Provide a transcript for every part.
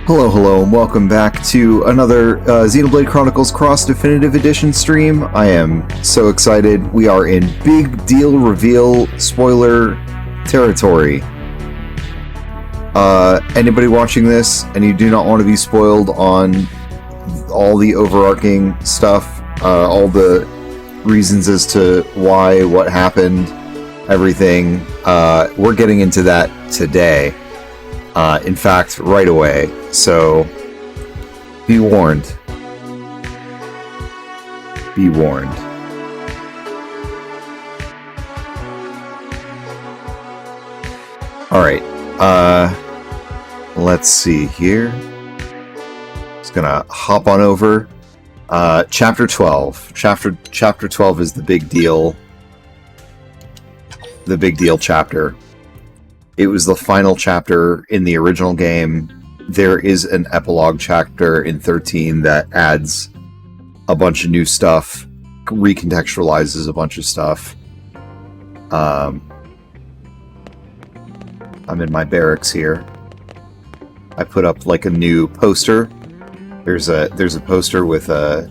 Hello, and welcome back to another Xenoblade Chronicles Cross Definitive Edition stream. I am so excited. We are in big deal reveal spoiler territory. Anybody watching this and you do not want to be spoiled on all the overarching stuff, all the reasons as to why, what happened, everything, we're getting into that today. In fact, right away. So, be warned. Be warned. Alright, let's see here. Just gonna hop on over. Chapter 12. Chapter 12 is the big deal. The big deal chapter. It was the final chapter in the original game. There is an epilogue chapter in 13 that adds a bunch of new stuff, recontextualizes a bunch of stuff. I'm in my barracks here. I put up like a new poster. There's a poster with a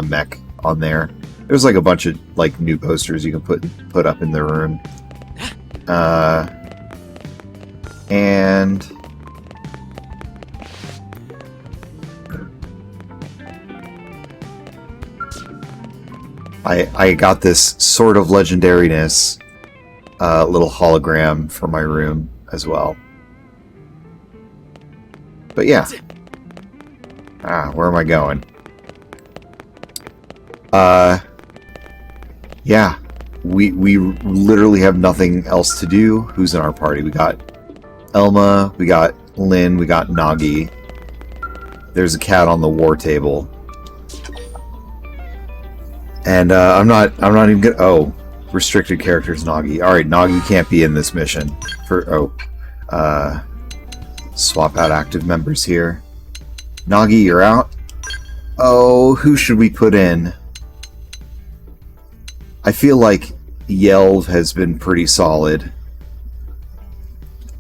mech on there. There's like a bunch of like new posters you can put up in the room. And I got this sort of legendariness little hologram for my room as well. But yeah. Where am I going? Yeah. We literally have nothing else to do. Who's in our party? We got Elma, we got Lynn, we got Nagi. There's a cat on the war table. And I'm not even gonna. Oh, restricted characters Nagi. Alright, Nagi can't be in this mission. Swap out active members here. Nagi, you're out. Oh, who should we put in? I feel like Yelv has been pretty solid.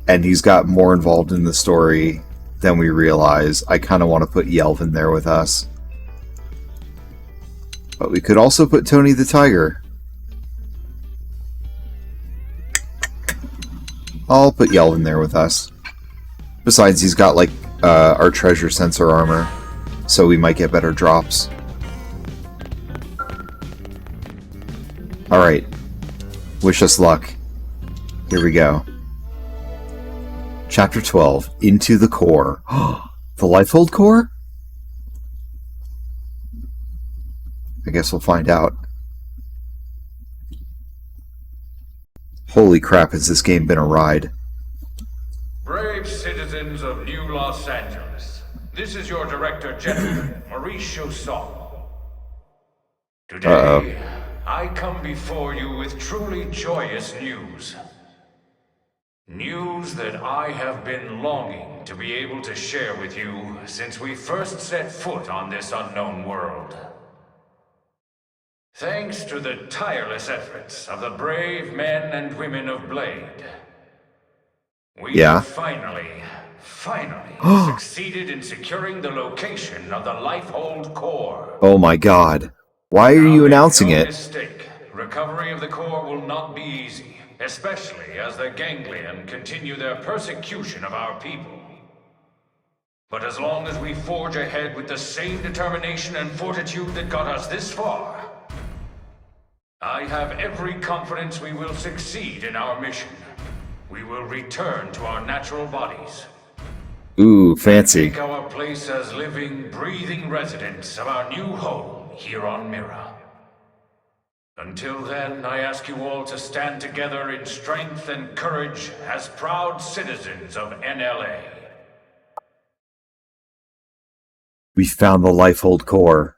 And he's got more involved in the story than we realize. I kind of want to put Yelv in there with us. But we could also put Tony the Tiger. I'll put Yelv in there with us. Besides, he's got like our treasure sensor armor, so we might get better drops. Alright. Wish us luck. Here we go. Chapter 12, Into the Core. The Lifehold Core? I guess we'll find out. Holy crap, has this game been a ride. Brave citizens of New Los Angeles, this is your Director General, Maurice Chausson. Today, I come before you with truly joyous news. News that I have been longing to be able to share with you since we first set foot on this unknown world. Thanks to the tireless efforts of the brave men and women of Blade, we have finally succeeded in securing the location of the Lifehold Core. Oh my god. Why are you announcing it? Mistake. Recovery of the core will not be easy, especially as the Ganglion continue their persecution of our people. But as long as we forge ahead with the same determination and fortitude that got us this far, I have every confidence we will succeed in our mission. We will return to our natural bodies. Ooh, fancy. Take our place as living, breathing residents of our new home here on Mira. Until then, I ask you all to stand together in strength and courage as proud citizens of NLA. We found the Lifehold Core.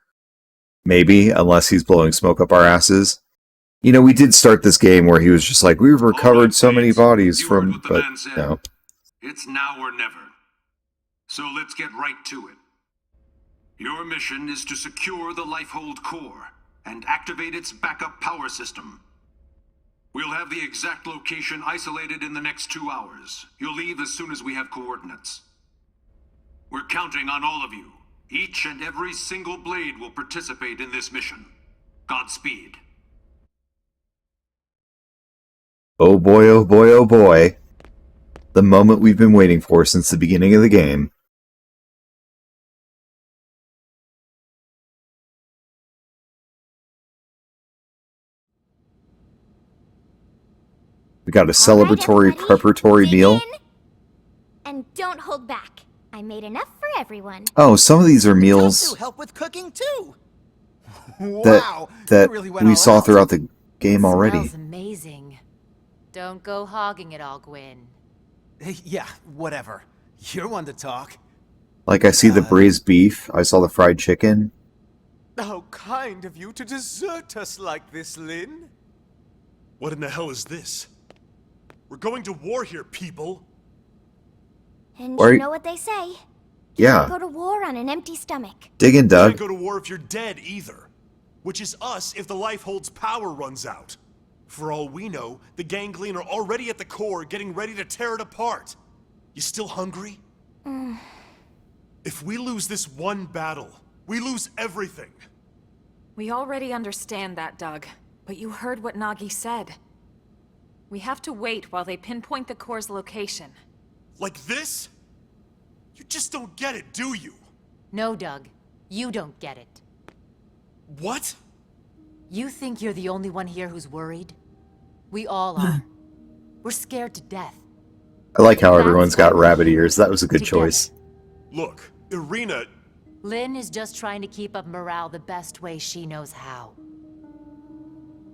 Maybe, unless he's blowing smoke up our asses. You know, we did start this game where he was just like, we've recovered so many bodies from... But, no. It's now or never. So let's get right to it. Your mission is to secure the Lifehold Core and activate its backup power system. We'll have the exact location isolated in the next 2 hours. You'll leave as soon as we have coordinates. We're counting on all of you. Each and every single blade will participate in this mission. Godspeed. Oh boy, oh boy, oh boy. The moment we've been waiting for since the beginning of the game. We got a celebratory everybody, preparatory dig meal. in. And don't hold back. I made enough for everyone. Oh, some of these are meals Tatsu help with cooking too. that Wow, that you really went we all saw out. throughout the game already. Smells amazing. Don't go hogging it all, Gwyn. Hey, yeah, whatever. You're one to talk. Like I see the braised beef, I saw the fried chicken. How kind of you to desert us like this, Lynn. What in the hell is this? We're going to war here, people! And Where- you know what they say. Yeah, Go to war on an empty stomach. dig in, You Doug. can't go to war if you're dead, either. Which is us if the Lifehold's power runs out. For all we know, the Ganglion are already at the core, getting ready to tear it apart. You still hungry? If we lose this one battle, we lose everything. We already understand that, Doug. But you heard what Nagi said. We have to wait while they pinpoint the core's location. Like this? You just don't get it, do you? No, Doug. You don't get it. What? You think you're the only one here who's worried? We all are. We're scared to death. I like how That's everyone's got why rabbit ears. That was a good together. choice. Look, Irina... Lynn is just trying to keep up morale the best way she knows how.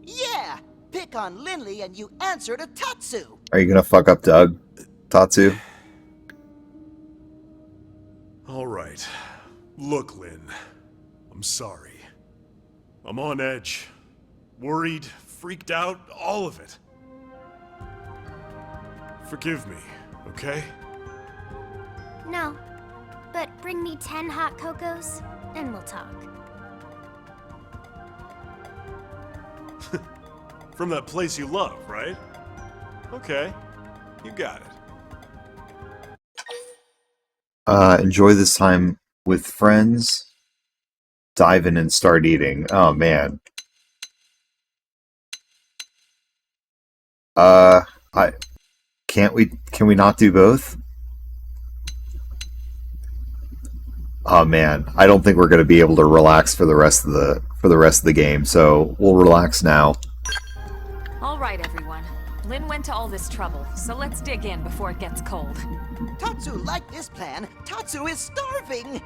Yeah, pick on Lindley and you answer to Tatsu. Are you gonna fuck up Doug, Tatsu? Alright. Look, Lynn. I'm sorry. I'm on edge. Worried, freaked out, all of it. Forgive me, okay? No. But bring me 10 hot cocos, and we'll talk. From that place you love, right? Okay. You got it. Enjoy this time with friends. Dive in and start eating. Oh man. Can we not do both? Oh man, I don't think we're going to be able to relax for the rest of the game. So we'll relax now. All right, everyone. Lynn went to all this trouble, so let's dig in before it gets cold. Tatsu liked this plan. Tatsu is starving.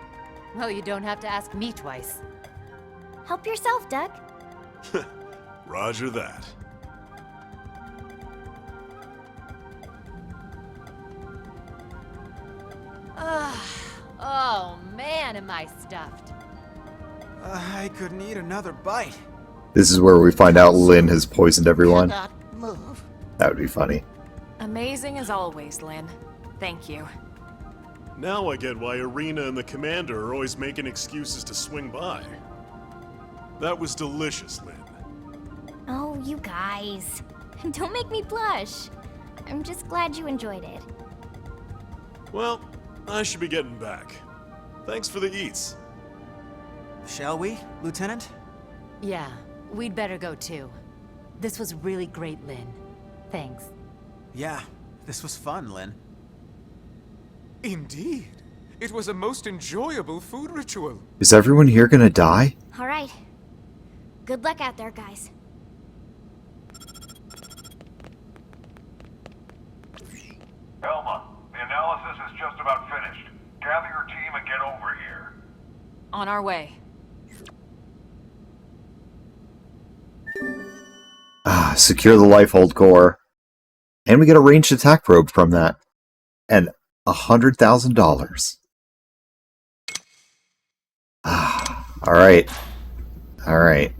Well, you don't have to ask me twice. Help yourself, Doug. Roger that. Oh man, am I stuffed. I couldn't eat another bite. This is where we find out Lynn has poisoned everyone. Cannot move. That would be funny. Amazing as always, Lynn. Thank you. Now I get why Irina and the Commander are always making excuses to swing by. That was delicious, Lynn. Oh, you guys. Don't make me blush. I'm just glad you enjoyed it. Well, I should be getting back. Thanks for the eats. Shall we, Lieutenant? Yeah, we'd better go too. This was really great, Lynn. Thanks. Yeah, this was fun, Lynn. Indeed. It was a most enjoyable food ritual. Is everyone here gonna die? All right. Good luck out there, guys. Elma, the analysis is just about finished. Gather your team and get over here. On our way. Secure the Lifehold core. And we get a ranged attack probe from that. And $100,000. Alright. Alright.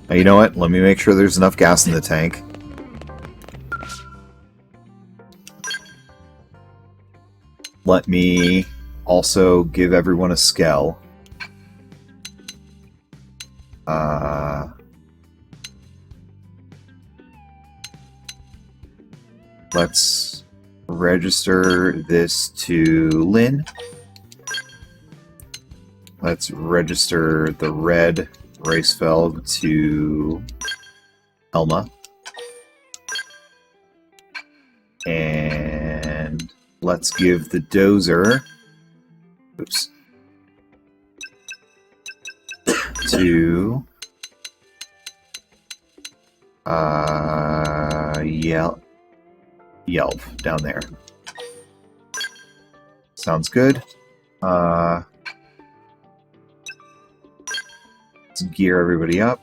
Now, you know what? Let me make sure there's enough gas in the tank. Let me also give everyone a skell. Let's register this to Lynn. Let's register the red Racefelg to Elma. And let's give the dozer, oops, to Yelp down there. Sounds good. Let's gear everybody up.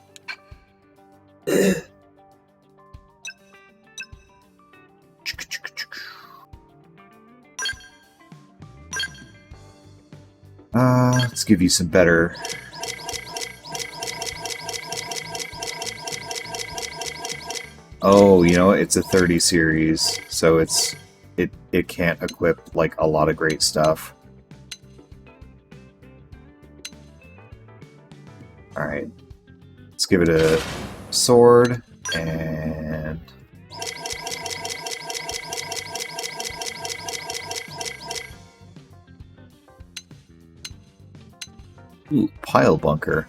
Let's give you some better. Oh, you know, it's a 30 series, so it can't equip like a lot of great stuff. All right, let's give it a sword and ooh, pile bunker.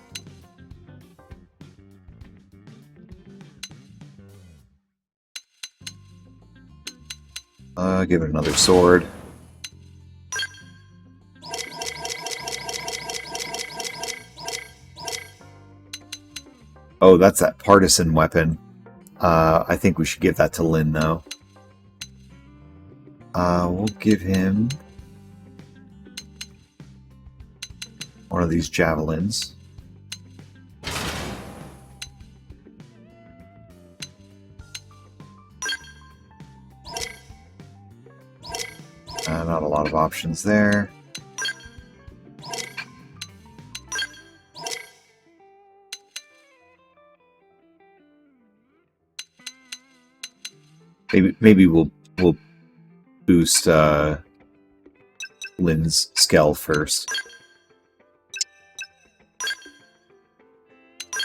Give it another sword. Oh, that's that partisan weapon. I think we should give that to Lynn, though. We'll give him one of these javelins. Not a lot of options there. Maybe we'll boost Lynn's Skell first,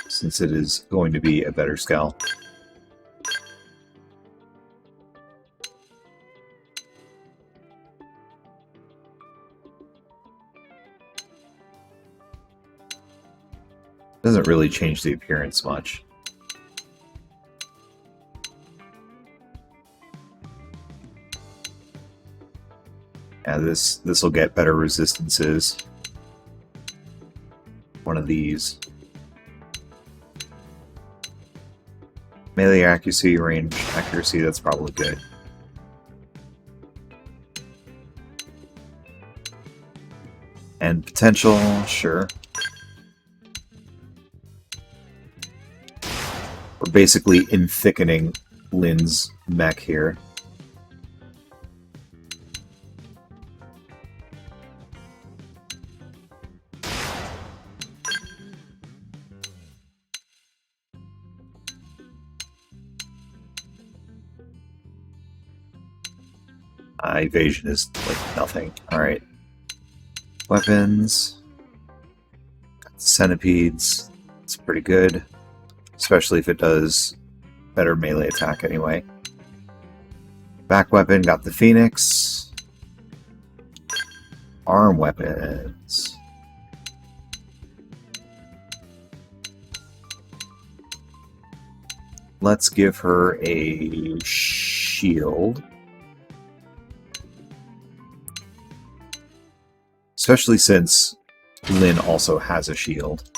since it is going to be a better Skell. Doesn't really change the appearance much. Yeah, this will get better resistances. One of these. Melee accuracy, range accuracy, that's probably good. And potential, sure. We're basically in-thickening Lynn's mech here. Evasion is like nothing. Alright. Weapons. Got centipedes. It's pretty good. Especially if it does better melee attack anyway. Back weapon, got the Phoenix. Arm weapons. Let's give her a shield. Especially since Lynn also has a shield.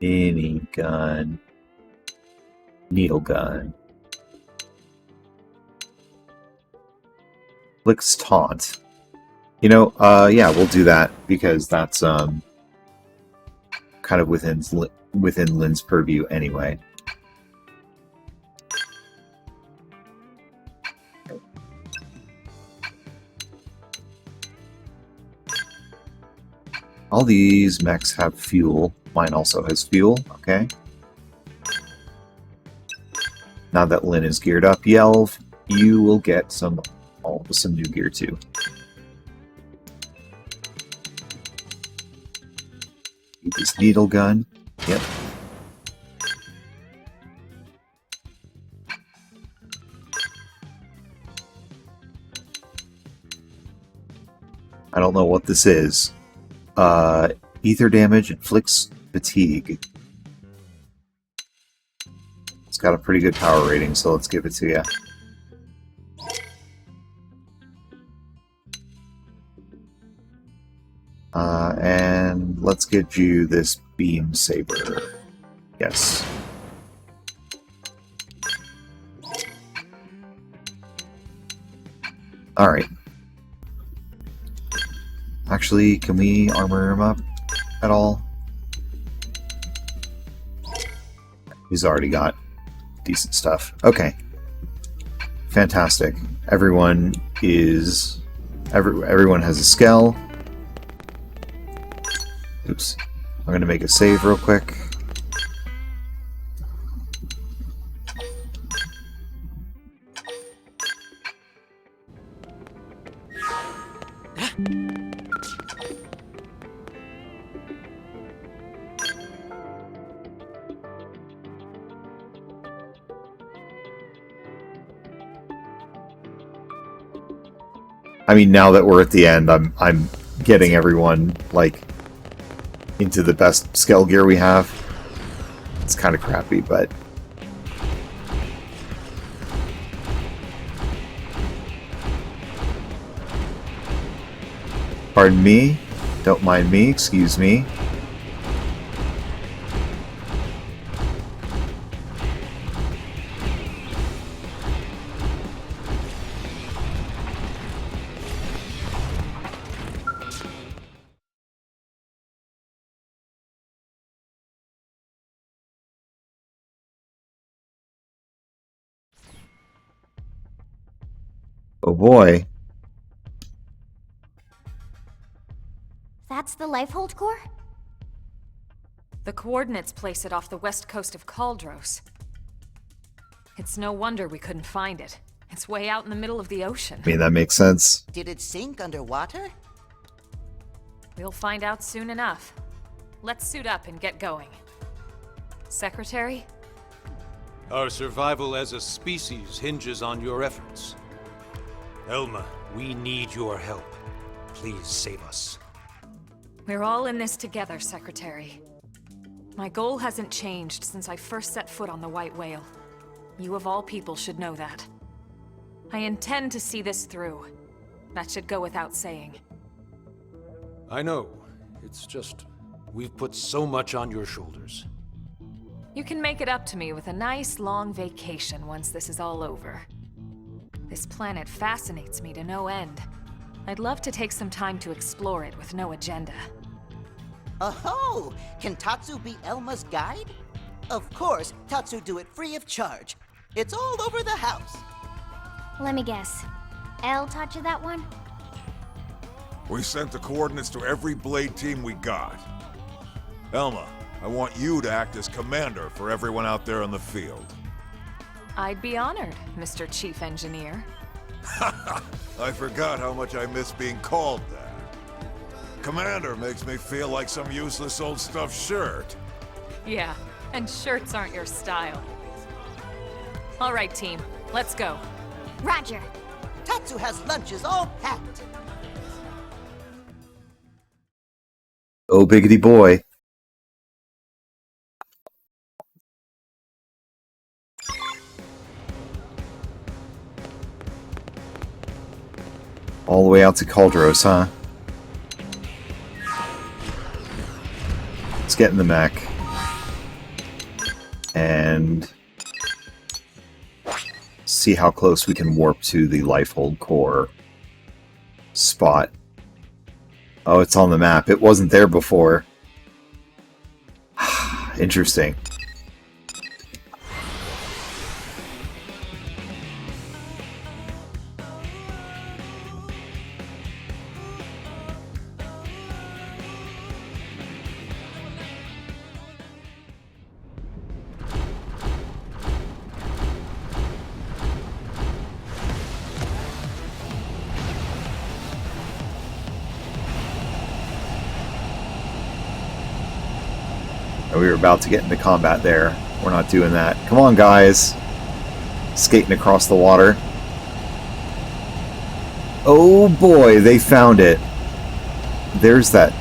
Any gun. Needle gun. Flicks taunt. You know, yeah, we'll do that because that's kind of within Lynn's purview anyway. All these mechs have fuel. Mine also has fuel, okay. Now that Lynn is geared up, Yelv, you will get some new gear too. Get this needle gun. Yep. I don't know what this is. Ether damage inflicts fatigue. It's got a pretty good power rating, so let's give it to you. And let's get you this beam saber. Yes. Alright. Actually, can we armor him up at all? He's already got decent stuff. Okay. Fantastic. Everyone has a skell. Oops. I'm going to make a save real quick. I mean, now that we're at the end, I'm getting everyone like into the best skill gear we have. It's kind of crappy, but pardon me, don't mind me, excuse me. Oh boy. That's the Lifehold core? The coordinates place it off the west coast of Kaldros. It's no wonder we couldn't find it. It's way out in the middle of the ocean. I mean, that makes sense. Did it sink underwater? We'll find out soon enough. Let's suit up and get going. Secretary? Our survival as a species hinges on your efforts. Elma, we need your help. Please save us. We're all in this together, Secretary. My goal hasn't changed since I first set foot on the White Whale. You of all people should know that. I intend to see this through. That should go without saying. I know. It's just, we've put so much on your shoulders. You can make it up to me with a nice long vacation once this is all over. This planet fascinates me to no end. I'd love to take some time to explore it with no agenda. Oh, can Tatsu be Elma's guide? Of course, Tatsu do it free of charge. It's all over the house. Let me guess. El taught you that one? We sent the coordinates to every Blade team we got. Elma, I want you to act as commander for everyone out there in the field. I'd be honored, Mr. Chief Engineer. I forgot how much I miss being called that. Commander makes me feel like some useless old stuffed shirt. Yeah, and shirts aren't your style. All right, team, let's go. Roger. Tatsu has lunches all packed. Oh, biggity boy. All the way out to Kaldros, huh? Let's get in the mech. And see how close we can warp to the Lifehold core spot. Oh, it's on the map. It wasn't there before. Interesting. We were about to get into combat there. We're not doing that. Come on, guys. Skating across the water. Oh boy, they found it. There's that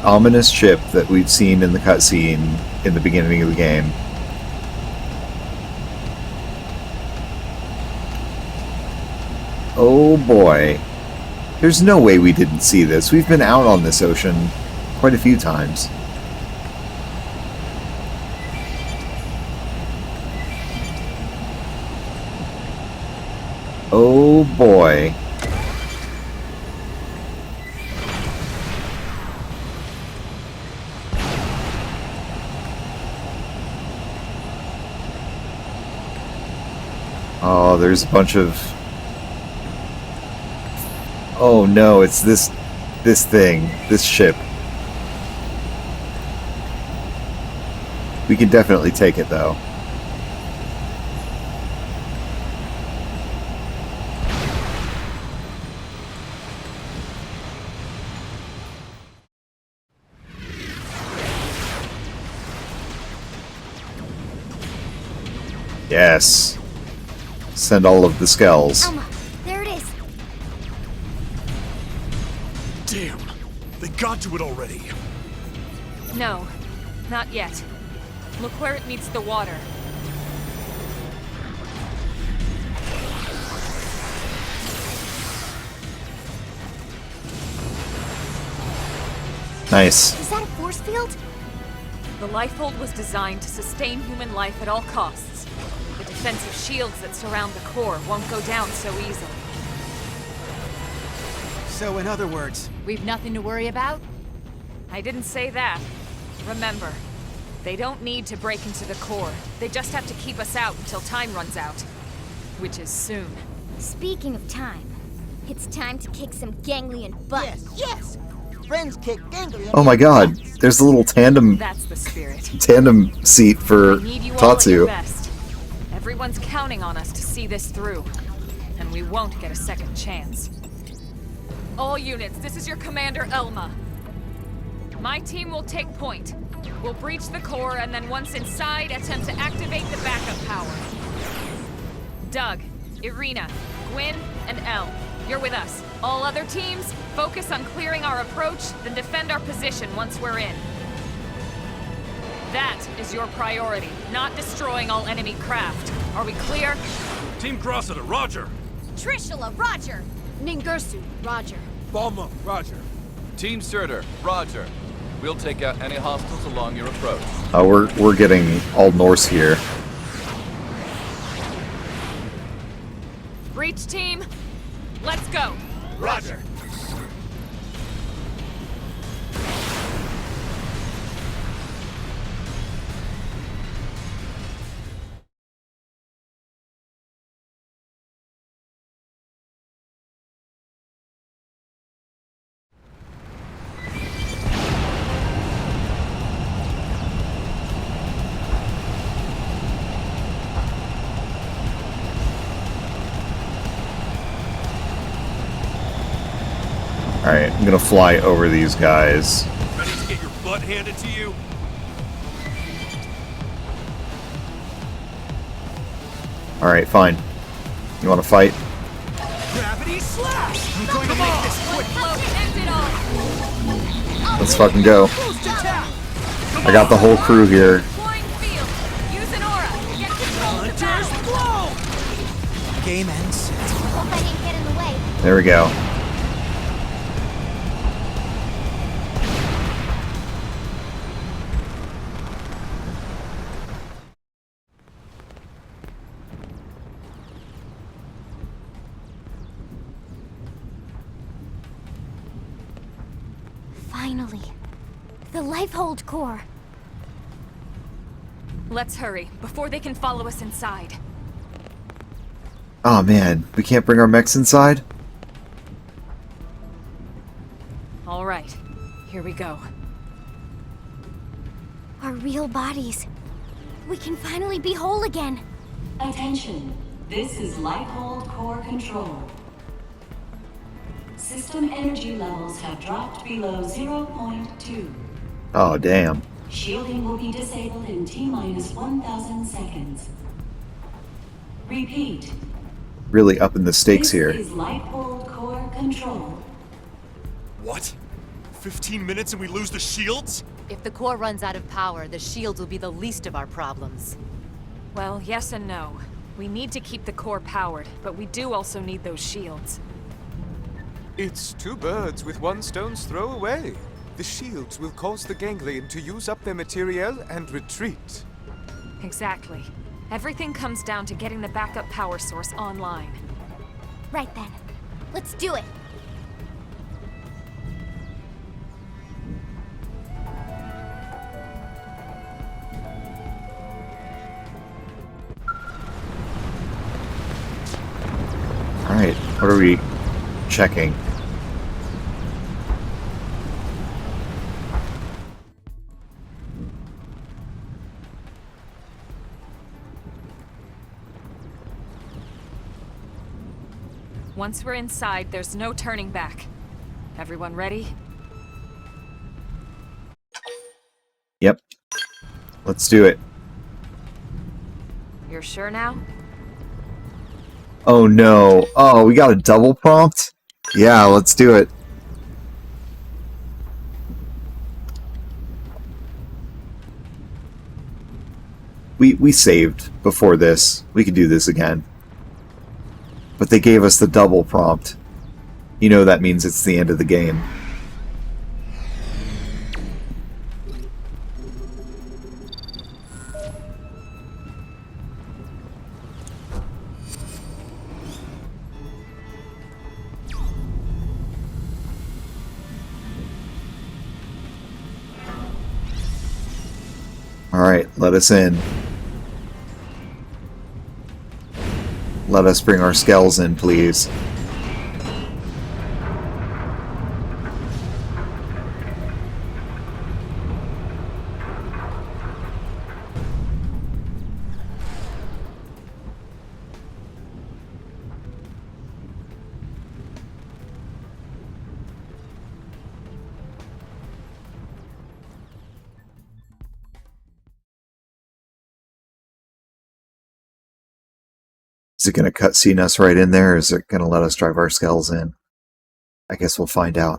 ominous ship that we've seen in the cutscene in the beginning of the game. Oh boy. There's no way we didn't see this. We've been out on this ocean quite a few times. Oh boy. Oh, there's a bunch of... Oh no, it's this thing, this ship. We can definitely take it though. Yes. Send all of the skells. Elma, there it is. Damn! They got to it already! No, not yet. Look where it meets the water. Nice. Is that a force field? The Lifehold was designed to sustain human life at all costs. The defensive shields that surround the core won't go down so easily. So in other words, We've nothing to worry about? I didn't say that. Remember, they don't need to break into the core. They just have to keep us out until time runs out. Which is soon. Speaking of time, it's time to kick some ganglion butt. yes! Friends kick ganglion. Oh my god, there's a little tandem That's the spirit. seat for I need you all at your Tatsu. best. Everyone's counting on us to see this through. And we won't get a second chance. All units, this is your commander, Elma. My team will take point. We'll breach the core, and then once inside, attempt to activate the backup power. Doug, Irina, Gwyn, and Elle, you're with us. All other teams, focus on clearing our approach, then defend our position once we're in. That is your priority, not destroying all enemy craft. Are we clear? Team Crossita, roger! Trishula, roger. Ningirsu, roger. Bomber, roger. Team Surtur, roger. We'll take out any hostiles along your approach. We're getting all Norse here. Breach team, let's go. Roger! Alright, I'm gonna fly over these guys. Ready to get your butt handed to you? Alright, fine. You wanna fight? Gravity slash! I'm going to make this quick! Let's fucking go. I got the whole crew here. Deploying field. Use an aura. Get control of the Hunters battle. blow! Game ends. Hope I didn't get in the way. There we go. Finally. The Lifehold core. Let's hurry, before they can follow us inside. Oh man, we can't bring our mechs inside? All right, here we go. Our real bodies. We can finally be whole again. Attention. This is Lifehold Core Control. System energy levels have dropped below 0.2. Oh damn. Shielding will be disabled in T-minus 1,000 seconds. Repeat. Really upping the stakes here. This is Lighthold Core Control. What? 15 minutes and we lose the shields? If the core runs out of power, the shields will be the least of our problems. Well, yes and no. We need to keep the core powered, but we do also need those shields. It's two birds with one stone's throw away. The shields will cause the ganglion to use up their materiel and retreat. Exactly. Everything comes down to getting the backup power source online. Right then. Let's do it. Alright, what are we checking? Once we're inside, there's no turning back. Everyone ready? Yep. Let's do it. You're sure now? Oh no. Oh, we got a double prompt? Yeah, let's do it. We saved before this. We could do this again. But they gave us the double prompt. You know that means it's the end of the game. Alright, let us in. Let us bring our skells in, please. Is it going to cutscene us right in there, or is it going to let us drive our skells in? I guess we'll find out.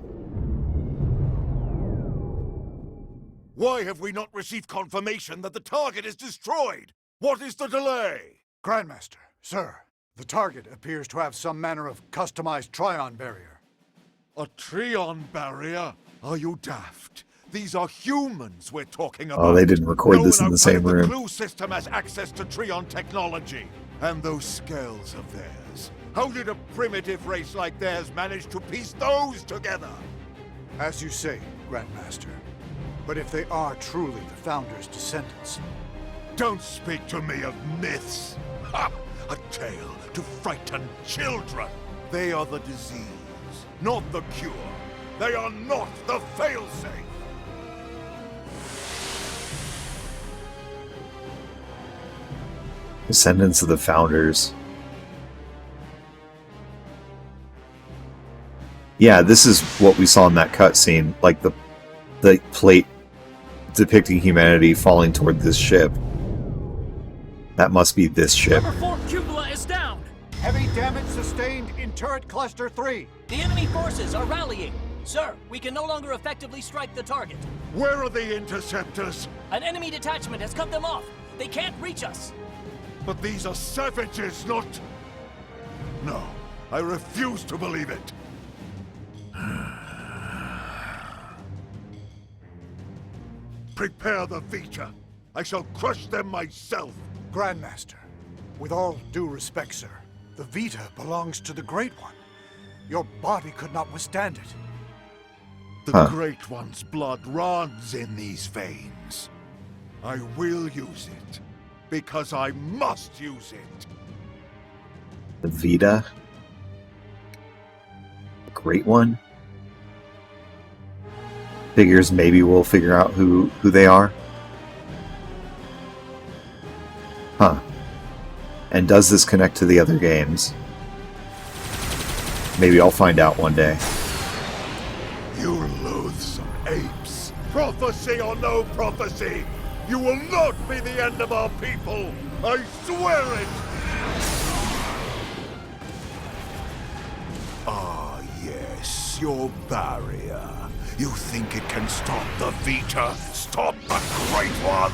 Why have we not received confirmation that the target is destroyed? What is the delay? Grandmaster, sir, the target appears to have some manner of customized Trion barrier. A Trion barrier? Are you daft? These are humans we're talking about. Oh, they didn't record this in the same room. The clue system has access to Trion technology. And those skulls of theirs. How did a primitive race like theirs manage to piece those together? As you say, Grandmaster. But if they are truly the Founder's descendants... Don't speak to me of myths! Ha! A tale to frighten children! They are the disease, not the cure. They are not the failsafe! Descendants of the Founders. Yeah, this is what we saw in that cutscene, like the plate depicting humanity falling toward this ship. That must be this ship. Number 4 cupola is down! Heavy damage sustained in turret cluster 3. The enemy forces are rallying. Sir, we can no longer effectively strike the target. Where are the interceptors? An enemy detachment has cut them off. They can't reach us. But these are savages, not... No, I refuse to believe it. Prepare the Vita. I shall crush them myself. Grandmaster, with all due respect, sir, the Vita belongs to the Great One. Your body could not withstand it. The Great One's blood runs in these veins. I will use it. Because I must use it. The Vita? The Great One? Figures maybe we'll figure out who they are. Huh. And does this connect to the other games? Maybe I'll find out one day. You loathsome apes. Prophecy or no prophecy, you will not be the end of our people! I swear it! Ah, yes, your barrier. You think it can stop the Vita? Stop the Great One?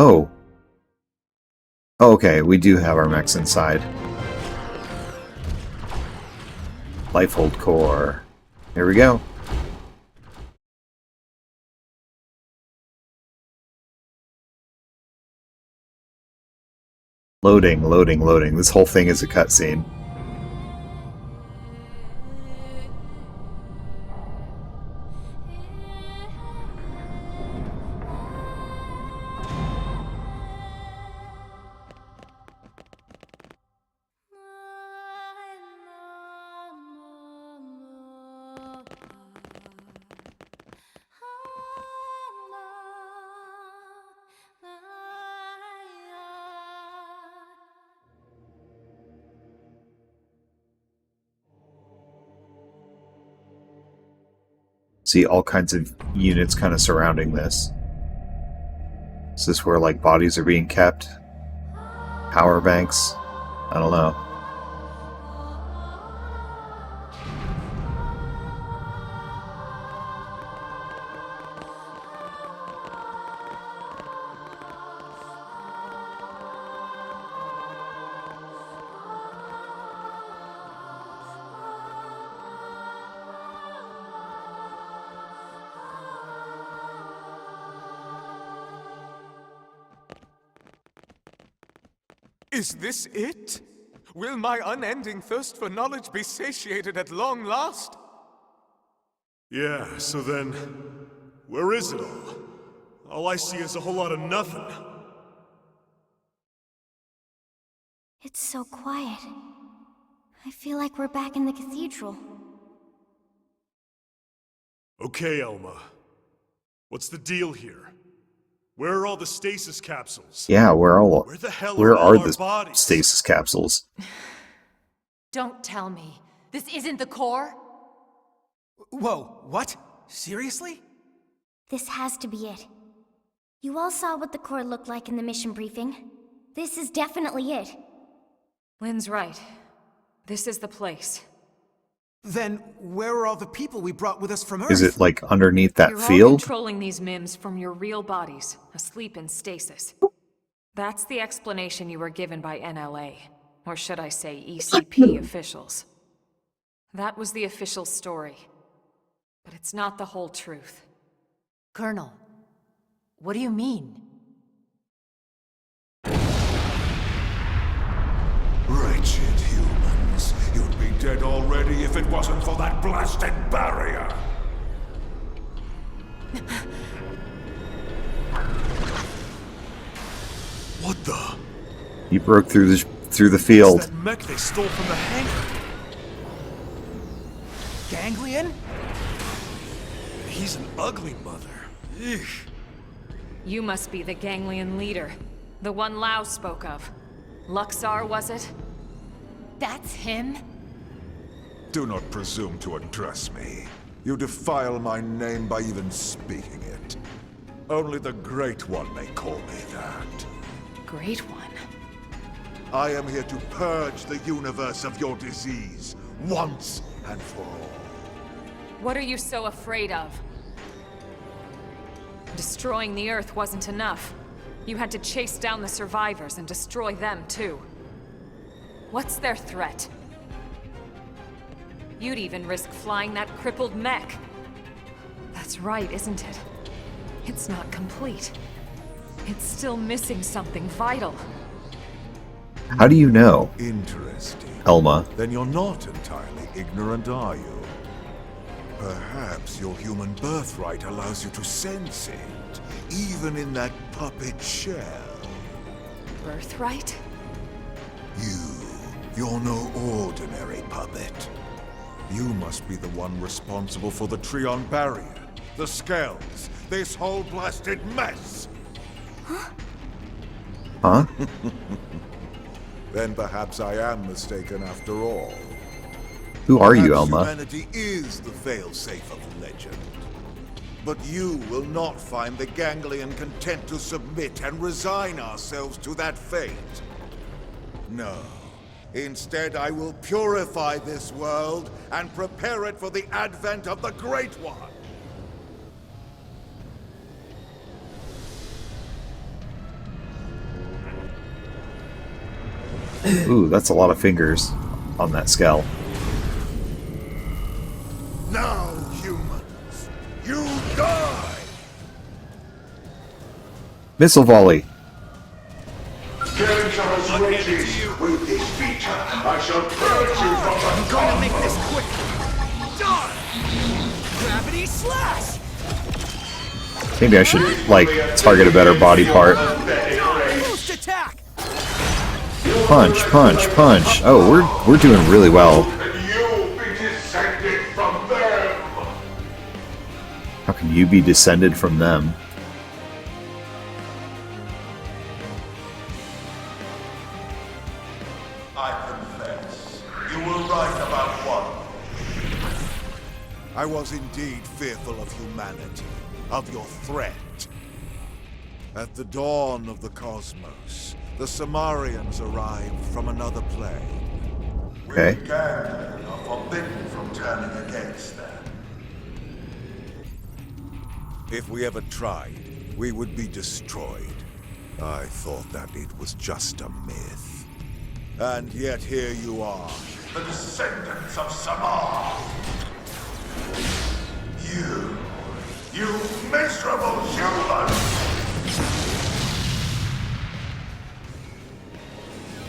Oh. Okay, we do have our mechs inside. Lifehold core. Here we go. Loading, loading, loading. This whole thing is a cutscene. See all kinds of units kind of surrounding this. Is this where, like, bodies are being kept? Power banks? I don't know. Is this it? Will my unending thirst for knowledge be satiated at long last? Yeah, so then, where is it all? All I see is a whole lot of nothing. It's so quiet. I feel like we're back in the cathedral. Okay, Elma. What's the deal here? Where are all the stasis capsules? Yeah, where are our the bodies? stasis capsules? Don't tell me. This isn't the core? Whoa, what? Seriously? This has to be it. You all saw what the core looked like in the mission briefing. This is definitely it. Lynn's right. This is the place. Then where are all the people we brought with us from Earth? Is it, like, underneath that You're all field? controlling these MIMs from your real bodies, asleep in stasis. That's the explanation you were given by NLA, or should I say ECP officials. That was the official story. But it's not the whole truth. Colonel, what do you mean? Wretched humans. You'd be dead already if it wasn't for that blasted barrier. What the? You broke through the field. It's that mech they stole from the hangar. Ganglion? He's an ugly mother. Eek. You must be the Ganglion leader. The one Lao spoke of. Luxar, was it? That's him? Do not presume to address me. You defile my name by even speaking it. Only the Great One may call me that. Great One? I am here to purge the universe of your disease, once and for all. What are you so afraid of? Destroying the Earth wasn't enough. You had to chase down the survivors and destroy them, too. What's their threat? You'd even risk flying that crippled mech. That's right, isn't it? It's not complete. It's still missing something vital. How do you know? Interesting. Elma. Then you're not entirely ignorant, are you? Perhaps your human birthright allows you to sense it, even in that puppet shell. Birthright? You're no ordinary puppet. You must be the one responsible for the Trion barrier, The Skells. This whole blasted mess. Huh? Then perhaps I am mistaken after all. Who are you, Perhaps Elma? Humanity is the failsafe of legend. But you will not find the Ganglion content to submit and resign ourselves to that fate. No. Instead, I will purify this world and prepare it for the advent of the Great One. Ooh, that's a lot of fingers on that skull. Now, humans, you die! Missile volley. Dangerous witches! With this feature, I shall purge you from the I'm going to make this quick. Done! Gravity slash! Maybe I should, like, target a better body part. Boost attack! Punch, punch, punch. Oh, we're doing really well. You'll be descended from them! How can you be descended from them? I confess, you were right about one. I was indeed fearful of humanity, of your threat. At the dawn of the cosmos, the Samarians arrived from another plane. Okay. We Ganglion are forbidden from turning against them. If we ever tried, we would be destroyed. I thought that it was just a myth. And yet here you are, the descendants of Samar. You miserable humans!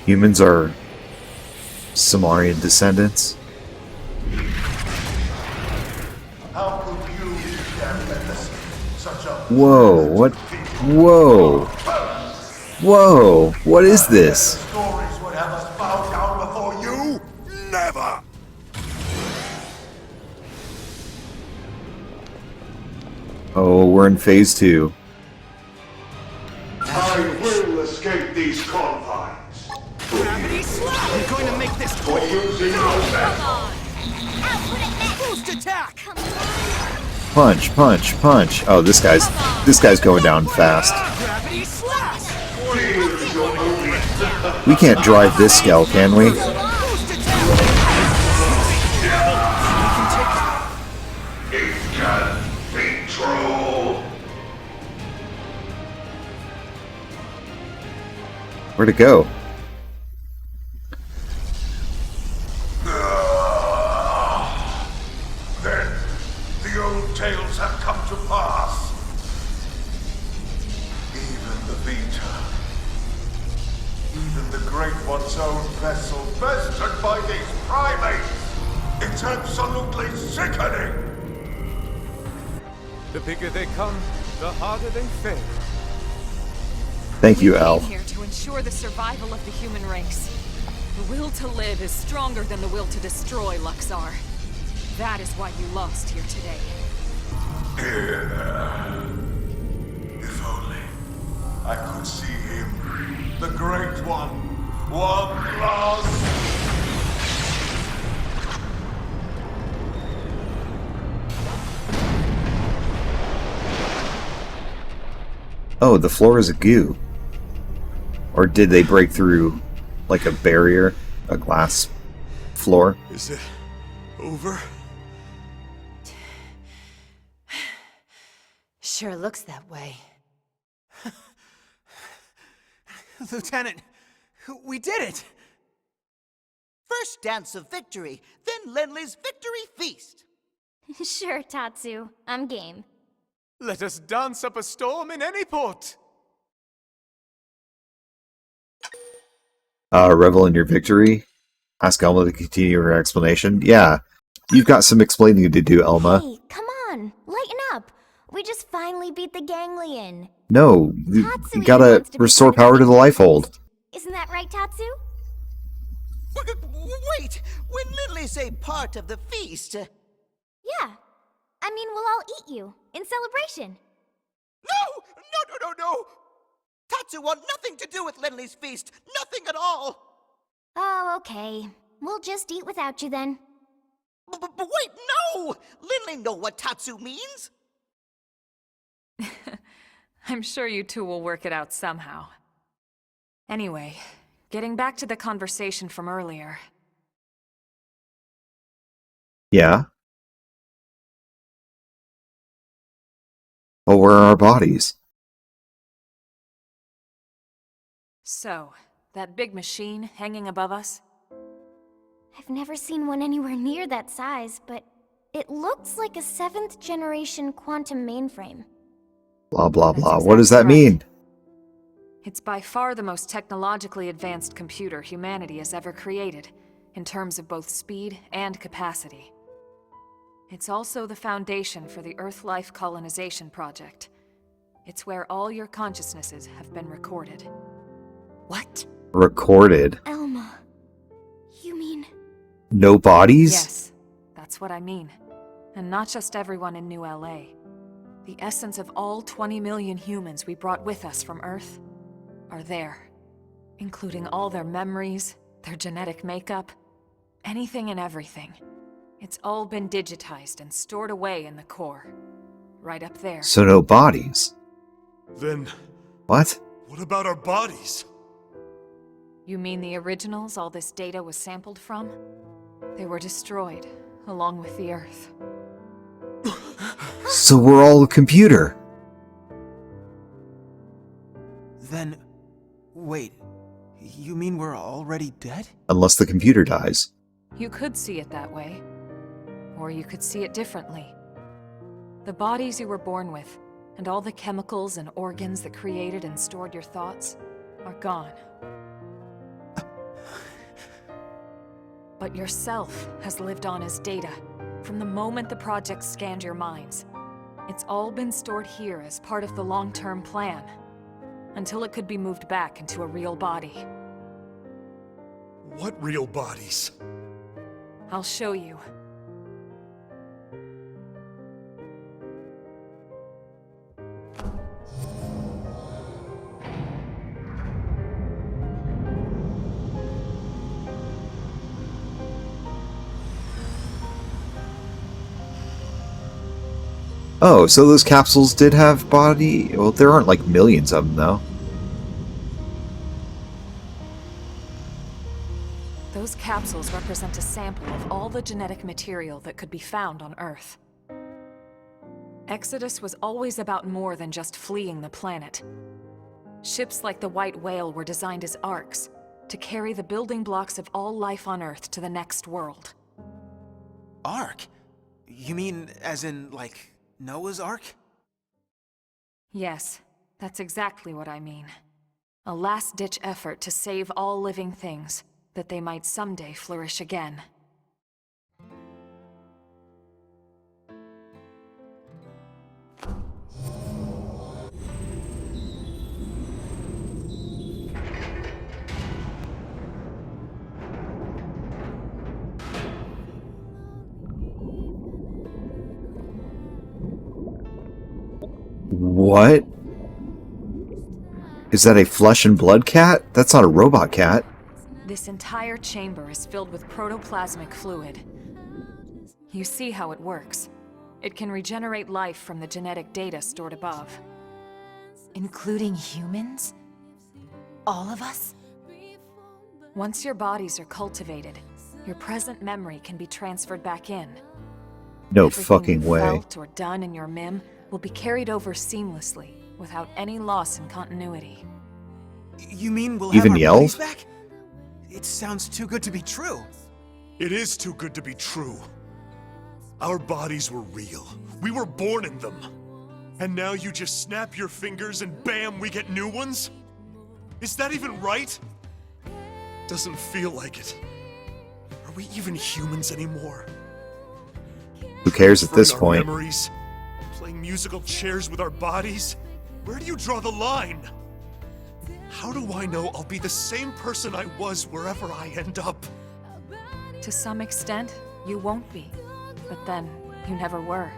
Humans are Samarian descendants. How could you be such a... Whoa, what? Whoa. Whoa, what is this? Stories would have us bow down before you? Never! Oh, we're in phase 2. I will escape these confines. Gravity slash! I'm going to make this For quick. using your vessel. Boost attack! Punch, punch, punch. Oh, this guy's going down fast. Gravity slash! We can't drive this skull, can we? Boost attack! It can't be true. Where'd it go? Then the old tales have come to pass. Even the Vita, even the Great One's own vessel, bested by these primates. It's absolutely sickening. The bigger they come, the harder they fail. Thank you, We Al. came here to ensure the survival of the human race. The will to live is stronger than the will to destroy, Luxar. That is why you lost here today. If only I could see him, the Great One, one last. Oh, the floor is a goo. Or did they break through, like, a barrier? A glass floor? Is it over? Sure looks that way. Lieutenant, we did it! First dance of victory, then Lenley's victory feast. Sure, Tatsu. I'm game. Let us dance up a storm in any port. Revel in your victory? Ask Elma to continue her explanation. Yeah, you've got some explaining to do, Elma. Hey, come on. Lighten up. We just finally beat the Ganglion. No, you Tatsu gotta even wants to be restore part power of to the Lifehold. Isn't that right, Tatsu? Wait, when Lindley say part of the feast... Yeah. I mean we'll all eat you, in celebration. No! No! Tatsu want nothing to do with Linley's feast! Nothing at all! Oh, okay. We'll just eat without you then. But wait, no! Linley know what Tatsu means! I'm sure you two will work it out somehow. Anyway, getting back to the conversation from earlier. Yeah. Oh, where are our bodies? So, that big machine hanging above us? I've never seen one anywhere near that size, but it looks like a 7th generation quantum mainframe. Blah, blah, That's blah. What does that exactly right. mean? It's by far the most technologically advanced computer humanity has ever created, in terms of both speed and capacity. It's also the foundation for the Earth Life Colonization Project. It's where all your consciousnesses have been recorded. What? Recorded. Elma, you mean... No bodies? Yes, that's what I mean. And not just everyone in New LA. The essence of all 20 million humans we brought with us from Earth are there. Including all their memories, their genetic makeup, anything and everything. It's all been digitized and stored away in the core. Right up there. So no bodies. Then... What? What about our bodies? You mean the originals all this data was sampled from? They were destroyed, along with the Earth. So we're all a computer. Then... wait, you mean we're already dead? Unless the computer dies. You could see it that way. Or you could see it differently. The bodies you were born with, and all the chemicals and organs that created and stored your thoughts, are gone. But yourself has lived on as data, from the moment the project scanned your minds. It's all been stored here as part of the long-term plan, until it could be moved back into a real body. What real bodies? I'll show you. Oh, so those capsules did have body... Well, there aren't like millions of them, though. Those capsules represent a sample of all the genetic material that could be found on Earth. Exodus was always about more than just fleeing the planet. Ships like the White Whale were designed as arks, to carry the building blocks of all life on Earth to the next world. Ark? You mean as in, like, Noah's Ark? Yes, that's exactly what I mean. A last-ditch effort to save all living things, that they might someday flourish again. What? Is that a flesh and blood cat? That's not a robot cat. This entire chamber is filled with protoplasmic fluid. You see how it works. It can regenerate life from the genetic data stored above. Including humans? All of us? Once your bodies are cultivated, your present memory can be transferred back in. No Everything fucking you've way. felt or done in your MIM will be carried over seamlessly, without any loss in continuity. You mean we'll Even have our Yelv? bodies back? It sounds too good to be true. It is too good to be true. Our bodies were real. We were born in them. And now you just snap your fingers and bam, we get new ones? Is that even right? Doesn't feel like it. Are we even humans anymore? Who cares at this Our point? memories, playing musical chairs with our bodies? Where do you draw the line? How do I know I'll be the same person I was wherever I end up? To some extent, you won't be. But then, you never were.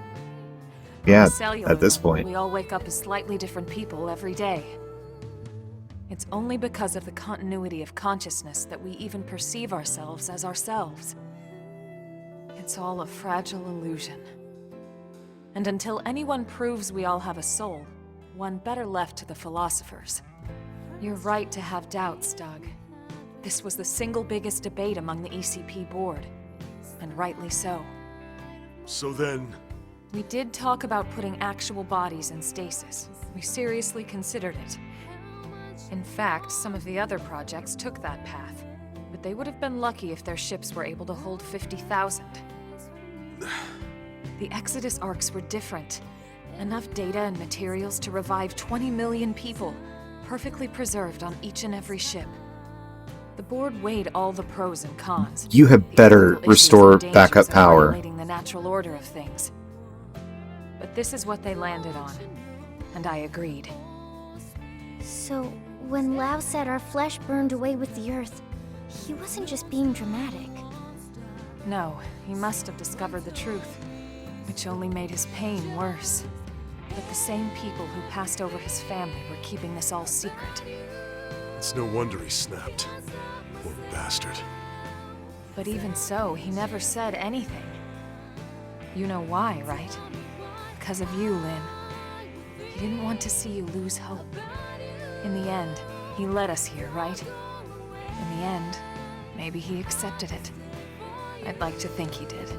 Yeah, Cellular at this level, point. we all wake up as slightly different people every day. It's only because of the continuity of consciousness that we even perceive ourselves as ourselves. It's all a fragile illusion. And until anyone proves we all have a soul, one better left to the philosophers. You're right to have doubts, Doug. This was the single biggest debate among the ECP board, and rightly so. So then... We did talk about putting actual bodies in stasis. We seriously considered it. In fact, some of the other projects took that path, but they would have been lucky if their ships were able to hold 50,000. The Exodus arcs were different. Enough data and materials to revive 20 million people, perfectly preserved on each and every ship. The board weighed all the pros and cons. You had better Ethical issues restore and dangers backup of power. violating the natural order of things. But this is what they landed on, and I agreed. So, when Lao said our flesh burned away with the earth, he wasn't just being dramatic. No, he must have discovered the truth, which only made his pain worse. But the same people who passed over his family were keeping this all secret. It's no wonder he snapped. Poor bastard. But even so, he never said anything. You know why, right? Because of you, Lynn. He didn't want to see you lose hope. In the end, he led us here, right? In the end, maybe he accepted it. I'd like to think he did.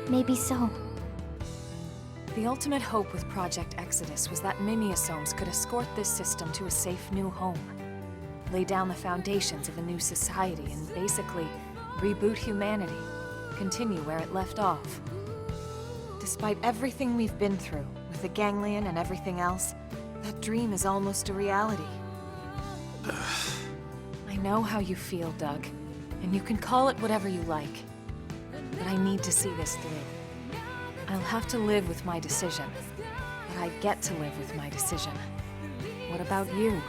Maybe so. The ultimate hope with Project Exodus was that Mimiosomes could escort this system to a safe new home, lay down the foundations of a new society, and basically reboot humanity, continue where it left off. Despite everything we've been through, with the ganglion and everything else, that dream is almost a reality. I know how you feel, Doug, and you can call it whatever you like. But I need to see this through. I'll have to live with my decision, but I get to live with my decision. What about you?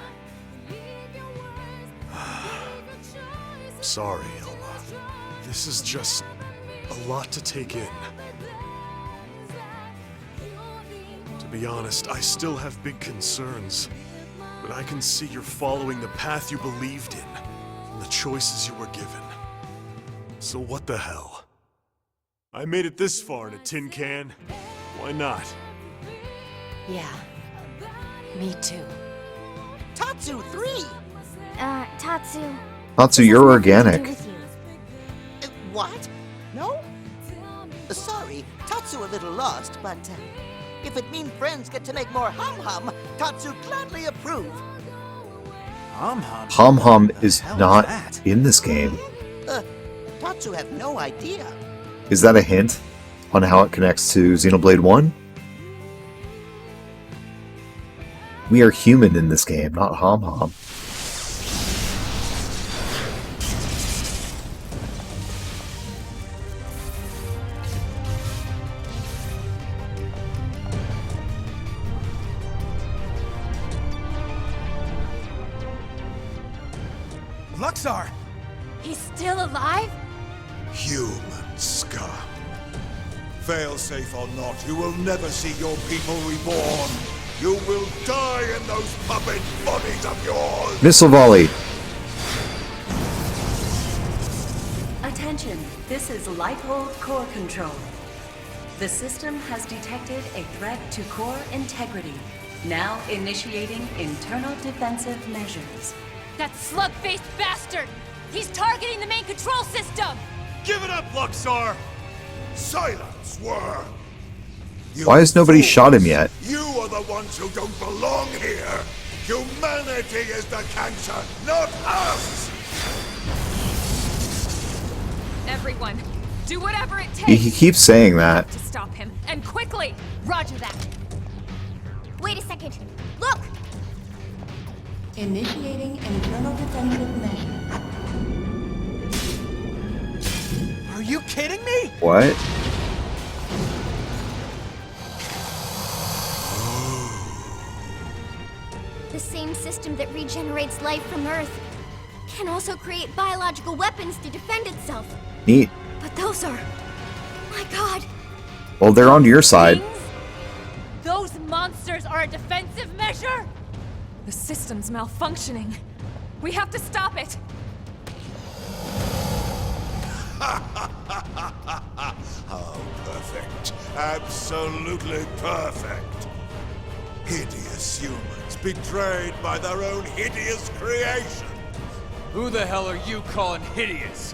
Sorry, Elma. This is just a lot to take in. To be honest, I still have big concerns. But I can see you're following the path you believed in, and the choices you were given. So what the hell? I made it this far in a tin can. Why not? Yeah. Me too. Tatsu 3! Tatsu. Tatsu, you're organic. What? No? Sorry, Tatsu a little lost, but if it means friends get to make more hum-hum, Tatsu gladly approve. Hum-hum? Hum-hum is not in this game. Tatsu have no idea. Is that a hint on how it connects to Xenoblade 1? We are human in this game, not hum-hum. Luxar! He's still alive? Human scum. Failsafe or not, you will never see your people reborn. You will die in those puppet bodies of yours! Missile volley! Attention, this is Lighthold Core Control. The system has detected a threat to core integrity. Now initiating internal defensive measures. That slug-faced bastard! He's targeting the main control system! Give it up, Luxar! Silence, worm! You Why has nobody fools. shot him yet? You are the ones who don't belong here! Humanity is the cancer, not us! Everyone, do whatever it takes He keeps saying that. to stop him, and quickly! Roger that. Wait a second. Look! Initiating internal defensive measures. Are you kidding me? What? The same system that regenerates life from Earth can also create biological weapons to defend itself. Neat. But those are... My god! Well, they're on your side. Those monsters are a defensive measure? The system's malfunctioning. We have to stop it. Oh, perfect. Absolutely perfect. Hideous humans betrayed by their own hideous creation. Who the hell are you calling hideous?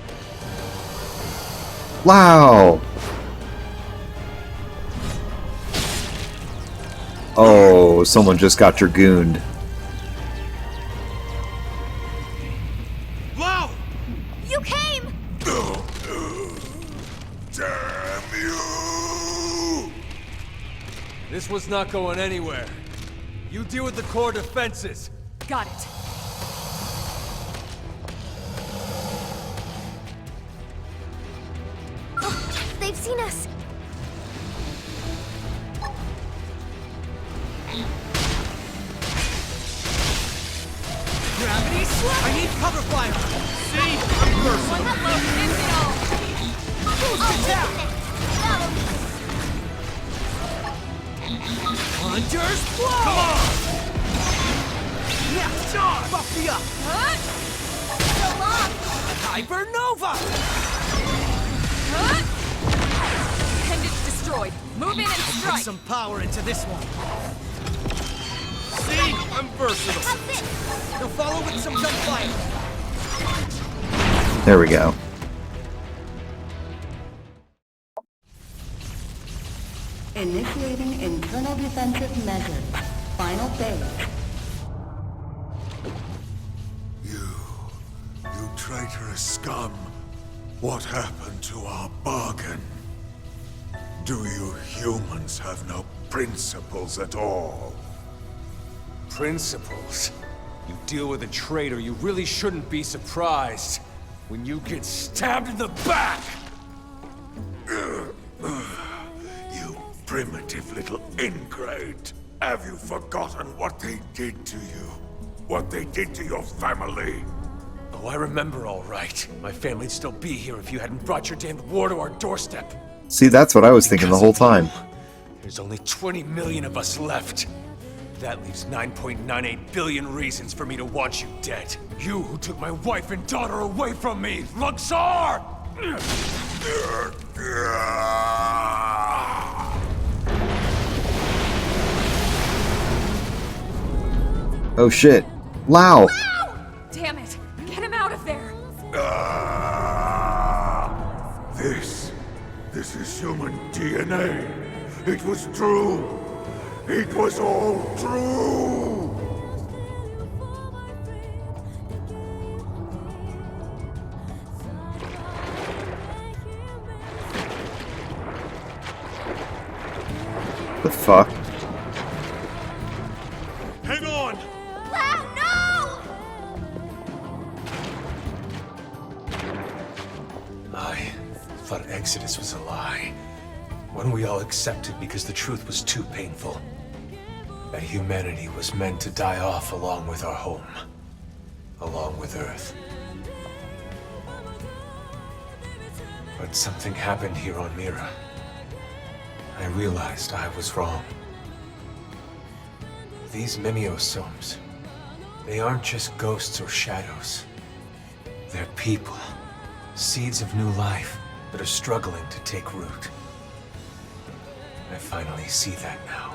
Wow. Oh, someone just got dragooned. Wow! You came! Damn you! This was not going anywhere. You deal with the core defenses. Got it. Oh, they've seen us. Gravity slap! I need cover fire! See? I'm versatile. Boost attack! Hunter's blow! Come on! Yeah, John! Buff me up! Huh? So long! Hypernova! Huh? Appendage destroyed. Move in and strike. Put some power into this one. See? I'm versatile. That's it! They'll follow with some gunfire. There we go. Initiating internal defensive measures. Final phase. You traitorous scum. What happened to our bargain? Do you humans have no principles at all? Principles? You deal with a traitor, you really shouldn't be surprised when you get stabbed in the back! You primitive little ingrate. Have you forgotten what they did to you? What they did to your family? Oh, I remember all right. My family'd still be here if you hadn't brought your damned war to our doorstep. See, that's what I was thinking the whole time. There's only 20 million of us left. That leaves 9.98 billion reasons for me to want you dead. You who took my wife and daughter away from me, Luxor! Oh shit. Lao! Damn it! Get him out of there! This is human DNA. It was true. It was all true. The fuck? Hang on! Wow, no! I thought Exodus was a lie. One we all accepted because the truth was too painful. That humanity was meant to die off along with our home. Along with Earth. But something happened here on Mira. I realized I was wrong. These mimeosomes, they aren't just ghosts or shadows. They're people. Seeds of new life that are struggling to take root. I finally see that now.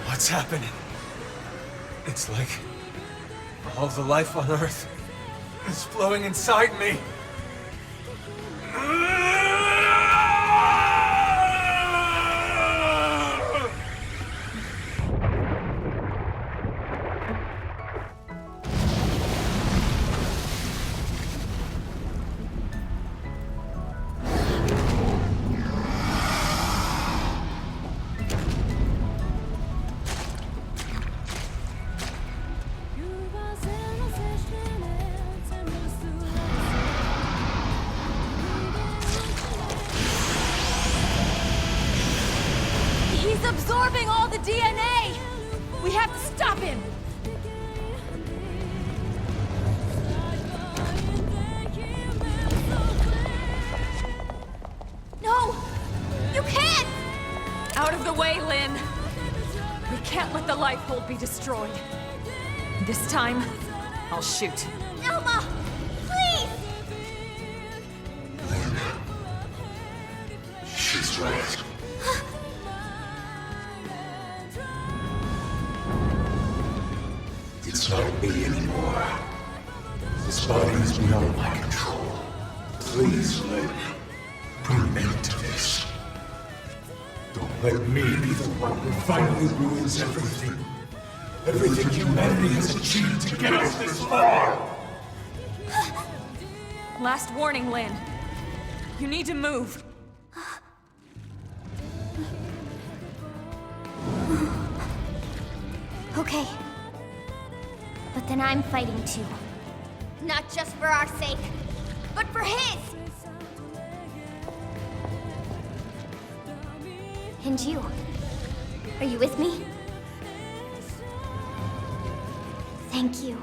What's happening? It's like all the life on Earth is flowing inside me. He's absorbing all the DNA! We have to stop him! Lifehold be destroyed. This time, I'll shoot. Elma! Please! She's right. It's not me anymore. This body is beyond my control. Please, Lynn, put an end to this. Don't let me be the one who finally ruins everything. Everything humanity has achieved to get us this far! Last warning, Lynn. You need to move. Okay. But then I'm fighting too. Not just for our sake, but for his! And you? Are you with me? Thank you.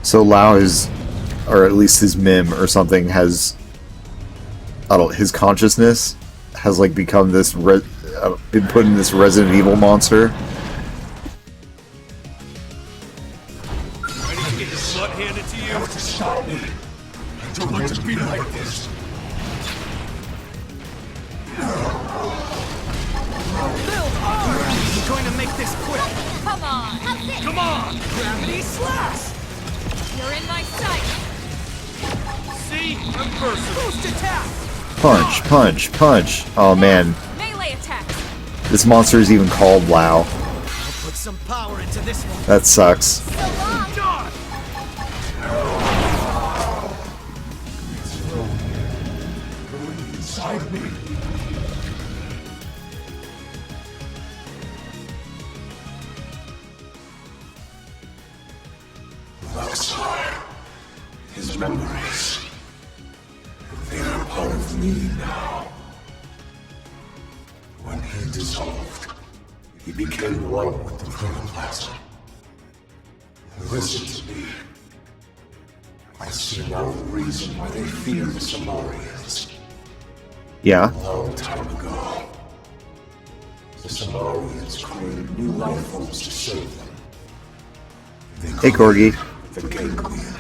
So Lao is, or at least his mim or something has, his consciousness has like become this, been put in this Resident Evil monster. Ready to get your butt handed to you? To stop me. I don't want to be like this. Build armor! I'm going to make this quick. Come on! Come on! Gravity slash! You're in my sight! See? I'm versatile. Boost attack! Punch, punch, punch. Oh man, Melee attack! this monster is even called Lao. I'll put some power into this one. That sucks. Done! Inside me. Luxor. His memories. They are part of me now. When he dissolved, he became one with the protoplasm. Listen to me. I see now the reason why they fear the Samarians. Yeah. A long time ago, the Samarians created new life forms to serve them. Hey, Corgi. The ganglion.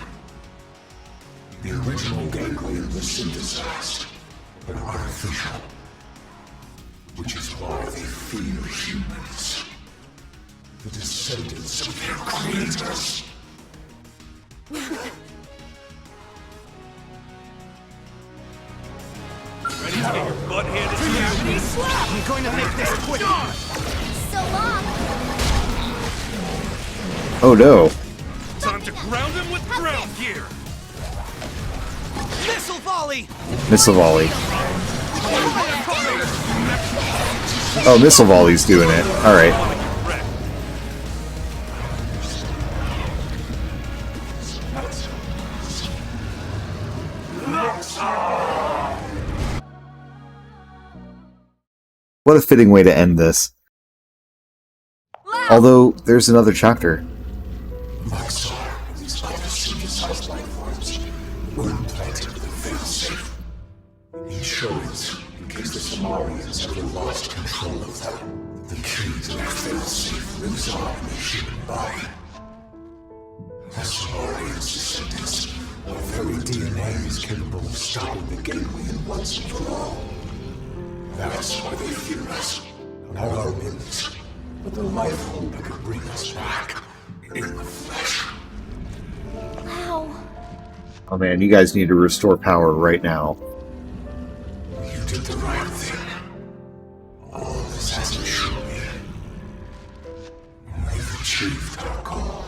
The original ganglion was synthesized, but artificial. Which is why they fear humans. The descendants of their creators. Ready to get your butt handed to you? Slap! I'm going to make this quick. So long! Oh no. Time to ground him with ground gear! Missile volley! Missile volley. Oh, missile volley's doing it. Alright. What a fitting way to end this. Although, there's another chapter. Luxor and these other synthesized life forms were implanted with a failsafe. Insurance, in case the Samarians ever lost control of them. The key to their failsafe lives on in the human body. The Samarians' descendants, our very DNA is capable of stopping the ganglion once and for all. That's why they fear us. Not our limbs, but the life hold that could bring us back in the flesh. Wow. Oh man, you guys need to restore power right now. You did the right thing. All this has to show me. We've achieved our goal.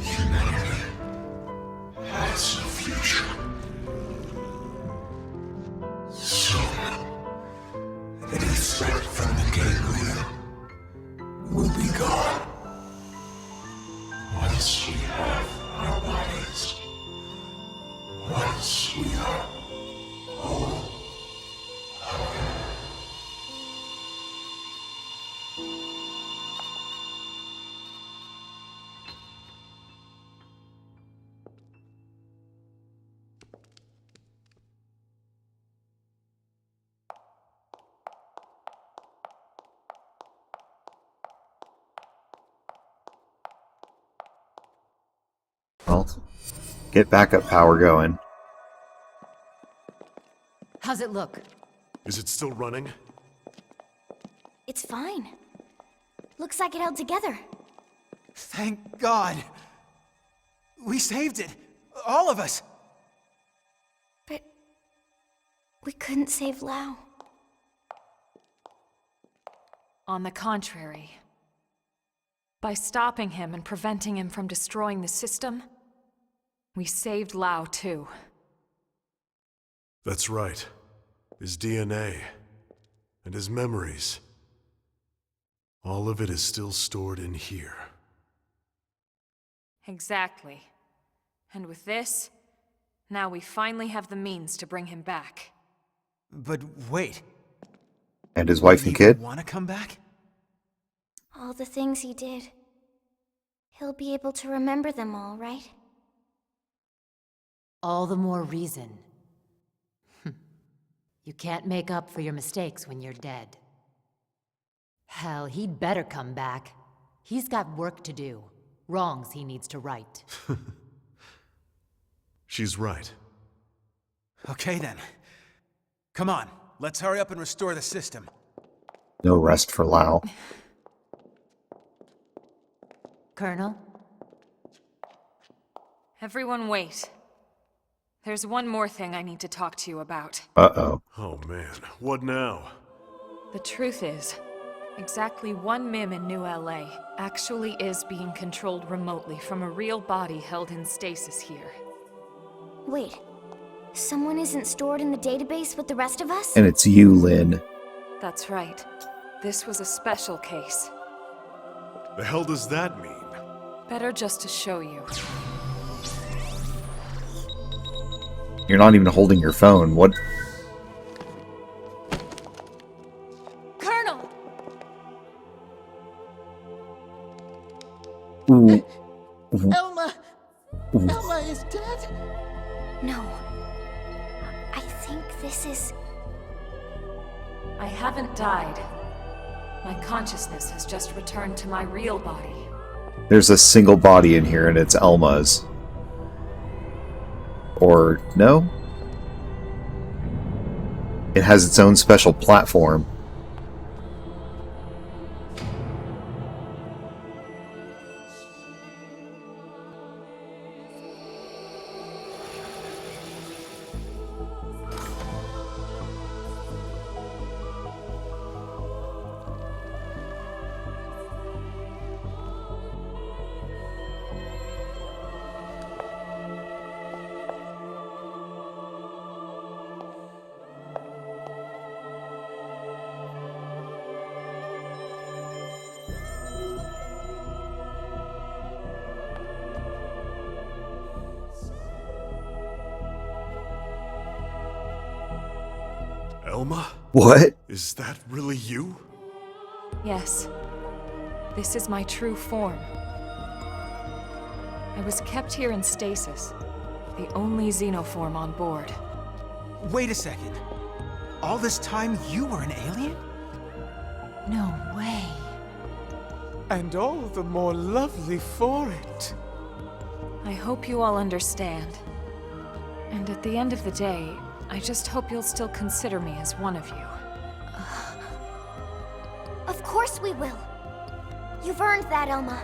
Humanity has no future. Soon, any threat from the ganglion will be gone. Once we have our bodies. Once we are whole. Well, get backup power going. How's it look? Is it still running? It's fine. Looks like it held together. Thank God. We saved it. All of us. But we couldn't save Lao. On the contrary. By stopping him and preventing him from destroying the system, we saved Lao too. That's right. His DNA. And his memories. All of it is still stored in here. Exactly. And with this, now we finally have the means to bring him back. But wait. And his wife and kid? Want to come back? All the things he did. He'll be able to remember them all, right? All the more reason. You can't make up for your mistakes when you're dead. Hell, he'd better come back. He's got work to do. Wrongs he needs to right. She's right. Okay then. Come on, let's hurry up and restore the system. No rest for Lao. Colonel? Everyone wait. There's one more thing I need to talk to you about. Uh-oh. Oh man, what now? The truth is, exactly one MIM in New LA actually is being controlled remotely from a real body held in stasis here. Wait, someone isn't stored in the database with the rest of us? And it's you, Lynn. That's right. This was a special case. The hell does that mean? Better just to show you. You're not even holding your phone. What? Colonel! Ooh. Elma! Elma is dead? No. I think this is... I haven't died. My consciousness has just returned to my real body. There's a single body in here, and it's Elma's. Or no? It has its own special platform. Elma? What? Is that really you? Yes. This is my true form. I was kept here in stasis, the only xenoform on board. Wait a second. All this time you were an alien? No way. And all the more lovely for it. I hope you all understand. And at the end of the day, I just hope you'll still consider me as one of you. Of course we will. You've earned that, Elma.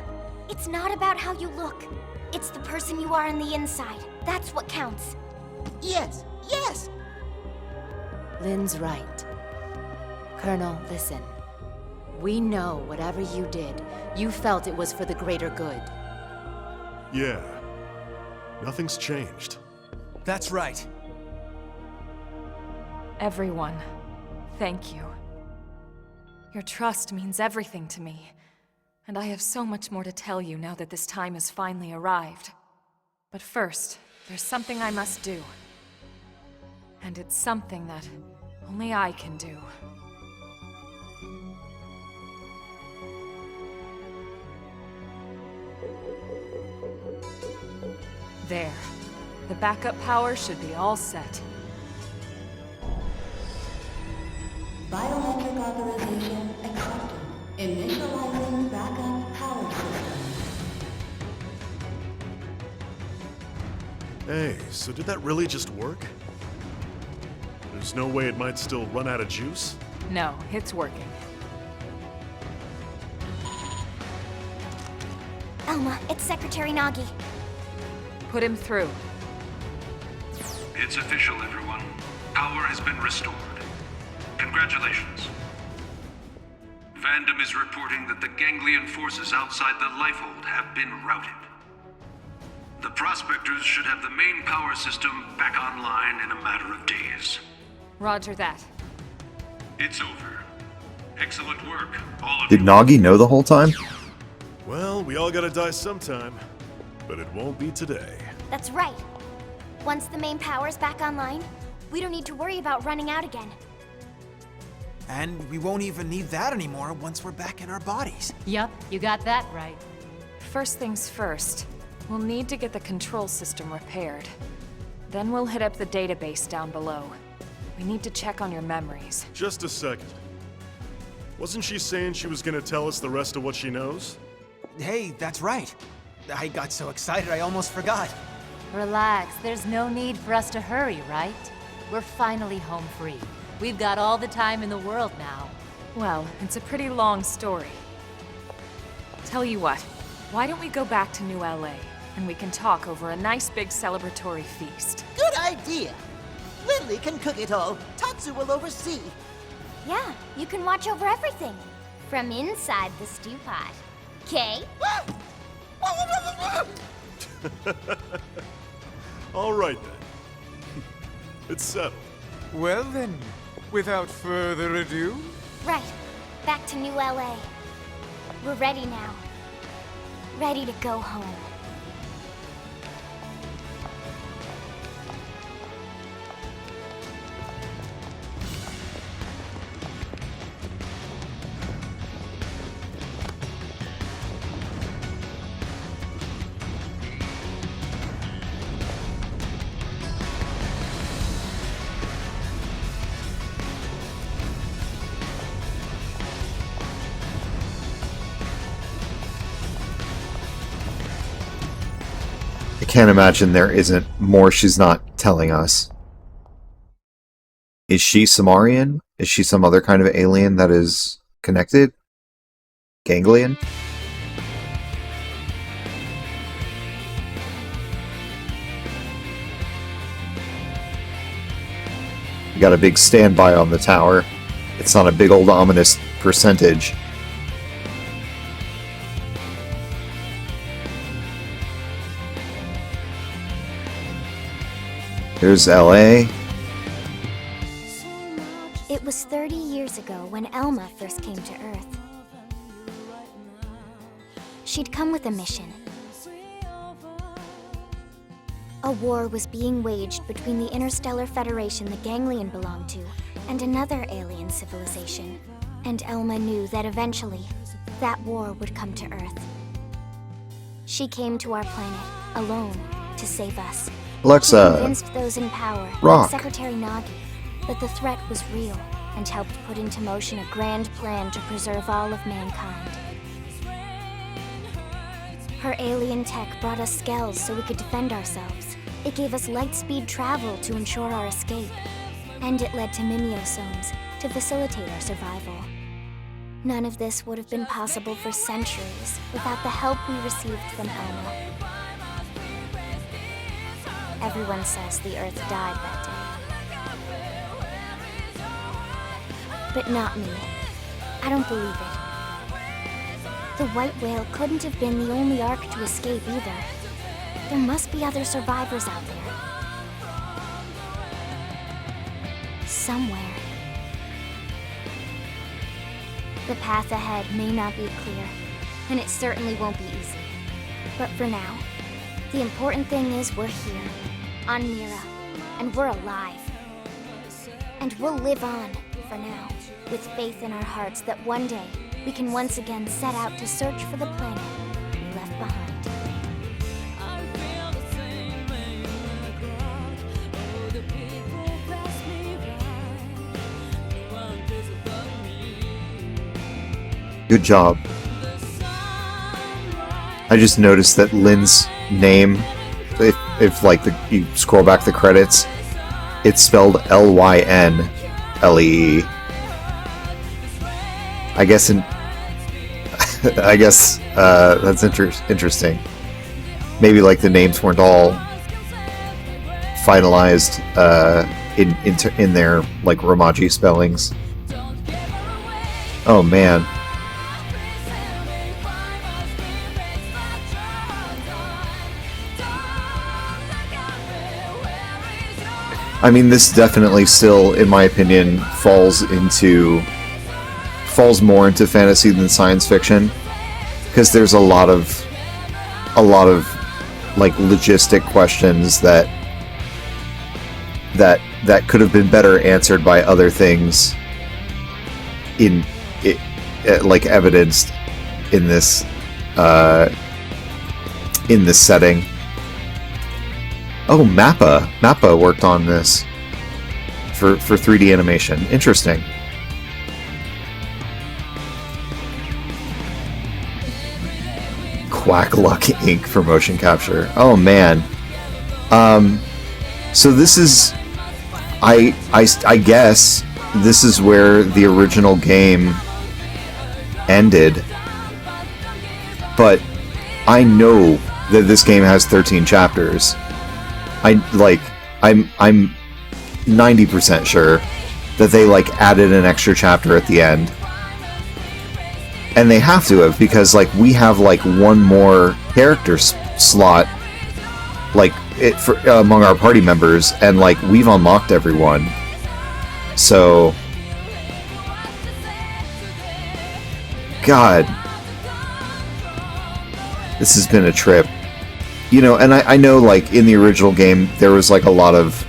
It's not about how you look. It's the person you are on the inside. That's what counts. Yes, yes! Lynn's right. Colonel, listen. We know whatever you did, you felt it was for the greater good. Yeah. Nothing's changed. That's right. Everyone, thank you. Your trust means everything to me, and I have so much more to tell you now that this time has finally arrived. But first, there's something I must do. And it's something that only I can do. There. The backup power should be all set. Biometric authorization accepted. Initializing backup power system. Hey, so did that really just work? There's no way it might still run out of juice? No, it's working. Elma, it's Secretary Nagi. Put him through. It's official, everyone. Power has been restored. Congratulations. Fandom is reporting that the Ganglion forces outside the Lifehold have been routed. The Prospectors should have the main power system back online in a matter of days. Roger that. It's over. Excellent work, all of Did you. Nagi know the whole time? Well, we all gotta die sometime. But it won't be today. That's right. Once the main power's back online, we don't need to worry about running out again. And we won't even need that anymore once we're back in our bodies. Yup, you got that right. First things first, we'll need to get the control system repaired. Then we'll hit up the database down below. We need to check on your memories. Just a second. Wasn't she saying she was gonna tell us the rest of what she knows? Hey, that's right. I got so excited I almost forgot. Relax, there's no need for us to hurry, right? We're finally home free. We've got all the time in the world now. Well, it's a pretty long story. Tell you what, why don't we go back to New LA, and we can talk over a nice big celebratory feast. Good idea. Lily can cook it all. Tatsu will oversee. Yeah, you can watch over everything. From inside the stew pot. Okay? All right then. It's settled. Well then, without further ado... Right. Back to New LA. We're ready now. Ready to go home. I can't imagine there isn't more she's not telling us. Is she Samarian? Is she some other kind of alien that is connected? Ganglion? You got a big standby on the tower. It's not a big old ominous percentage. Here's LA. It was 30 years ago when Elma first came to Earth. She'd come with a mission. A war was being waged between the Interstellar Federation the Ganglion belonged to and another alien civilization. And Elma knew that eventually, that war would come to Earth. She came to our planet, alone, to save us. Alexa, She convinced those in power, rock. like Secretary Nagi, that the threat was real and helped put into motion a grand plan to preserve all of mankind. Her alien tech brought us skells so we could defend ourselves. It gave us light-speed travel to ensure our escape. And it led to mimeosomes to facilitate our survival. None of this would have been possible for centuries without the help we received from Elma. Everyone says the Earth died that day. But not me. I don't believe it. The white whale couldn't have been the only Ark to escape either. There must be other survivors out there. Somewhere. The path ahead may not be clear, and it certainly won't be easy. But for now, the important thing is we're here, on Mira, and we're alive. And we'll live on, for now, with faith in our hearts that one day we can once again set out to search for the planet we left behind. Good job. I just noticed that Lynn's name, if like you scroll back the credits, it's spelled Lynlee. I guess that's interesting. Maybe like the names weren't all finalized in their like Romaji spellings. Oh man. I mean, this definitely still, in my opinion, falls more into fantasy than science fiction, because there's a lot of like logistic questions that could have been better answered by other things in it, like evidenced in this setting. Oh, Mappa worked on this for 3D animation. Interesting. Quack Luck Inc. for motion capture. Oh man. So this is, I guess this is where the original game ended. But I know that this game has 13 chapters. I'm 90% sure that they like added an extra chapter at the end. And they have to have, because like we have like one more character slot like it for among our party members, and like we've unlocked everyone. So God, this has been a trip. You know, and I know like in the original game there was like a lot of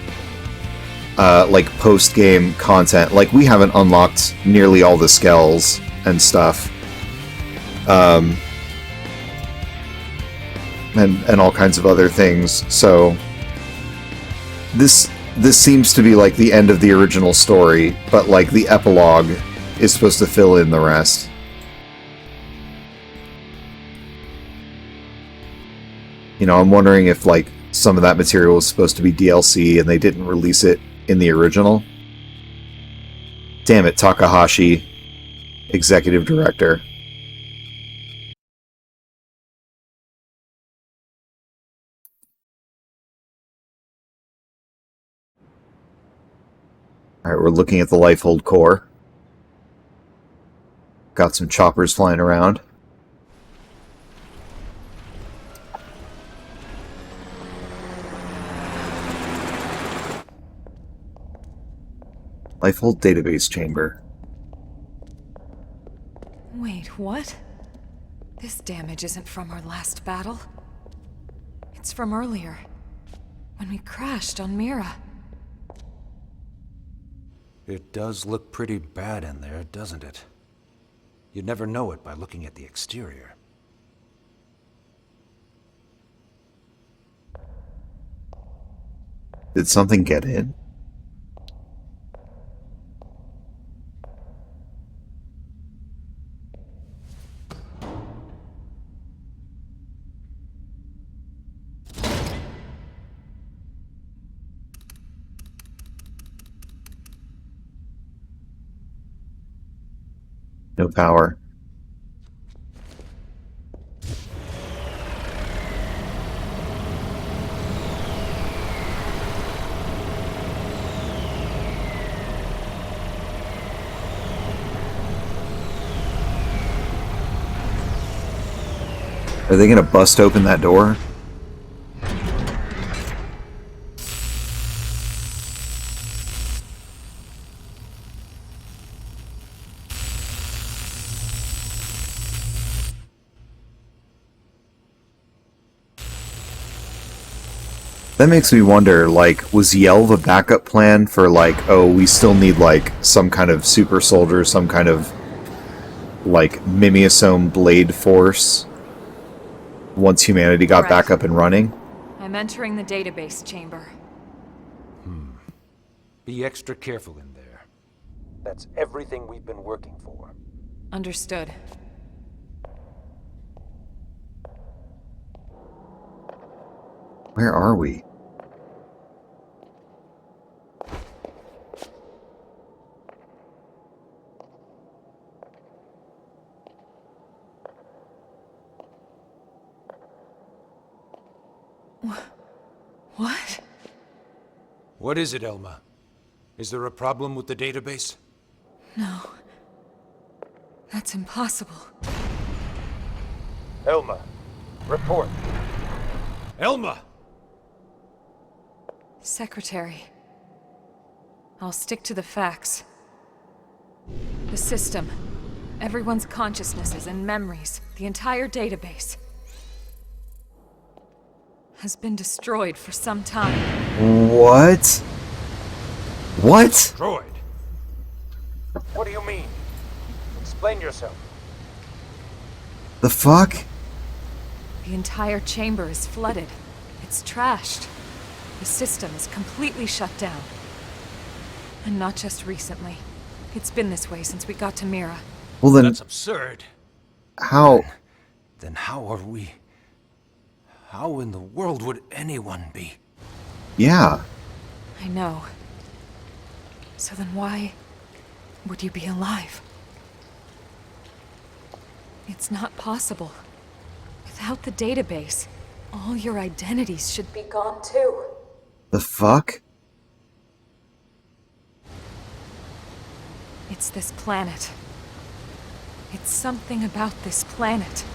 like post-game content. Like we haven't unlocked nearly all the skells and stuff. And all kinds of other things. So this seems to be like the end of the original story, but like the epilogue is supposed to fill in the rest. You know, I'm wondering if like some of that material was supposed to be DLC and they didn't release it in the original. Damn it, Takahashi, executive director. Alright, we're looking at the Lifehold core. Got some choppers flying around. Lifehold database chamber. Wait, what? This damage isn't from our last battle. It's from earlier, when we crashed on Mira. It does look pretty bad in there, doesn't it? You'd never know it by looking at the exterior. Did something get in? No power. Are they gonna bust open that door? That makes me wonder, like, was Yell the backup plan for, like, oh, we still need, like, some kind of super soldier, some kind of, like, Mimiosome blade force once humanity got back up and running? I'm entering the database chamber. Be extra careful in there. That's everything we've been working for. Understood. Where are we? What? What is it, Elma? Is there a problem with the database? No. That's impossible. Elma, report. Elma! Secretary. I'll stick to the facts. The system. Everyone's consciousnesses and memories. The entire database. Has been destroyed for some time. What? What? Destroyed? What do you mean? Explain yourself. The fuck? The entire chamber is flooded. It's trashed. The system is completely shut down. And not just recently. It's been this way since we got to Mira. Well then... That's absurd. How? Then how are we... How in the world would anyone be? Yeah. I know. So then why would you be alive? It's not possible. Without the database, all your identities should be gone too. The fuck? It's this planet. It's something about this planet.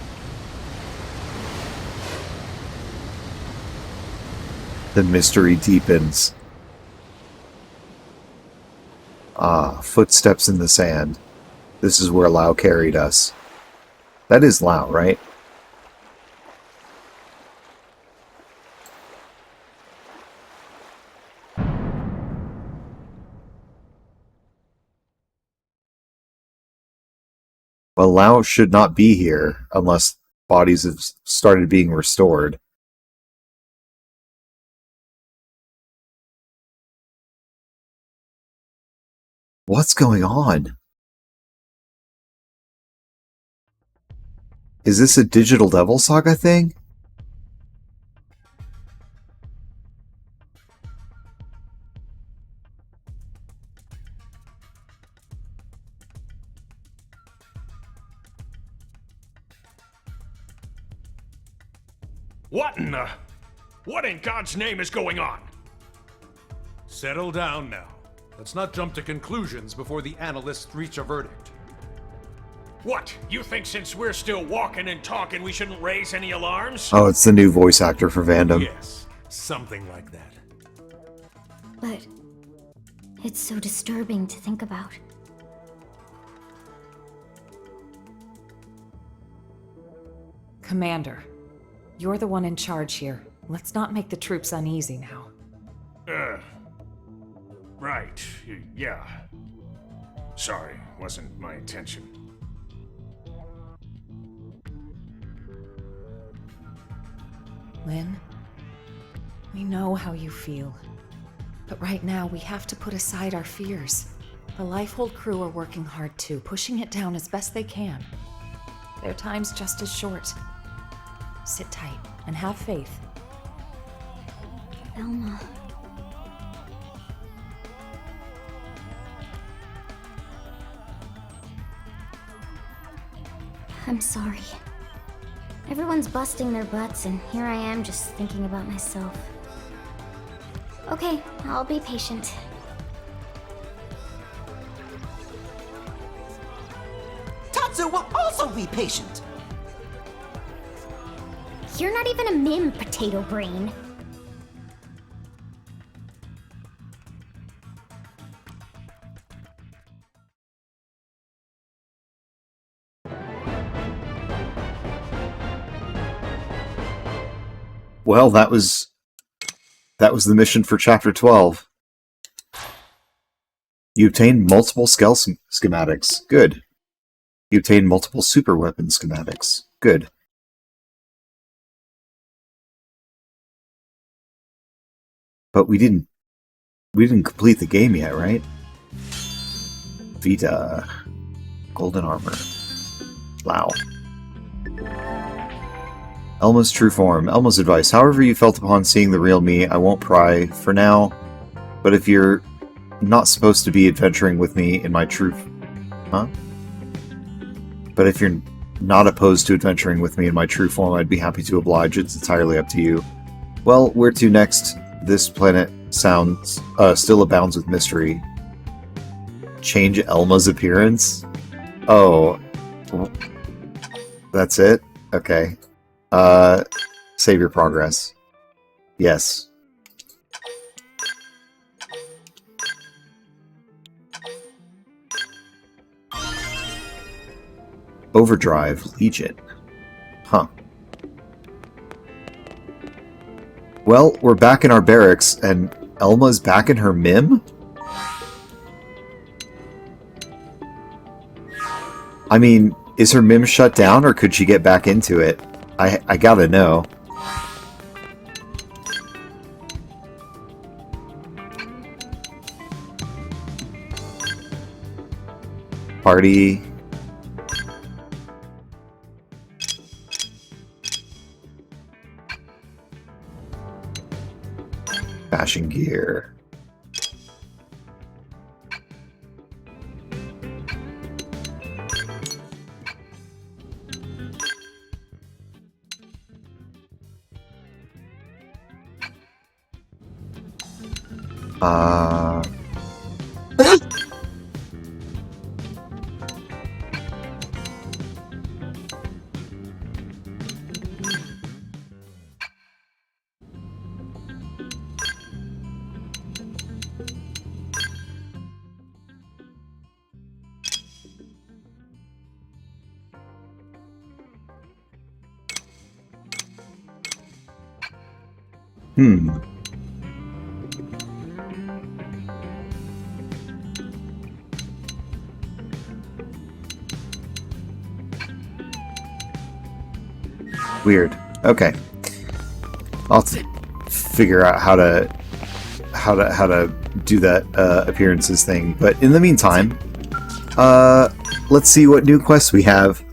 The mystery deepens. Ah, footsteps in the sand. This is where Lao carried us. That is Lao, right? Well, Lao should not be here unless bodies have started being restored. What's going on? Is this a Digital Devil Saga thing? What in God's name is going on? Settle down now. Let's not jump to conclusions before the analysts reach a verdict. What? You think since we're still walking and talking we shouldn't raise any alarms? Oh, it's the new voice actor for Vandom. Yes, something like that. But it's so disturbing to think about. Commander, you're the one in charge here. Let's not make the troops uneasy now. Right. Yeah. Sorry, wasn't my intention. Lynn, we know how you feel. But right now, we have to put aside our fears. The Lifehold crew are working hard too, pushing it down as best they can. Their time's just as short. Sit tight and have faith. Elma. I'm sorry. Everyone's busting their butts, and here I am just thinking about myself. Okay, I'll be patient. Tatsu will also be patient. You're not even a mim, potato brain. Well, that was the mission for Chapter 12. You obtained multiple stealth schematics. Good. You obtained multiple super weapon schematics. Good. But we didn't complete the game yet, right? Vita. Golden armor. Wow. Elma's true form. Elma's advice. However you felt upon seeing the real me, I won't pry for now. But if you're not supposed to be adventuring with me in my true... Huh? But if you're not opposed to adventuring with me in my true form, I'd be happy to oblige. It's entirely up to you. Well, where to next? This planet sounds... still abounds with mystery. Change Elma's appearance? Oh. That's it? Okay. Save your progress. Yes. Overdrive Legion. Huh. Well, we're back in our barracks, and Elma's back in her MIM? I mean, is her MIM shut down, or could she get back into it? I gotta know. Party. Fashion gear. Weird. Okay. I'll have to figure out how to do that appearances thing. But in the meantime, let's see what new quests we have.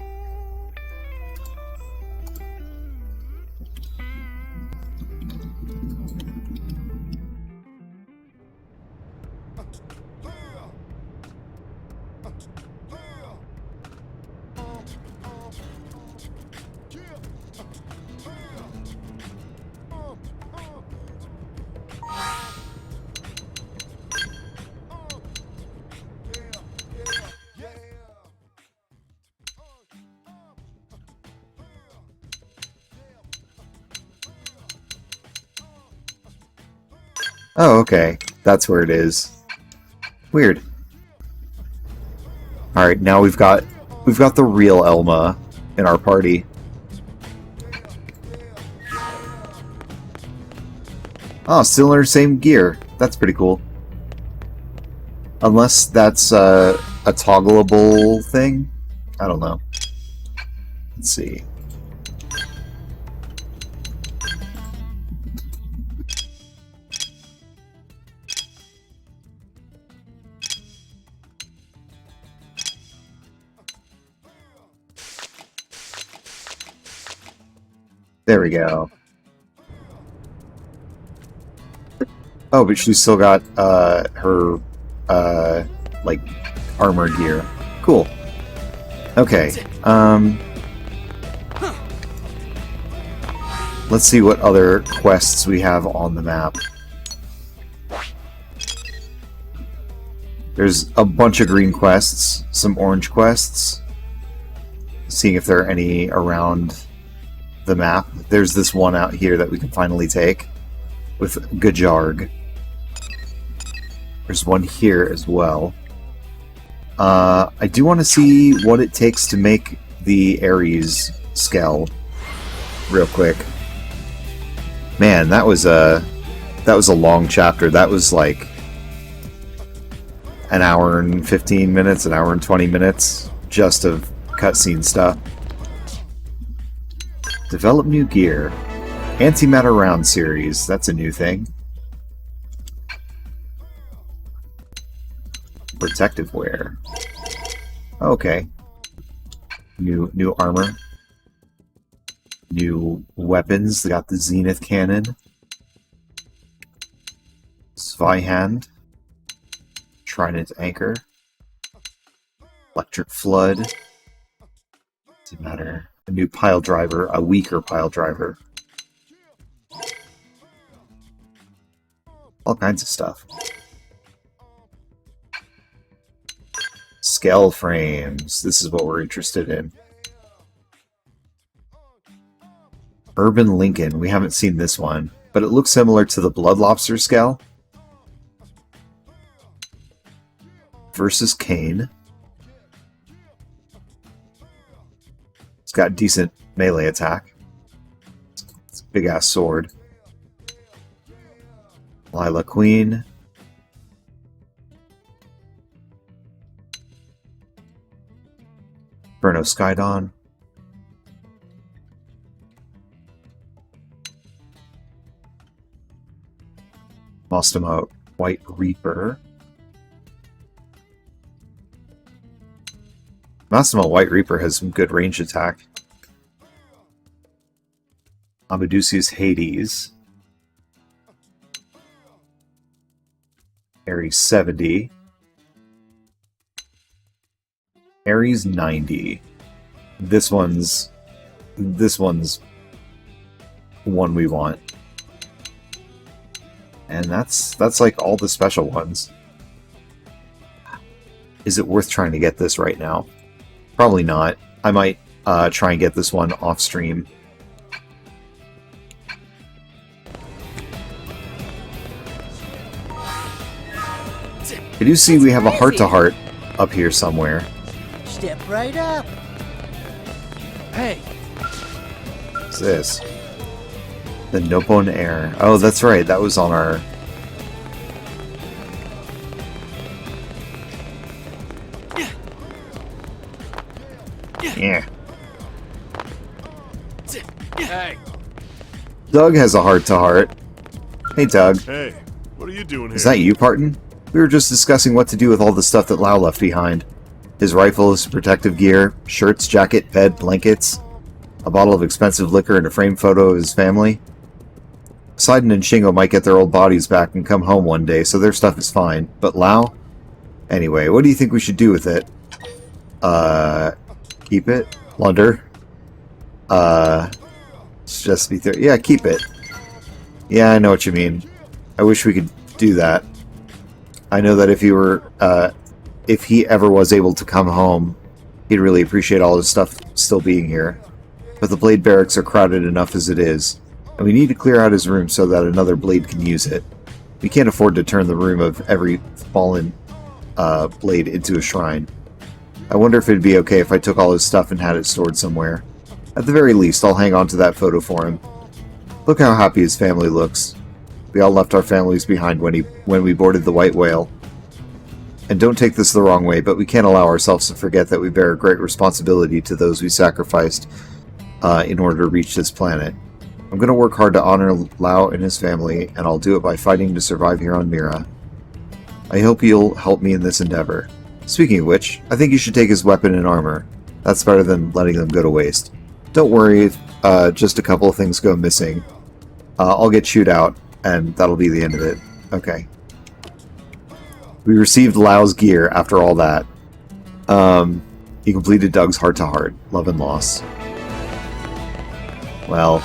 Oh, okay. That's where it is. Weird. Alright, now we've got the real Elma in our party. Oh, still in her same gear. That's pretty cool. Unless that's a toggleable thing? I don't know. Let's see. There we go. Oh, but she's still got her like armor gear. Cool. Okay. Let's see what other quests we have on the map. There's a bunch of green quests, some orange quests. Seeing if there are any around the map. There's this one out here that we can finally take with Gajarg. There's one here as well. I do want to see what it takes to make the Ares Skell real quick. Man, that was a long chapter. That was like an hour and 15 minutes, an hour and 20 minutes just of cutscene stuff. Develop new gear. Antimatter round series. That's a new thing. Protective wear. Okay. New armor. New weapons. They got the Zenith Cannon. Zweihanded. Trident Anchor. Electric Flood. Doesn't matter. A new pile driver. A weaker pile driver. All kinds of stuff. Scale frames. This is what we're interested in. Urban Lincoln. We haven't seen this one, but it looks similar to the Blood Lobster scale. Versus Kane. It's got decent melee attack. It's a big-ass sword. Lila Queen. Inferno Skydon. Mostoma White Reaper. Mostoma White Reaper has some good range attack. Amadusius Hades. Ares 70. Ares 90. This one's one we want. And that's like all the special ones. Is it worth trying to get this right now? Probably not. I might try and get this one off stream. I do see we have a heart-to-heart up here somewhere. Step right up. Hey. What's this? The Nopon Air. Oh, that's right. That was on our... Yeah. Hey. Doug has a heart-to-heart. Hey, Doug. Hey, what are you doing here? Is that you, Parton? We were just discussing what to do with all the stuff that Lau left behind. His rifle, his protective gear, shirts, jacket, bed, blankets, a bottle of expensive liquor, and a framed photo of his family. Poseidon and Shingo might get their old bodies back and come home one day, so their stuff is fine. But Lau? Anyway, what do you think we should do with it? Keep it? Plunder? Just be there. Yeah, keep it. Yeah, I know what you mean. I wish we could do that. I know that if he ever was able to come home, he'd really appreciate all his stuff still being here. But the Blade Barracks are crowded enough as it is, and we need to clear out his room so that another Blade can use it. We can't afford to turn the room of every fallen Blade into a shrine. I wonder if it'd be okay if I took all his stuff and had it stored somewhere. At the very least, I'll hang on to that photo for him. Look how happy his family looks. We all left our families behind when we boarded the White Whale. And don't take this the wrong way, but we can't allow ourselves to forget that we bear a great responsibility to those we sacrificed in order to reach this planet. I'm going to work hard to honor Lau and his family, and I'll do it by fighting to survive here on Mira. I hope you'll help me in this endeavor. Speaking of which, I think you should take his weapon and armor. That's better than letting them go to waste. Don't worry if just a couple of things go missing. I'll get chewed out, and that'll be the end of it. Okay. We received Lau's gear after all that. He completed Doug's heart-to-heart. Love and loss. Well,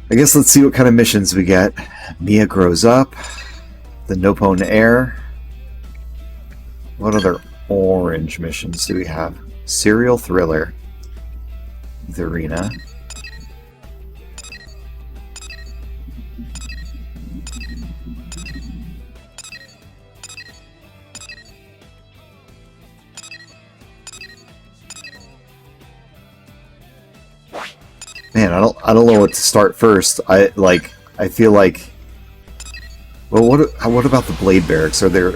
I guess let's see what kind of missions we get. Mia grows up. The Nopon Air. What other orange missions do we have? Serial Thriller. The Arena. Man, I don't know what to start first. I feel like. Well, what about the Blade Barracks? Are there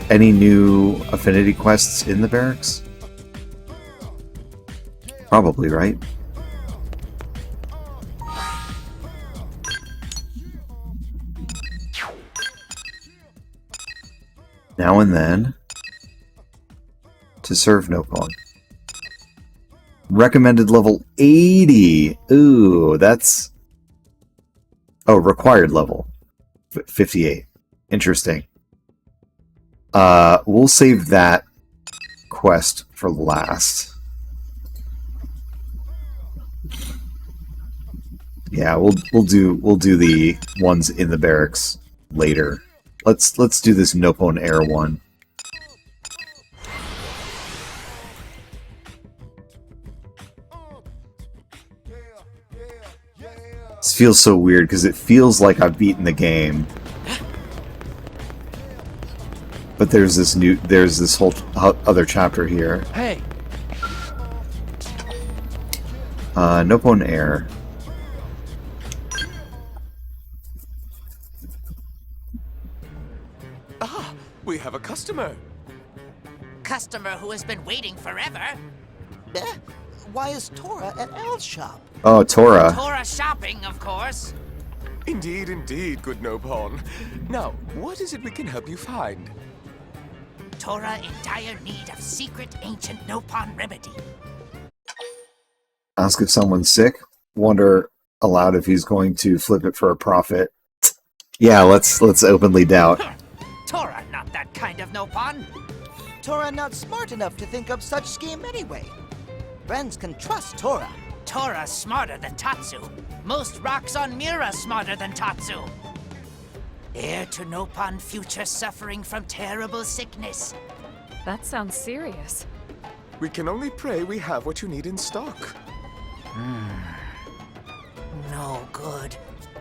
any new affinity quests in the barracks? Probably, right? Now and then, to serve Nopon. Recommended level 80. Ooh, that's... Oh, required level. 58. Interesting. We'll save that quest for last. Yeah, we'll do the ones in the barracks later. Let's do this Nopon Air one. This feels so weird because it feels like I've beaten the game, but there's this whole other chapter here. Hey. Nopon Air. Ah, we have a customer. Customer who has been waiting forever. Why is Tora at Al's shop? Oh, Tora. Tora shopping, of course. Indeed, indeed, good Nopon. Now, what is it we can help you find? Tora in dire need of secret ancient Nopon remedy. Ask if someone's sick. Wonder aloud if he's going to flip it for a profit. Yeah, let's openly doubt. Tora not that kind of Nopon. Tora not smart enough to think up such scheme anyway. Friends can trust Tora. Tora smarter than Tatsu. Most rocks on Mira smarter than Tatsu. Heir to Nopon future suffering from terrible sickness. That sounds serious. We can only pray we have what you need in stock. No good.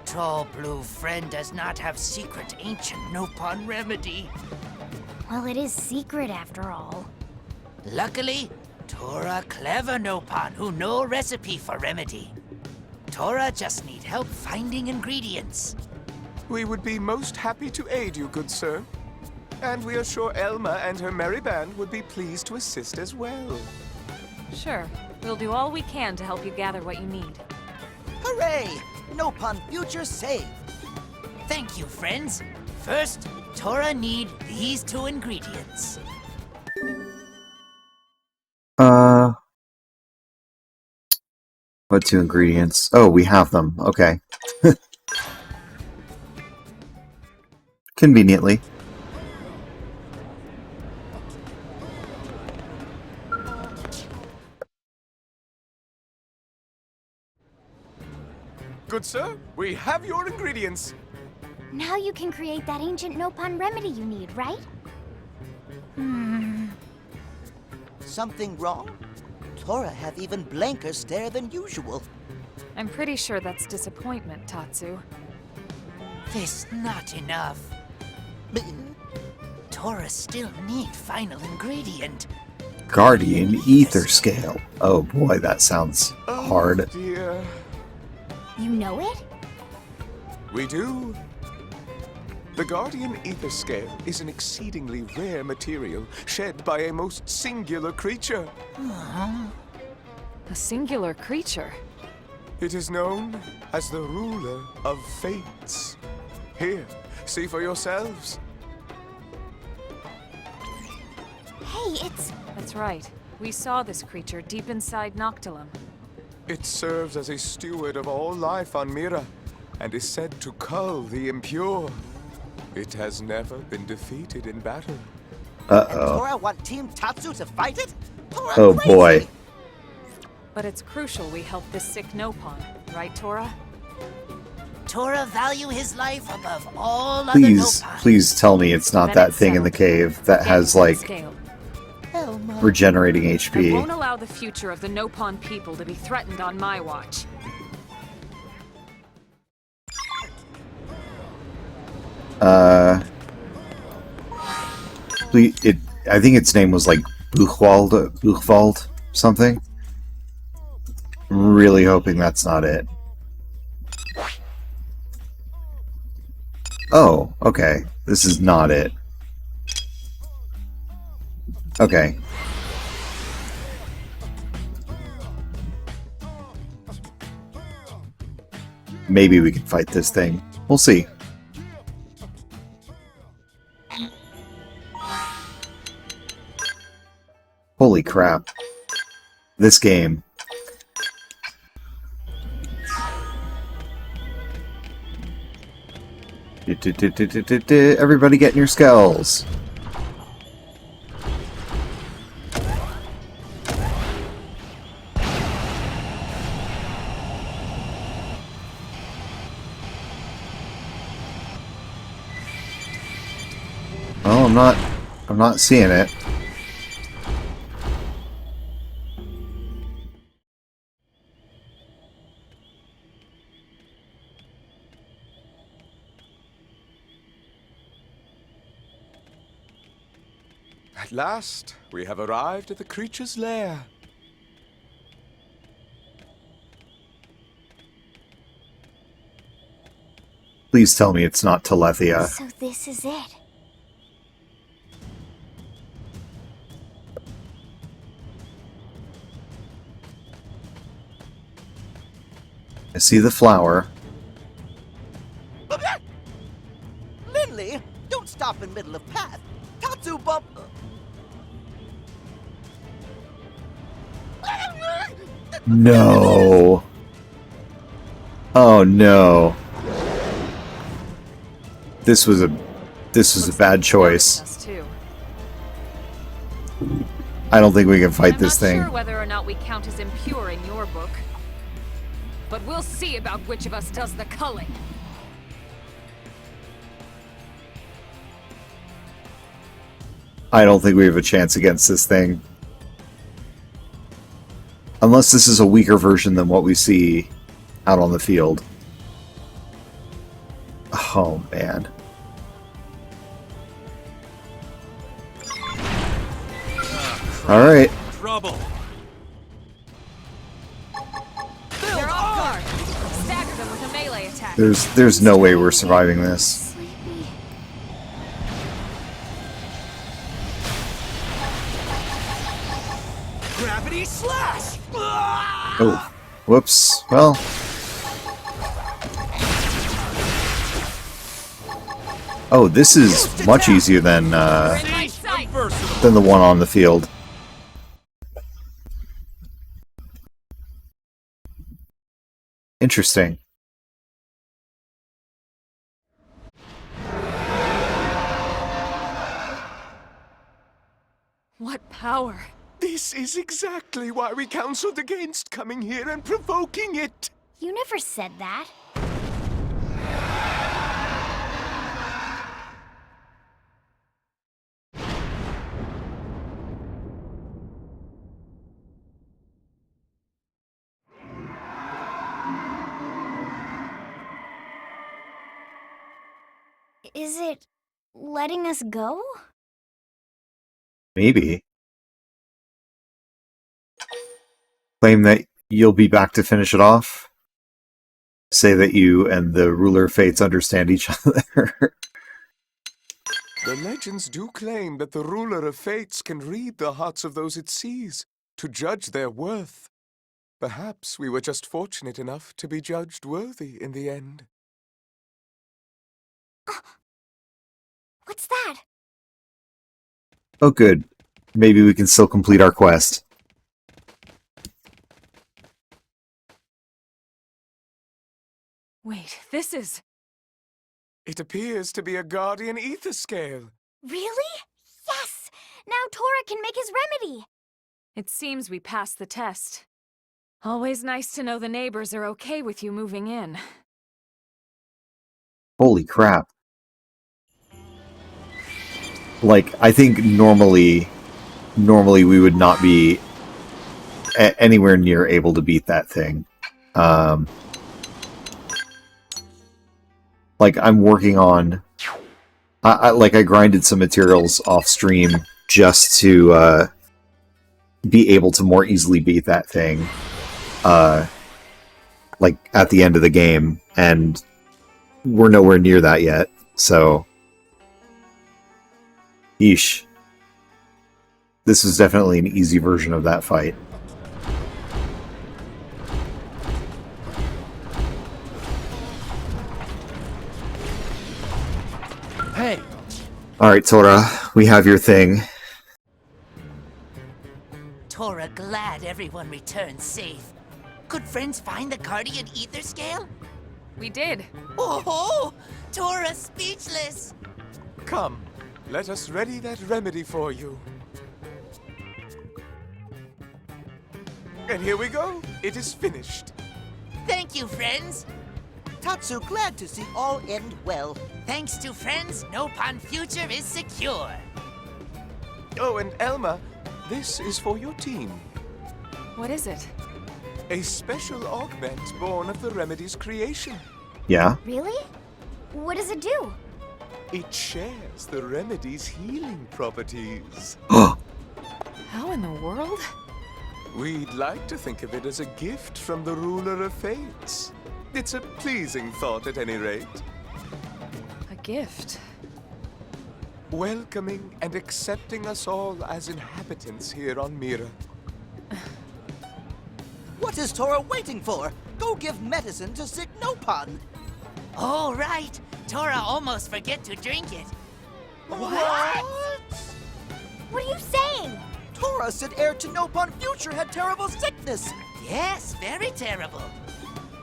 Tall blue friend does not have secret ancient Nopon remedy. Well, it is secret after all. Luckily, Tora clever Nopon who know recipe for remedy. Tora just need help finding ingredients. We would be most happy to aid you, good sir. And we are sure Elma and her merry band would be pleased to assist as well. Sure. We'll do all we can to help you gather what you need. Hooray! Nopon future saved. Thank you, friends. First, Tora need these 2 ingredients. What 2 ingredients? Oh, we have them. Okay. Conveniently. Good sir, we have your ingredients. Now you can create that ancient Nopon remedy you need, right? Something wrong? Tora have even blanker stare than usual. I'm pretty sure that's disappointment, Tatsu. This not enough. But Tora still need final ingredient. Guardian Ether Scale. Oh boy, that sounds hard. Dear. You know it? We do. The Guardian Ether Scale is an exceedingly rare material shed by a most singular creature. A singular creature? It is known as the Ruler of Fates. Here, see for yourselves. Hey, it's... That's right. We saw this creature deep inside Noctilum. It serves as a steward of all life on Mira, and is said to cull the impure. It has never been defeated in battle. Uh-oh. Tora want Team Tatsu to fight it? Tora Oh crazy. boy. But it's crucial we help this sick Nopon, right, Tora? Tora value his life above all Please, other Nopon. please tell me it's not Then that it's thing in the settled. cave that has, like, Scale. Elma. regenerating I HP. won't allow the future of the Nopon people to be threatened on my watch. I think its name was like Buchwald something. I'm really hoping that's not it. Oh, okay. This is not it. Okay. Maybe we can fight this thing. We'll see. Holy crap. This game. Everybody get in your skulls. Well, I'm not seeing it. At last, we have arrived at the creature's lair. Please tell me it's not Telethia. So this is it. I see the flower. Lindley, don't stop in middle of path. Tatsu bump. No. Oh no. This was a bad choice. Us too. I don't think we can fight I'm this not thing. sure whether or not we count as impure in your book. But we'll see about which of us does the culling. I don't think we have a chance against this thing. Unless this is a weaker version than what we see out on the field. Oh, man. Alright. Trouble. They're off guard. Stagger them with a melee attack. There's no way we're surviving this. Gravity slash! Oh. Whoops. Well. Oh, this is much easier than the one on the field. Interesting. What power? This is exactly why we counseled against coming here and provoking it. You never said that. Is it letting us go? Maybe. Claim that you'll be back to finish it off. Say that you and the ruler of fates understand each other. The legends do claim that the ruler of fates can read the hearts of those it sees, to judge their worth. Perhaps we were just fortunate enough to be judged worthy in the end. What's that? Oh, good. Maybe we can still complete our quest. Wait, this is... It appears to be a guardian ether scale. Really? Yes! Now Tora can make his remedy! It seems we passed the test. Always nice to know the neighbors are okay with you moving in. Holy crap. Like, I think normally we would not be anywhere near able to beat that thing. Like, I'm working on... I grinded some materials off stream just to be able to more easily beat that thing. Like, at the end of the game. And we're nowhere near that yet, so... Yeesh. This is definitely an easy version of that fight. Hey! Alright, Tora, we have your thing. Tora glad everyone returned safe. Could friends find the guardian ether scale? We did. Oh, Tora speechless. Come, let us ready that remedy for you. And here we go. It is finished. Thank you, friends. Tatsu, glad to see all end well. Thanks to friends, Nopon future is secure. Oh, and Elma, this is for your team. What is it? A special augment born of the remedy's creation. Yeah? Really? What does it do? It shares the remedy's healing properties. How in the world? We'd like to think of it as a gift from the ruler of fates. It's a pleasing thought at any rate. A gift? Welcoming and accepting us all as inhabitants here on Mira. What is Tora waiting for? Go give medicine to sick Nopon. Oh, right. Tora almost forget to drink it. What? What are you saying? Tora said heir to Nopon future had terrible sickness. Yes, very terrible.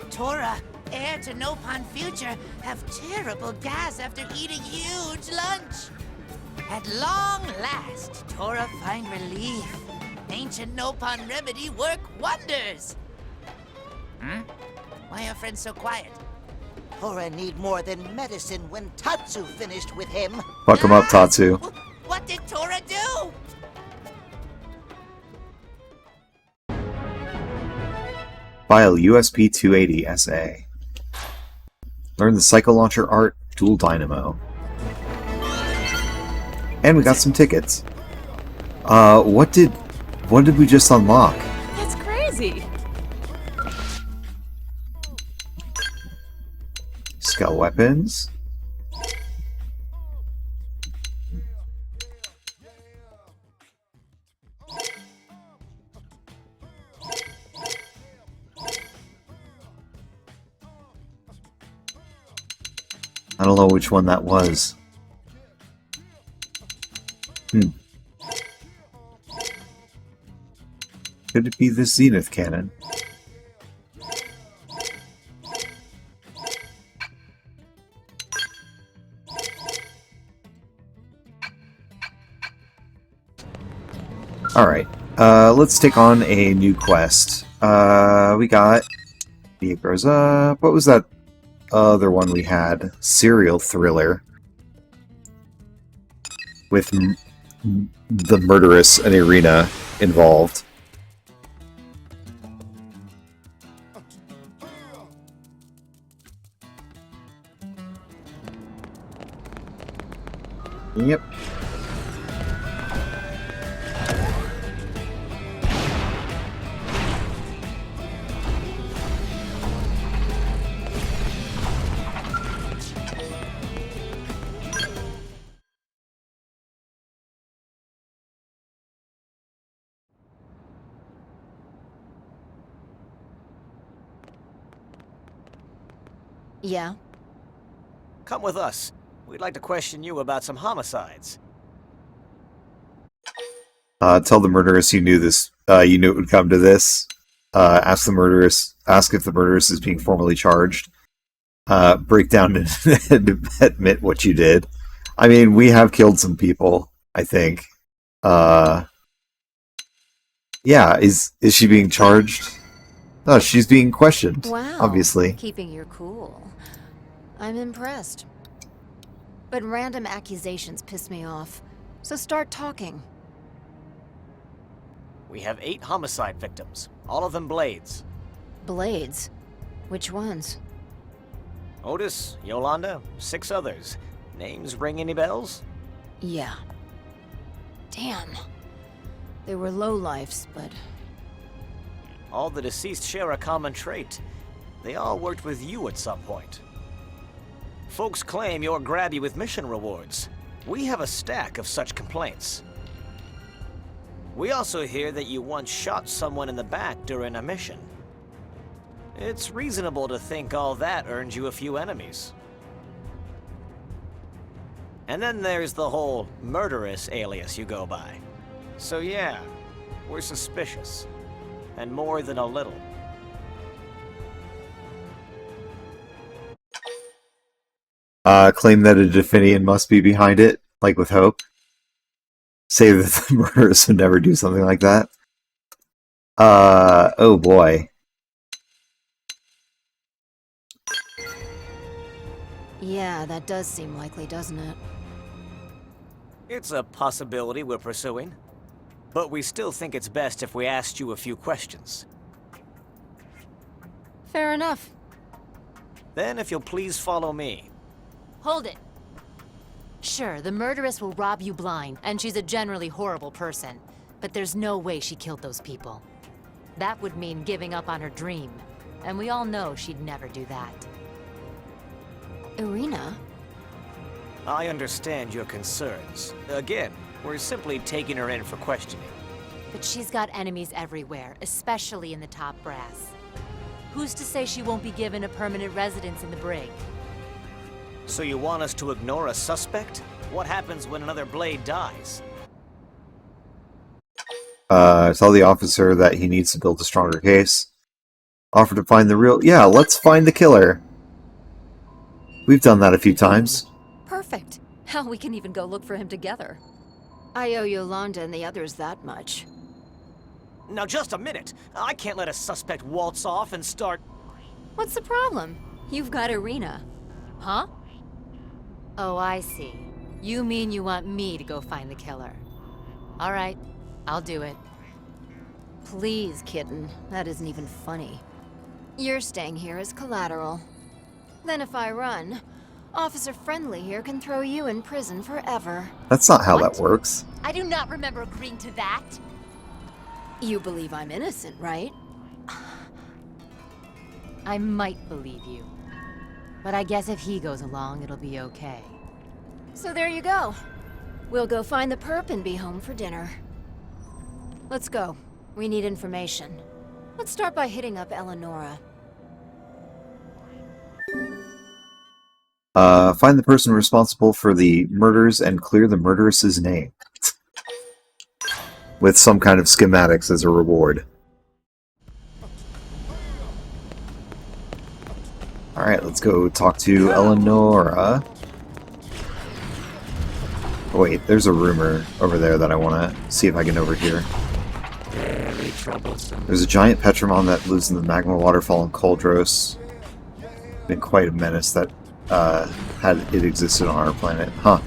Tora, heir to Nopon future, have terrible gas after eating huge lunch. At long last, Tora find relief. Ancient Nopon remedy work wonders. Why are friends so quiet? Tora need more than medicine when Tatsu finished with him. Fuck him up, Tatsu. What did Tora do? File USP-280 SA. Learn the Psycho Launcher Art Dual Dynamo. And we got some tickets. What did we just unlock? That's crazy. Skull weapons. I don't know which one that was. Could it be the Zenith cannon? Alright, let's take on a new quest. We got The It Grows Up. What was that other one we had? Serial Thriller. With the murderess and Irina involved. Yep. Yeah? Come with us. We'd like to question you about some homicides. Tell the murderess you knew this. You knew it would come to this. Ask the murderess. Ask if the murderess is being formally charged. Break down and admit what you did. I mean, we have killed some people. I think. Yeah. Is she being charged? No, she's being questioned. Wow. Obviously. Keeping your cool. I'm impressed. But random accusations piss me off. So start talking. We have 8 homicide victims, all of them Blades. Blades? Which ones? Otis, Yolanda, 6 others. Names ring any bells? Yeah. Damn. They were lowlifes, but... All the deceased share a common trait. They all worked with you at some point. Folks claim you're grabby with mission rewards. We have a stack of such complaints. We also hear that you once shot someone in the back during a mission. It's reasonable to think all that earned you a few enemies. And then there's the whole murderous alias you go by. So yeah, we're suspicious. And more than a little. Claim that a Definian must be behind it, like with Hope. Say that the murderers would never do something like that. Oh boy. Yeah, that does seem likely, doesn't it? It's a possibility we're pursuing. But we still think it's best if we asked you a few questions. Fair enough. Then, if you'll please follow me. Hold it. Sure, the murderess will rob you blind, and she's a generally horrible person. But there's no way she killed those people. That would mean giving up on her dream. And we all know she'd never do that. Irina? I understand your concerns. Again, we're simply taking her in for questioning. But she's got enemies everywhere, especially in the top brass. Who's to say she won't be given a permanent residence in the brig? So you want us to ignore a suspect? What happens when another blade dies? Tell the officer that he needs to build a stronger case. Offer to find the real... Yeah, let's find the killer. We've done that a few times. Perfect. Hell, we can even go look for him together. I owe Yolanda and the others that much. Now just a minute. I can't let a suspect waltz off and start... What's the problem? You've got Irina. Huh? Oh, I see. You mean you want me to go find the killer. All right, I'll do it. Please, kitten. That isn't even funny. You're staying here as collateral. Then if I run, Officer Friendly here can throw you in prison forever. That's not how that works. I do not remember agreeing to that. You believe I'm innocent, right? I might believe you. But I guess if he goes along, it'll be okay. So there you go. We'll go find the perp and be home for dinner. Let's go. We need information. Let's start by hitting up Eleonora. Find the person responsible for the murders and clear the murderess's name. With some kind of schematics as a reward. Alright, let's go talk to Eleonora. Oh, wait, there's a rumor over there that I want to see if I can overhear. Very troublesome. There's a giant Petramon that lives in the magma waterfall in Koldros. Been quite a menace that had it existed on our planet. Huh.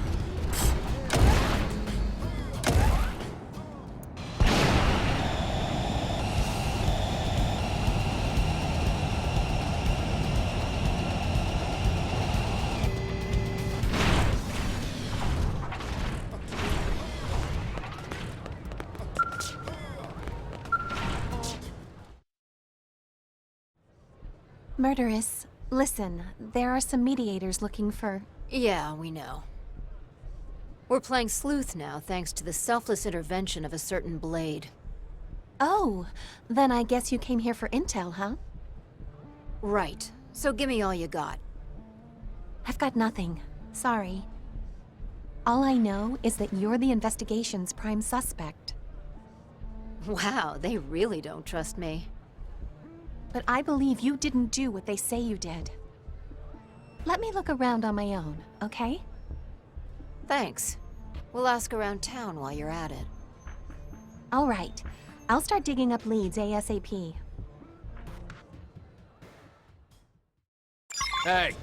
Murderess, listen, there are some mediators looking for... Yeah, we know. We're playing sleuth now, thanks to the selfless intervention of a certain blade. Oh, then I guess you came here for intel, huh? Right. So give me all you got. I've got nothing. Sorry. All I know is that you're the investigation's prime suspect. Wow, they really don't trust me. But I believe you didn't do what they say you did. Let me look around on my own, okay? Thanks. We'll ask around town while you're at it. All right. I'll start digging up leads ASAP. Hey!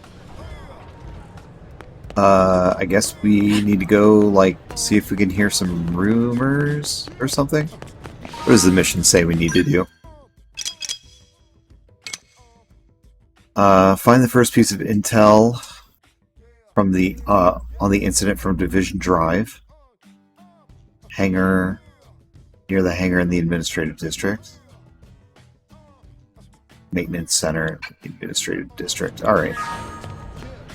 I guess we need to go, like, see if we can hear some rumors or something? What does the mission say we need to do? Find the first piece of intel from the on the incident from Division Drive. Hangar near the hangar in the administrative district. Maintenance center, administrative district. All right.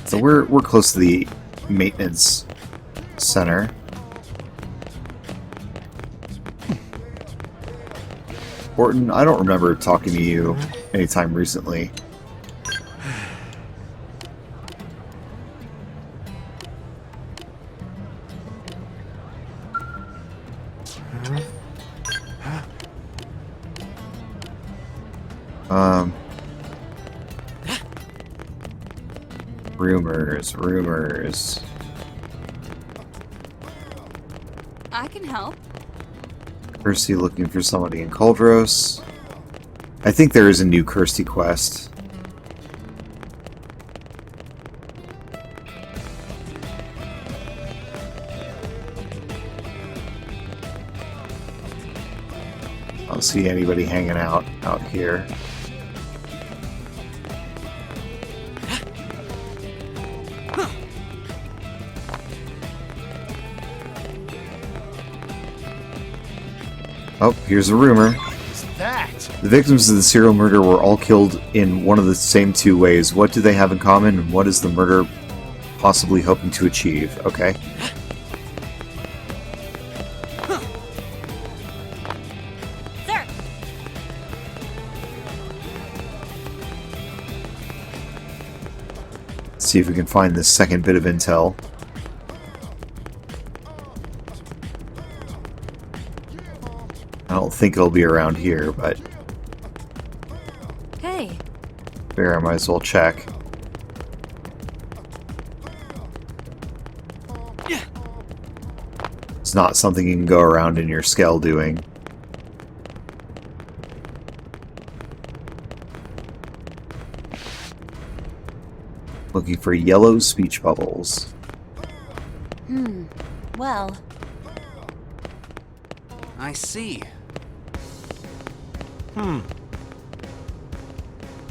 So we're close to the maintenance center. Horton, I don't remember talking to you anytime recently. Rumors, rumors. I can help. Kirsty looking for somebody in Cauldros. I think there is a new Kirsty quest. I don't see anybody hanging out here. Oh, here's a rumor. That? The victims of the serial murder were all killed in one of the same two ways. What do they have in common, and what is the murder possibly hoping to achieve? Okay. Sir! Let's see if we can find this second bit of intel. I don't think it'll be around here, but Hey. I might as well check. It's not something you can go around in your Skell doing. Looking for yellow speech bubbles. Well. I see.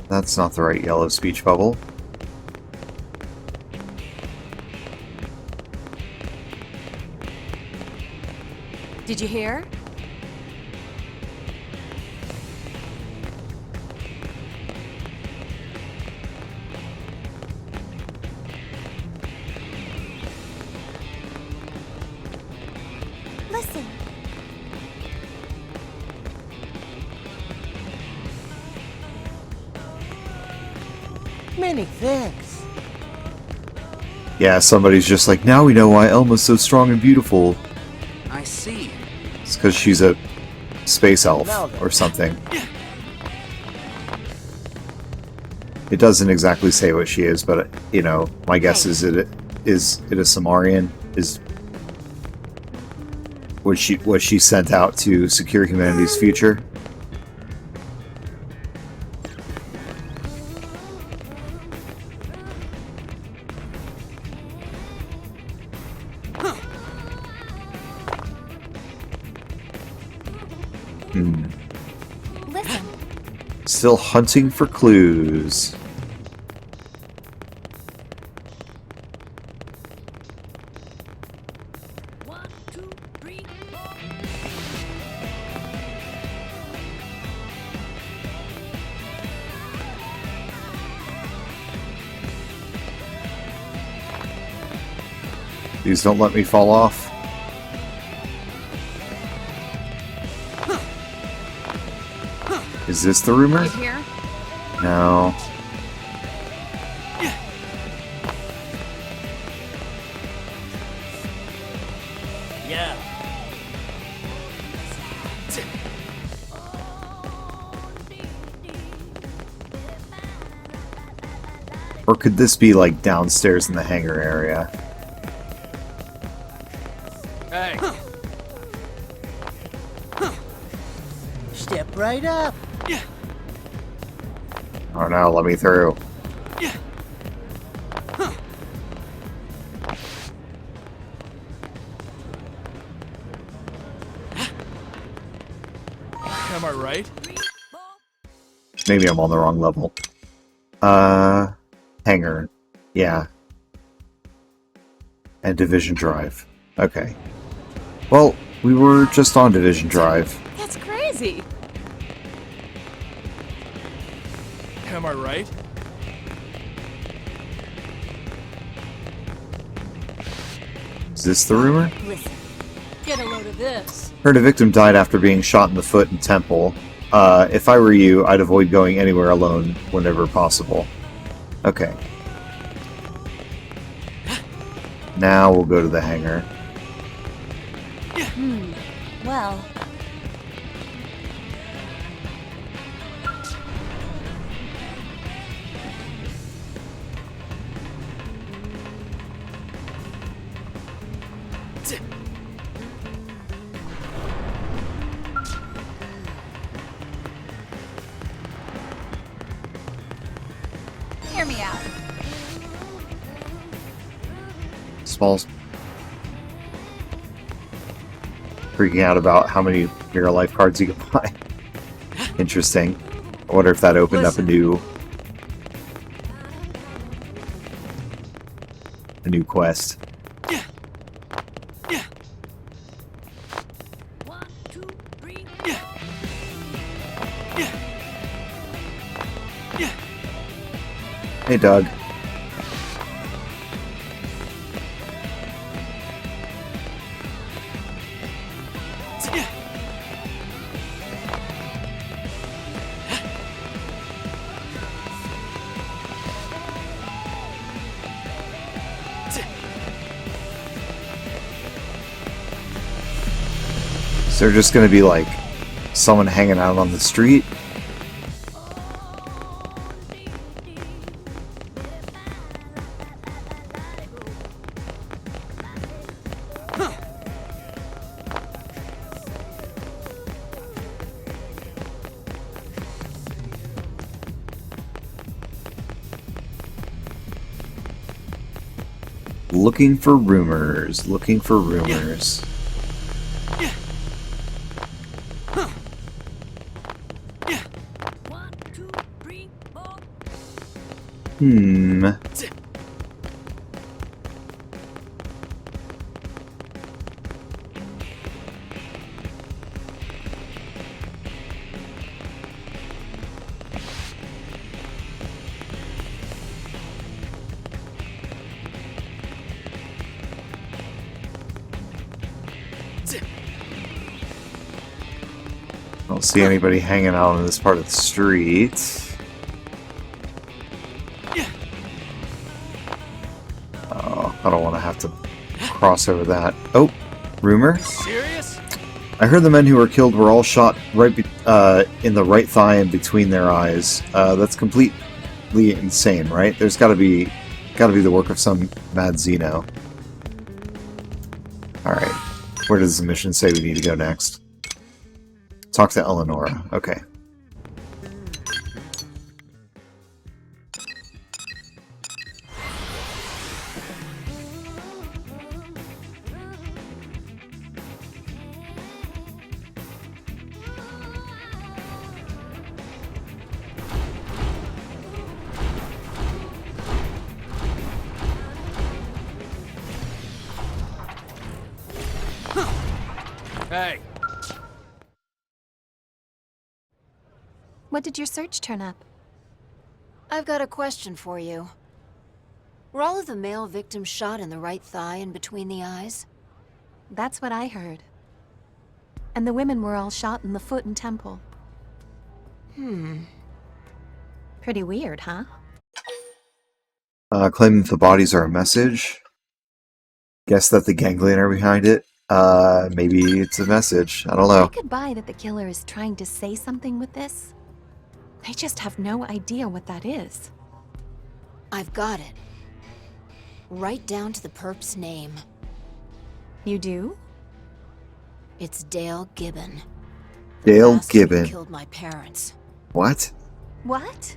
That's not the right yellow speech bubble. Did you hear? Listen. Many thanks. Yeah, somebody's just like, now we know why Elma's so strong and beautiful. I see. It's because she's a space elf or something. It doesn't exactly say what she is, but you know, my guess is it is a Samarian. Was she sent out to secure humanity's future? Listen. Still hunting for clues. Please don't let me fall off. Is this the rumor? You here? No. Yeah. Or could this be like downstairs in the hangar area? Hey. Step right up. Oh no, let me through. Am I right? Maybe I'm on the wrong level. Hangar. Yeah. And Division Drive. Okay. Well, we were just on Division Drive. That's crazy. Am I right? Is this the rumor? Listen. Get a load of this. Heard a victim died after being shot in the foot in Temple. If I were you, I'd avoid going anywhere alone whenever possible. Okay. Now we'll go to the hangar. Well. hear me out. Smalls freaking out about how many Mirror Life cards you can buy. Interesting. I wonder if that opened up a new quest. Hey, Doug. Is there just going to be like someone hanging out on the street? Looking for rumors, looking for rumors. Hmm. I don't see anybody hanging out in this part of the street. Oh, I don't want to have to cross over that. Oh, rumor? Serious? I heard the men who were killed were all shot right in the right thigh and between their eyes. That's completely insane, right? There's got to be the work of some mad Xeno. All right, where does the mission say we need to go next? Talk to Eleonora. Okay. Hey. What did your search turn up? I've got a question for you. Were all of the male victims shot in the right thigh and between the eyes? That's what I heard. And the women were all shot in the foot and temple. Pretty weird, huh? Claiming that the bodies are a message. Guess that the ganglion are behind it. Maybe it's a message. I don't know. I could buy that the killer is trying to say something with this. They just have no idea what that is. I've got it. Right down to the perp's name. You do? It's Dale Gibbon. Dale Bastard who Gibbon. killed my parents. What? What?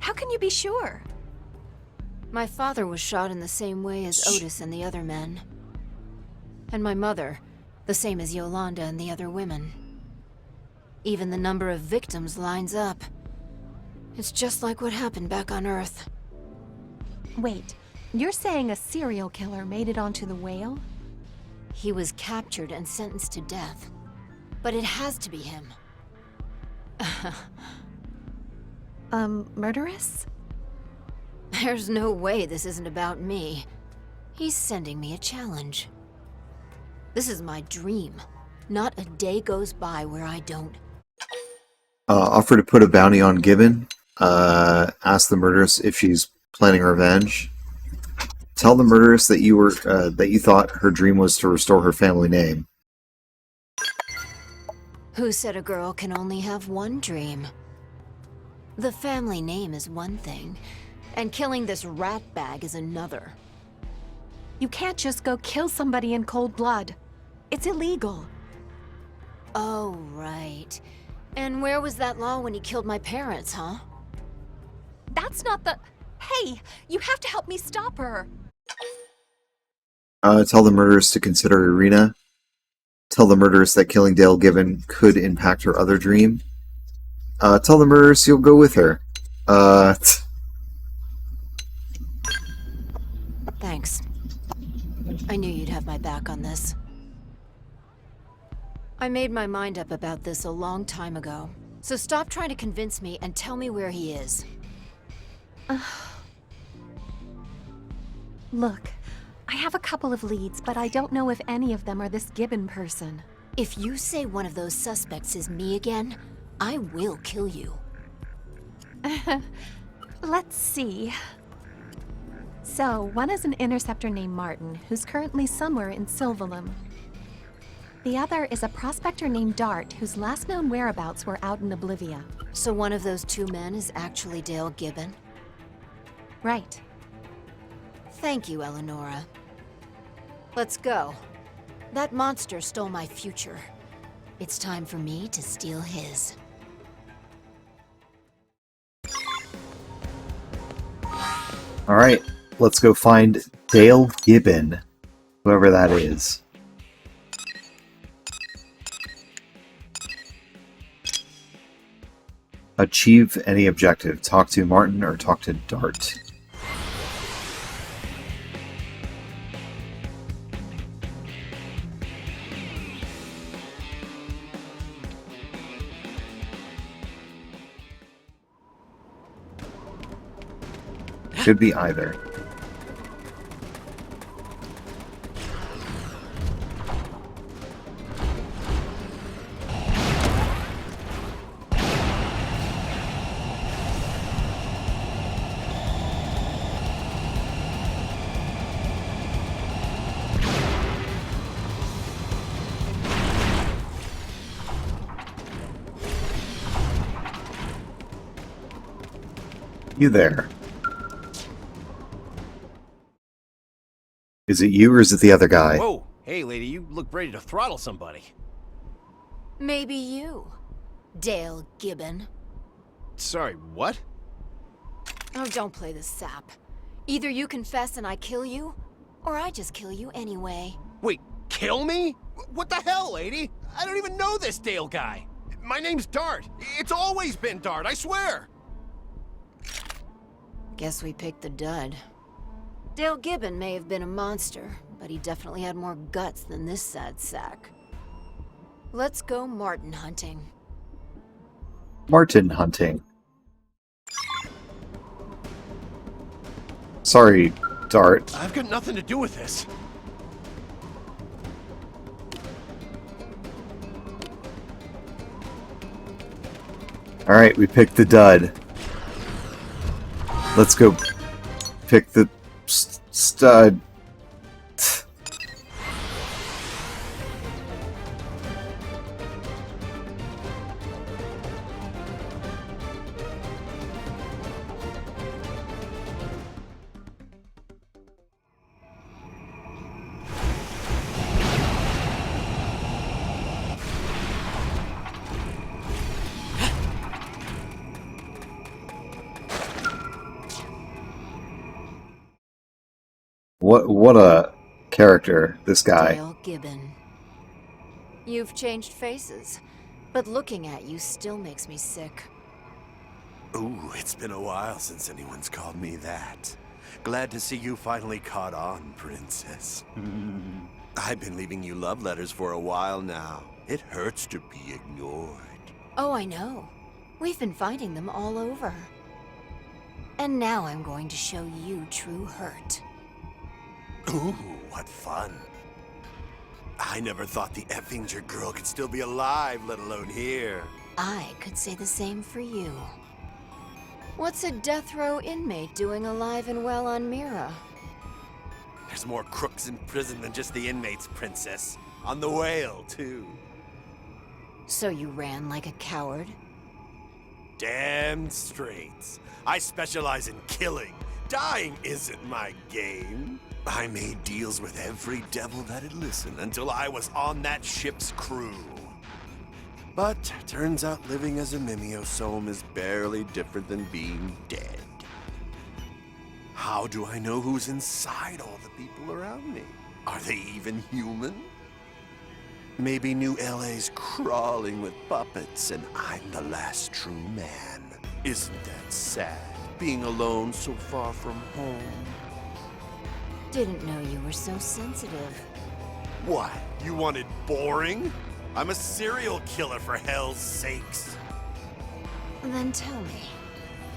How can you be sure? My father was shot in the same way as Otis and the other men. And my mother, the same as Yolanda and the other women. Even the number of victims lines up. It's just like what happened back on Earth. Wait, you're saying a serial killer made it onto the whale? He was captured and sentenced to death. But it has to be him. Murderous? There's no way this isn't about me. He's sending me a challenge. This is my dream. Not a day goes by where I don't. Offer to put a bounty on Gibbon. Ask the murderess if she's planning revenge. Tell the murderess that you thought her dream was to restore her family name. Who said a girl can only have one dream? The family name is one thing, and killing this rat bag is another. You can't just go kill somebody in cold blood. It's illegal. Oh, right. And where was that law when he killed my parents, huh? That's not the... Hey, you have to help me stop her. Tell the murderess to consider Irina. Tell the murderess that killing Dale Gibbon could impact her other dream. Tell the murderess you'll go with her. Thanks. I knew you'd have my back on this. I made my mind up about this a long time ago. So stop trying to convince me and tell me where he is. Look, I have a couple of leads, but I don't know if any of them are this Gibbon person. If you say one of those suspects is me again, I will kill you. Let's see. So, one is an interceptor named Martin, who's currently somewhere in Sylvalum. The other is a prospector named Dart, whose last known whereabouts were out in Oblivia. So one of those two men is actually Dale Gibbon? Right. Thank you, Eleonora. Let's go. That monster stole my future. It's time for me to steal his. Alright, let's go find Dale Gibbon, whoever that is. Achieve any objective. Talk to Martin or talk to Dart. Could be either. You there. Is it you or is it the other guy? Whoa! Hey, lady, you look ready to throttle somebody. Maybe you, Dale Gibbon. Sorry, what? Oh, don't play this sap. Either you confess and I kill you, or I just kill you anyway. Wait, kill me? What the hell, lady? I don't even know this Dale guy. My name's Dart. It's always been Dart, I swear. Guess we picked the dud. Dale Gibbon may have been a monster, but he definitely had more guts than this sad sack. Let's go Martin hunting. Martin hunting. Sorry, Dart. I've got nothing to do with this. Alright, we picked the dud. Let's go pick the stud. What a character, this guy. Dale Gibbon. You've changed faces, but looking at you still makes me sick. Ooh, it's been a while since anyone's called me that. Glad to see you finally caught on, princess. I've been leaving you love letters for a while now. It hurts to be ignored. Oh, I know. We've been finding them all over. And now I'm going to show you true hurt. Ooh, what fun. I never thought the Effinger girl could still be alive, let alone here. I could say the same for you. What's a death row inmate doing alive and well on Mira? There's more crooks in prison than just the inmates, princess. On the whale, too. So you ran like a coward? Damn straight. I specialize in killing. Dying isn't my game. I made deals with every devil that'd listen until I was on that ship's crew. But turns out living as a Mimiosome is barely different than being dead. How do I know who's inside all the people around me? Are they even human? Maybe New LA's crawling with puppets and I'm the last true man. Isn't that sad, being alone so far from home? Didn't know you were so sensitive. What? You wanted boring? I'm a serial killer, for hell's sakes. Then tell me,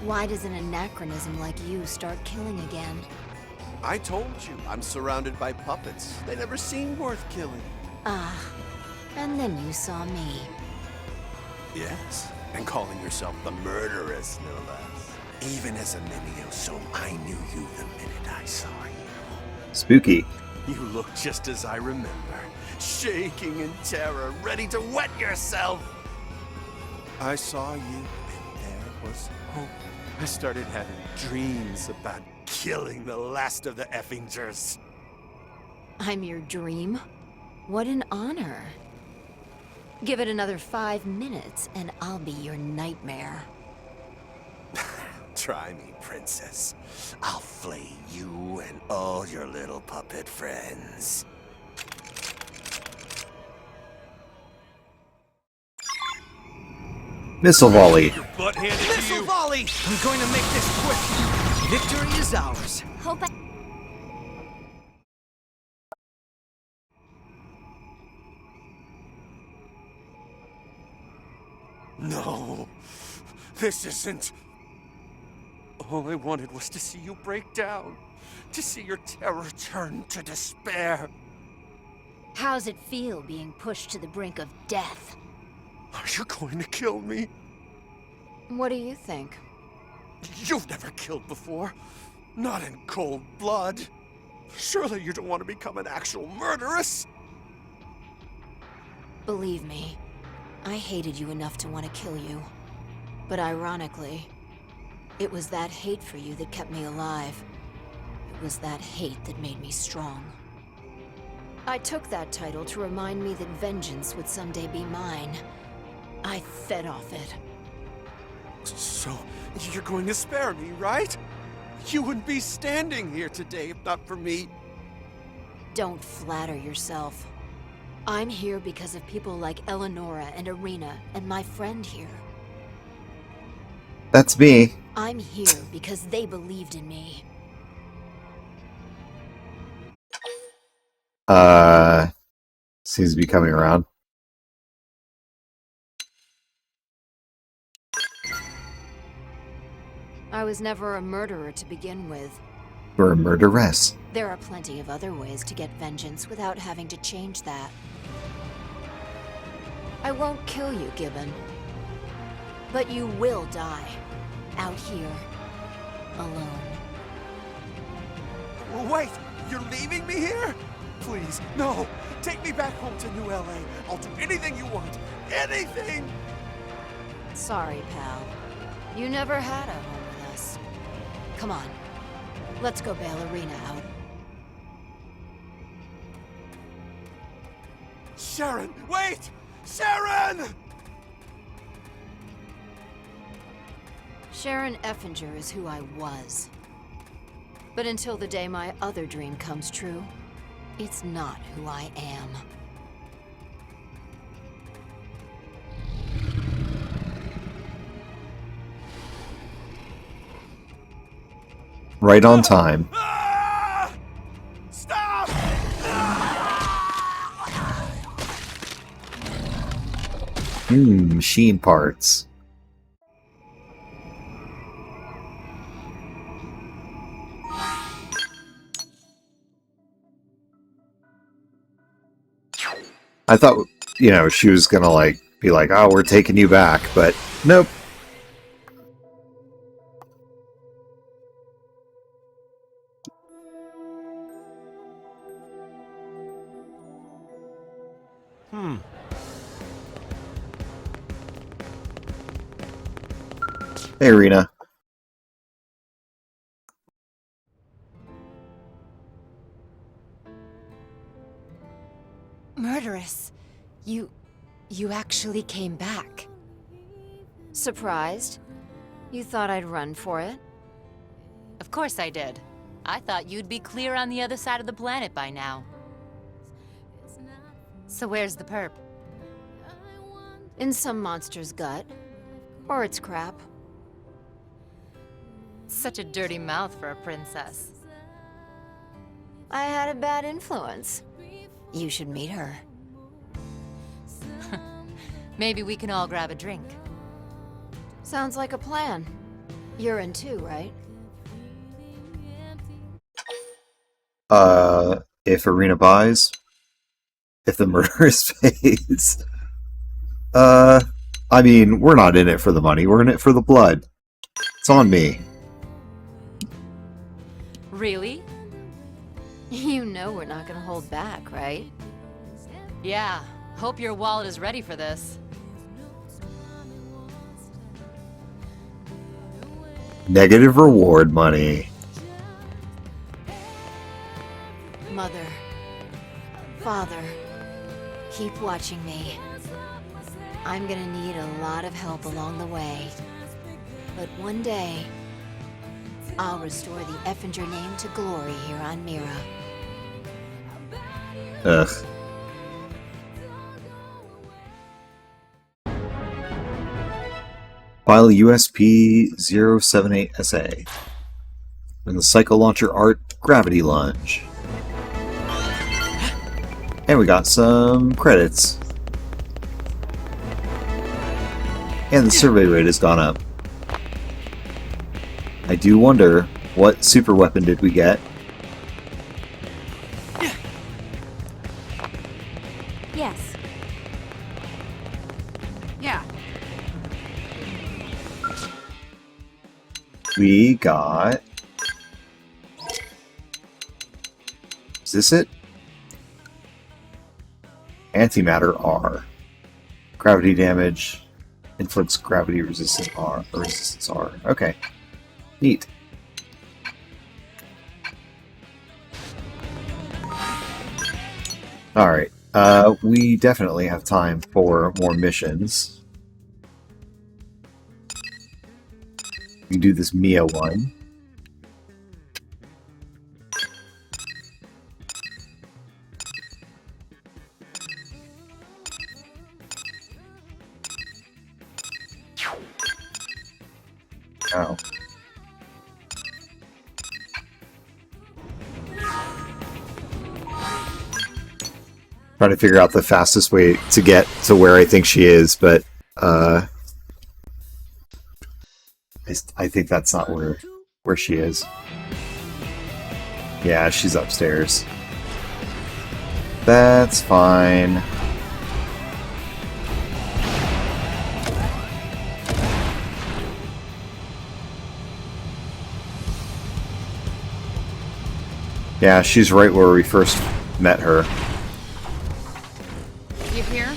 why does an anachronism like you start killing again? I told you, I'm surrounded by puppets. They never seem worth killing. Ah, and then you saw me. Yes, and calling yourself the murderess, no less. Even as a mini-osome, I knew you the minute I saw you. Spooky. You look just as I remember, shaking in terror, ready to wet yourself. I saw you, and there was hope. I started having dreams about killing the last of the Effingers. I'm your dream? What an honor. Give it another 5 minutes, and I'll be your nightmare. Try me, princess. I'll flay you and all your little puppet friends. Missile volley. Butt handed to you. Missile volley! I'm going to make this quick. Victory is ours. Hope I... No, this isn't... All I wanted was to see you break down, to see your terror turn to despair. How's it feel being pushed to the brink of death? Are you going to kill me? What do you think? You've never killed before. Not in cold blood. Surely you don't want to become an actual murderess? Believe me, I hated you enough to want to kill you. But ironically, it was that hate for you that kept me alive. It was that hate that made me strong. I took that title to remind me that vengeance would someday be mine. I fed off it. So, you're going to spare me, right? You wouldn't be standing here today if not for me. Don't flatter yourself. I'm here because of people like Eleonora and Irina and my friend here. That's me. I'm here because they believed in me. Seems to be coming around. I was never a murderer to begin with. We're a murderess. There are plenty of other ways to get vengeance without having to change that. I won't kill you, Gibbon. But you will die. Out here. Alone. Wait, you're leaving me here? Please, no. Take me back home to New LA. I'll do anything you want. Anything! Sorry, pal. You never had a home with us. Come on. Let's go bail Irina out. Sharon, wait! Sharon! Sharon Effinger is who I was. But until the day my other dream comes true, it's not who I am. Right on time. Stop! Machine parts. I thought, you know, she was gonna like be like, "Oh, we're taking you back," but nope. Hey, Irina. Murderess. You actually came back. Surprised? You thought I'd run for it? Of course I did. I thought you'd be clear on the other side of the planet by now. So where's the perp? In some monster's gut. Or its crap. Such a dirty mouth for a princess. I had a bad influence. You should meet her. Maybe we can all grab a drink. Sounds like a plan. You're in too, right? If Arena buys, if the murderess pays, I mean, we're not in it for the money, we're in it for the blood. It's on me. Really? You know we're not gonna hold back, right? Yeah, hope your wallet is ready for this. Negative reward money. Mother, Father, keep watching me. I'm gonna need a lot of help along the way. But one day, I'll restore the Effinger name to glory here on Mira. Ugh. File USP-078SA. And the Psycho Launcher Art Gravity Lunge. And we got some credits. And the survey rate has gone up. I do wonder, what super weapon did we get? Yes. Yeah. We got... Is this it? Antimatter R. Gravity damage. Inflicts gravity resistance R. Resistance R. Okay. Neat. Alright. We definitely have time for more missions. We can do this Mia one. Oh. Trying to figure out the fastest way to get to where I think she is, but I think that's not where she is. Yeah, she's upstairs. That's fine. Yeah, she's right where we first met her. You here?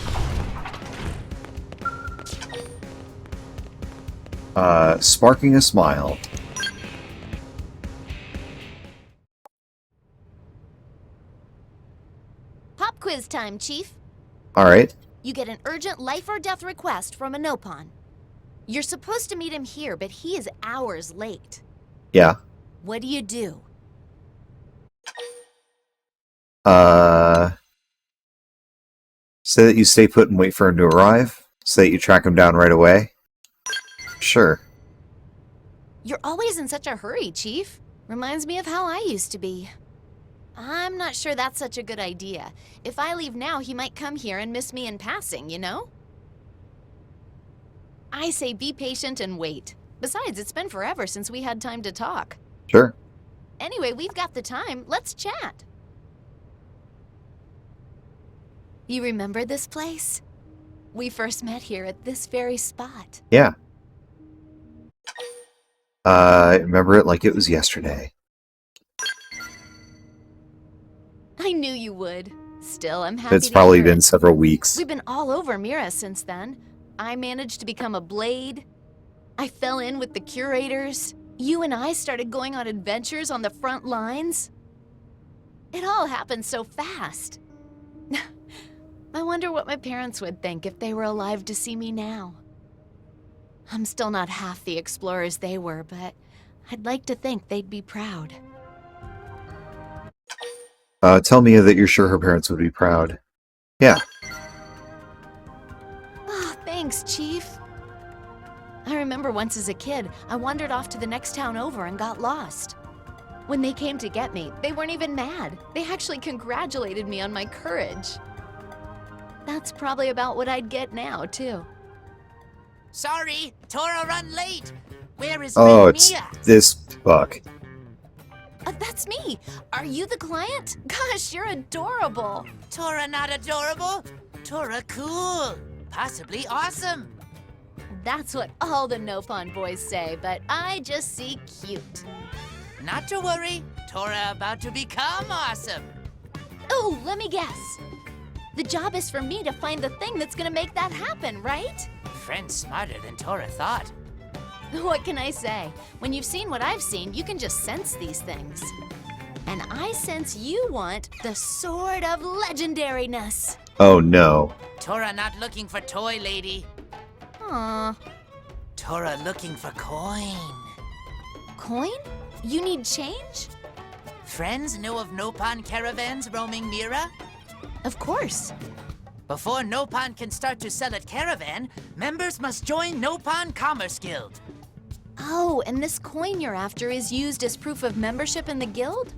Sparking a smile. Pop quiz time, Chief. Alright. You get an urgent life or death request from a Nopon. You're supposed to meet him here, but he is hours late. Yeah. What do you do? Say that you stay put and wait for him to arrive? Say that you track him down right away? Sure. You're always in such a hurry, Chief. Reminds me of how I used to be. I'm not sure that's such a good idea. If I leave now, he might come here and miss me in passing, you know? I say be patient and wait. Besides, it's been forever since we had time to talk. Sure. Anyway, we've got the time. Let's chat. You remember this place? We first met here at this very spot. Yeah. I remember it like it was yesterday. I knew you would. Still, I'm happy It's to probably hear been it. several weeks. We've been all over Mira since then. I managed to become a blade. I fell in with the curators. You and I started going on adventures on the front lines. It all happened so fast. I wonder what my parents would think if they were alive to see me now. I'm still not half the explorers they were, but I'd like to think they'd be proud. Tell Mia that you're sure her parents would be proud. Yeah. Ah, thanks, Chief. I remember once as a kid, I wandered off to the next town over and got lost. When they came to get me, they weren't even mad. They actually congratulated me on my courage. That's probably about what I'd get now, too. Sorry, Tora run late. Where is Oh, friend it's Mia? this fuck. That's me. Are you the client? Gosh, you're adorable. Tora not adorable. Tora cool. Possibly awesome. That's what all the Nopon boys say, but I just see cute. Not to worry. Tora about to become awesome. Oh, let me guess. The job is for me to find the thing that's gonna make that happen, right? Friend's smarter than Tora thought. What can I say? When you've seen what I've seen, you can just sense these things. And I sense you want the sword of legendariness. Oh no. Tora not looking for toy lady. Aw. Tora looking for coin. Coin? You need change? Friends know of Nopon caravans roaming Mira? Of course. Before Nopon can start to sell at caravan, members must join Nopon Commerce Guild. Oh, and this coin you're after is used as proof of membership in the guild?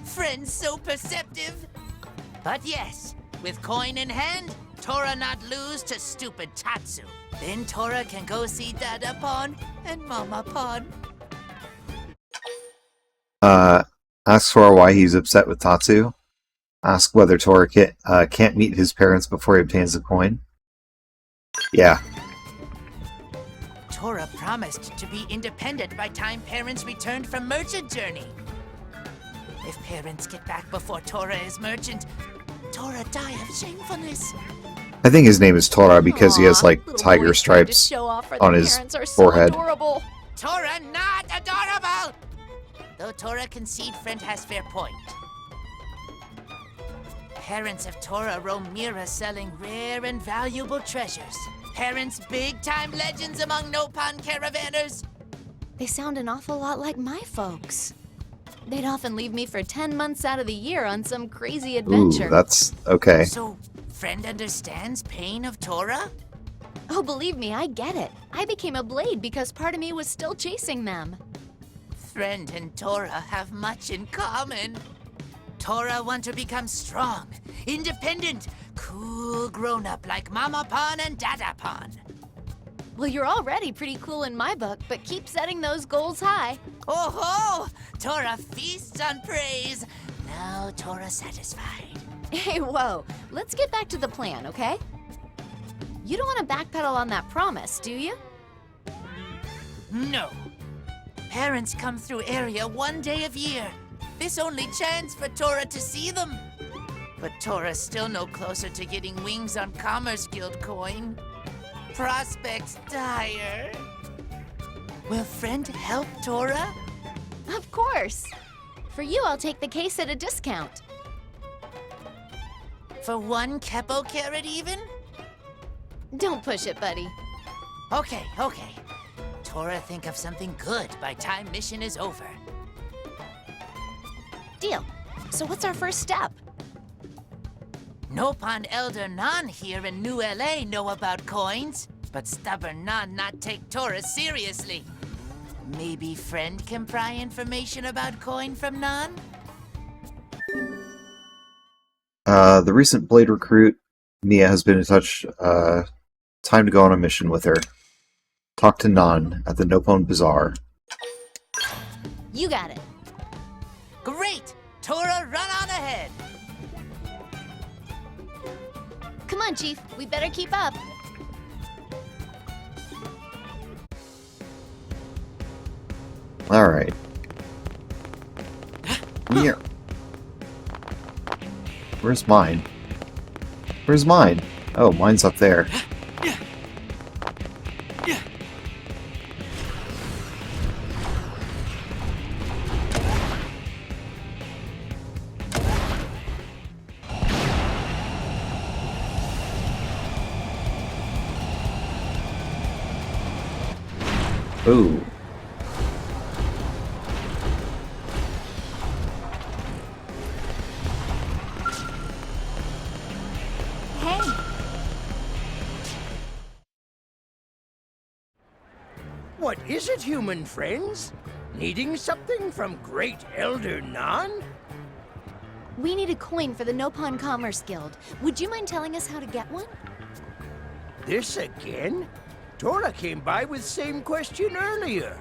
Friends so perceptive. But yes, with coin in hand, Tora not lose to stupid Tatsu. Then Tora can go see Dada Pon and Mama Pon. Ask Tora why he's upset with Tatsu. Ask whether Tora can't meet his parents before he obtains the coin. Yeah. Tora promised to be independent by time parents returned from merchant journey. If parents get back before Tora is merchant, Tora die of shamefulness. I think his name is Tora because he has like Little tiger boys trying to stripes show off for on their his parents are so forehead. adorable. Tora not adorable! Though Tora concede friend has fair point. Parents of Tora roam Mira selling rare and valuable treasures. Parents big-time legends among Nopon caravanners. They sound an awful lot like my folks. They'd often leave me for 10 months out of the year on some crazy adventure. Ooh, that's okay. So, friend understands pain of Tora? Oh, believe me, I get it. I became a blade because part of me was still chasing them. Friend and Tora have much in common. Tora want to become strong, independent, cool grown-up like Mama Pon and Dada Pon. Well, you're already pretty cool in my book, but keep setting those goals high. Oh ho! Tora feasts on praise. Now Tora satisfied. Hey, whoa. Let's get back to the plan, okay? You don't want to backpedal on that promise, do you? No. Parents come through area one day of year. This only chance for Tora to see them. But Tora's still no closer to getting wings on Commerce Guild coin. Prospects dire. Will friend help Tora? Of course. For you, I'll take the case at a discount. For one Kepo carrot even? Don't push it, buddy. Okay. Tora think of something good by time mission is over. Deal. So what's our first step? Nopon Elder Nan here in New LA know about coins, but stubborn Nan not take Tora seriously. Maybe friend can pry information about coin from Nan? The recent Blade recruit, Mia, has been in touch. Time to go on a mission with her. Talk to Nan at the Nopon Bazaar. You got it. Great! Tora, run on ahead! Come on, Chief. We better keep up. Alright. Here. Where's mine? Where's mine? Oh, mine's up there. Ooh. What is it, human friends? Needing something from Great Elder Nan? We need a coin for the Nopon Commerce Guild. Would you mind telling us how to get one? This again? Tora came by with same question earlier.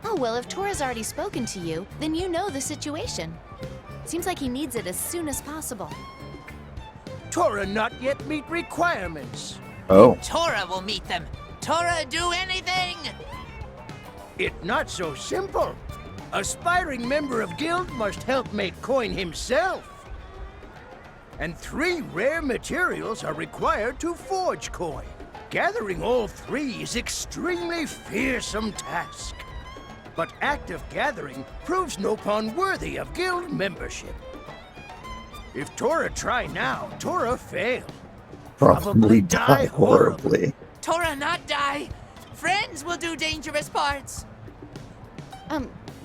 Oh, well, if Tora's already spoken to you, then you know the situation. Seems like he needs it as soon as possible. Tora not yet meet requirements. Oh. Tora will meet them. Tora do anything! It not so simple. Aspiring member of guild must help make coin himself. And 3 rare materials are required to forge coin. Gathering all 3 is extremely fearsome task. But active gathering proves Nopon worthy of guild membership. If Tora try now, Tora fail. Probably die horribly. Tora not die. Friends will do dangerous parts.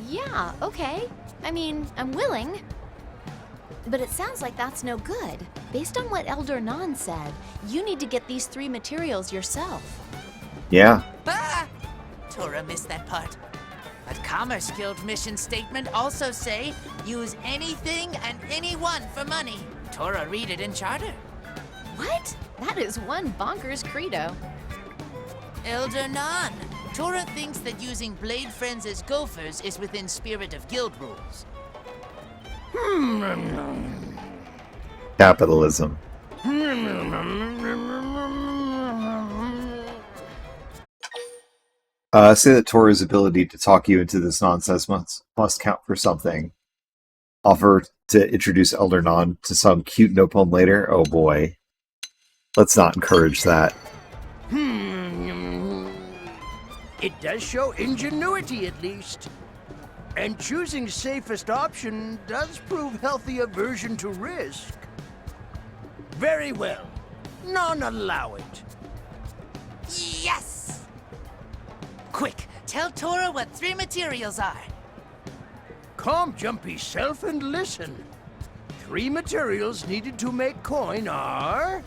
Yeah, okay. I mean, I'm willing. But it sounds like that's no good. Based on what Elder Nan said, you need to get these 3 materials yourself. Yeah. Bah! Tora missed that part. But Commerce Guild mission statement also say, use anything and anyone for money. Tora read it in charter. What? That is one bonkers credo. Elder Nan. Tora thinks that using Blade Friends as gophers is within spirit of guild rules. Capitalism. Say that Tora's ability to talk you into this nonsense must count for something. Offer to introduce Elder Nan to some cute Nopon later? Oh boy. Let's not encourage that. It does show ingenuity, at least. And choosing safest option does prove healthy aversion to risk. Very well. None allow it. Yes! Quick, tell Tora what 3 materials are. Calm, jumpy self, and listen. 3 materials needed to make coin are...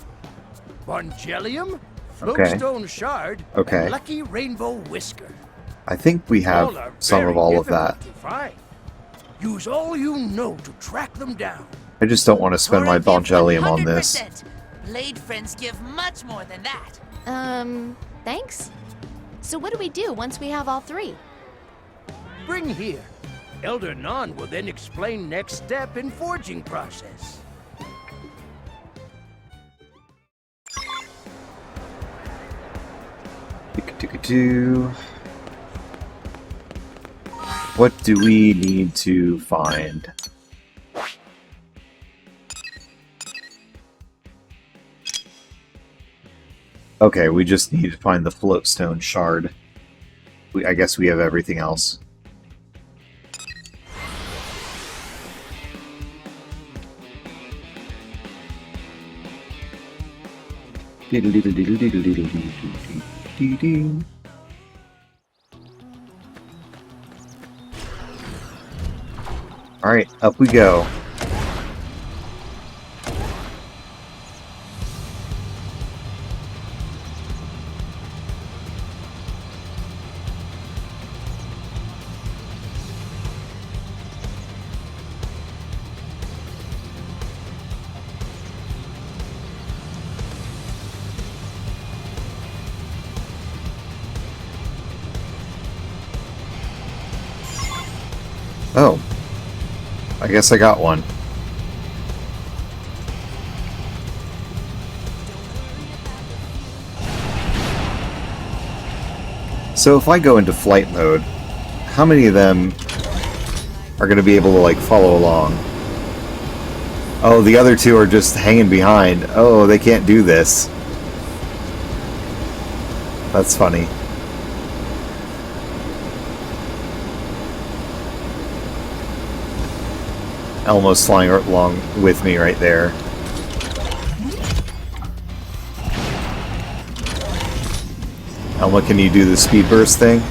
Bongelium, Floatstone Shard, and Lucky Rainbow Whisker. I think we have some of all of that. Fine. Use all you know to track them down. I just don't want to spend my Bongelium on this. 100%. Blade Friends give much more than that. Thanks? So what do we do once we have all 3? Bring here. Elder Nan will then explain next step in forging process. What do we need to find? Okay, we just need to find the Floatstone Shard. I guess we have everything else. Alright, up we go. Oh. I guess I got one. So if I go into flight mode, how many of them are going to be able to, like, follow along? Oh, the other 2 are just hanging behind. Oh, they can't do this. That's funny. Elmo's flying along with me right there. Elmo, can you do the speed burst thing?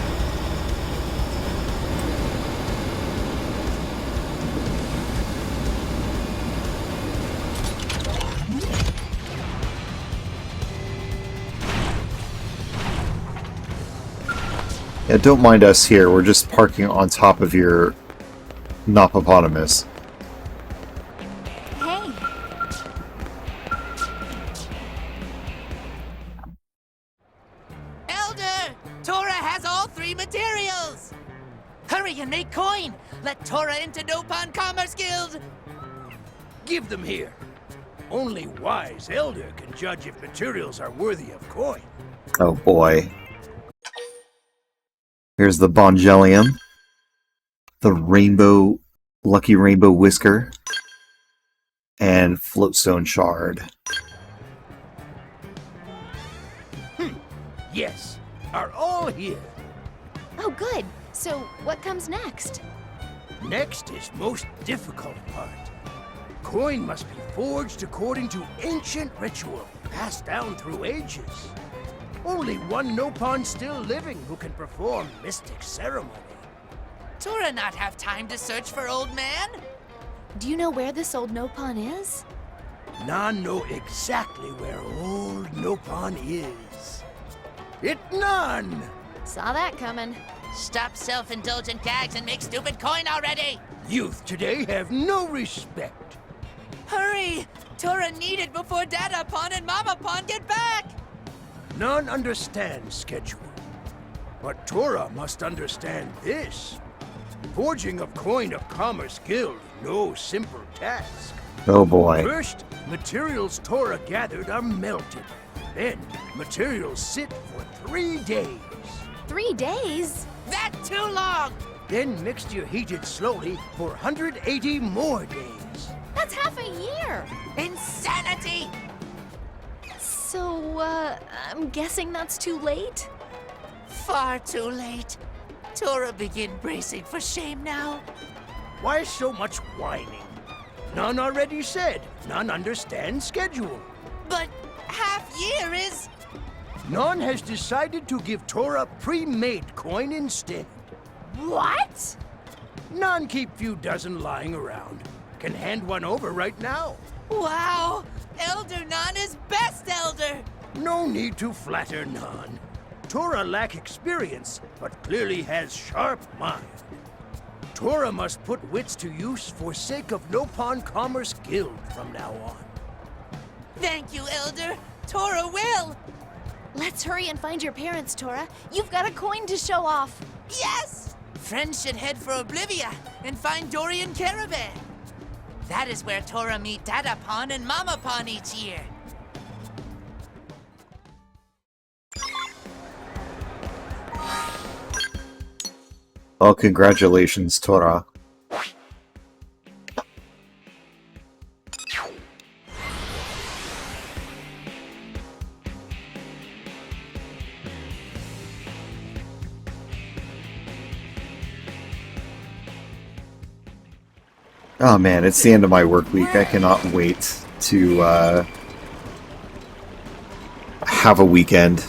Yeah, don't mind us here. We're just parking on top of your Nopopotamus. Hey. Elder! Tora has all 3 materials! Hurry and make coin! Let Tora into Nopon Commerce Guild! Give them here. Only wise elder can judge if materials are worthy of coin. Oh boy. Here's the Bongelium. The Lucky Rainbow Whisker. And Floatstone Shard. Yes, are all here. Oh, good. So, what comes next? Next is most difficult part. Coin must be forged according to ancient ritual, passed down through ages. Only one Nopon still living who can perform mystic ceremony. Tora not have time to search for old man? Do you know where this old Nopon is? None know exactly where old Nopon is. It none! Saw that coming. Stop self-indulgent gags and make stupid coin already! Youth today have no respect. Hurry! Tora need it before Dada Pon and Mama Pon get back! None understand schedule. But Tora must understand this. Forging of coin of Commerce Guild, no simple task. Oh boy. First, materials Tora gathered are melted. Then, materials sit for 3 days. 3 days? That's too long! Then mixture heated slowly for 180 more days. That's half a year! Insanity! So, I'm guessing that's too late? Far too late. Tora begin bracing for shame now. Why so much whining? None already said. None understand schedule. But half year is... None has decided to give Tora pre-made coin instead. What? None keep few dozen lying around. Can hand one over right now. Wow! Elder Nan is best elder! No need to flatter Nan. Tora lack experience, but clearly has sharp mind. Tora must put wits to use for sake of Nopon Commerce Guild from now on. Thank you, Elder. Tora will! Let's hurry and find your parents, Tora. You've got a coin to show off. Yes! Friends should head for Oblivia and find Dorian Caravan. That is where Tora meet Dada Pon and Mama Pon each year. Well, congratulations, Tora. Oh man, it's the end of my work week. I cannot wait to have a weekend.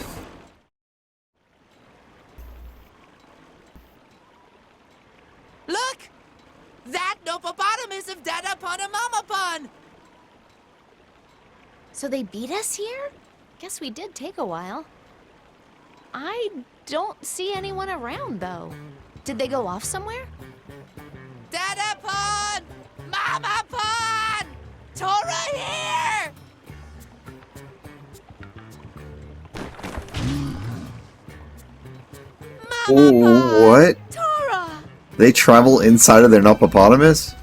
Look! That Nopopotamus of Dada Pon and Mama Pon! So they beat us here? Guess we did take a while. I don't see anyone around, though. Did they go off somewhere? Dada Pon! Mama Pon! Tora here! Ooh, what? Tora! They travel inside of their Nopopotamus?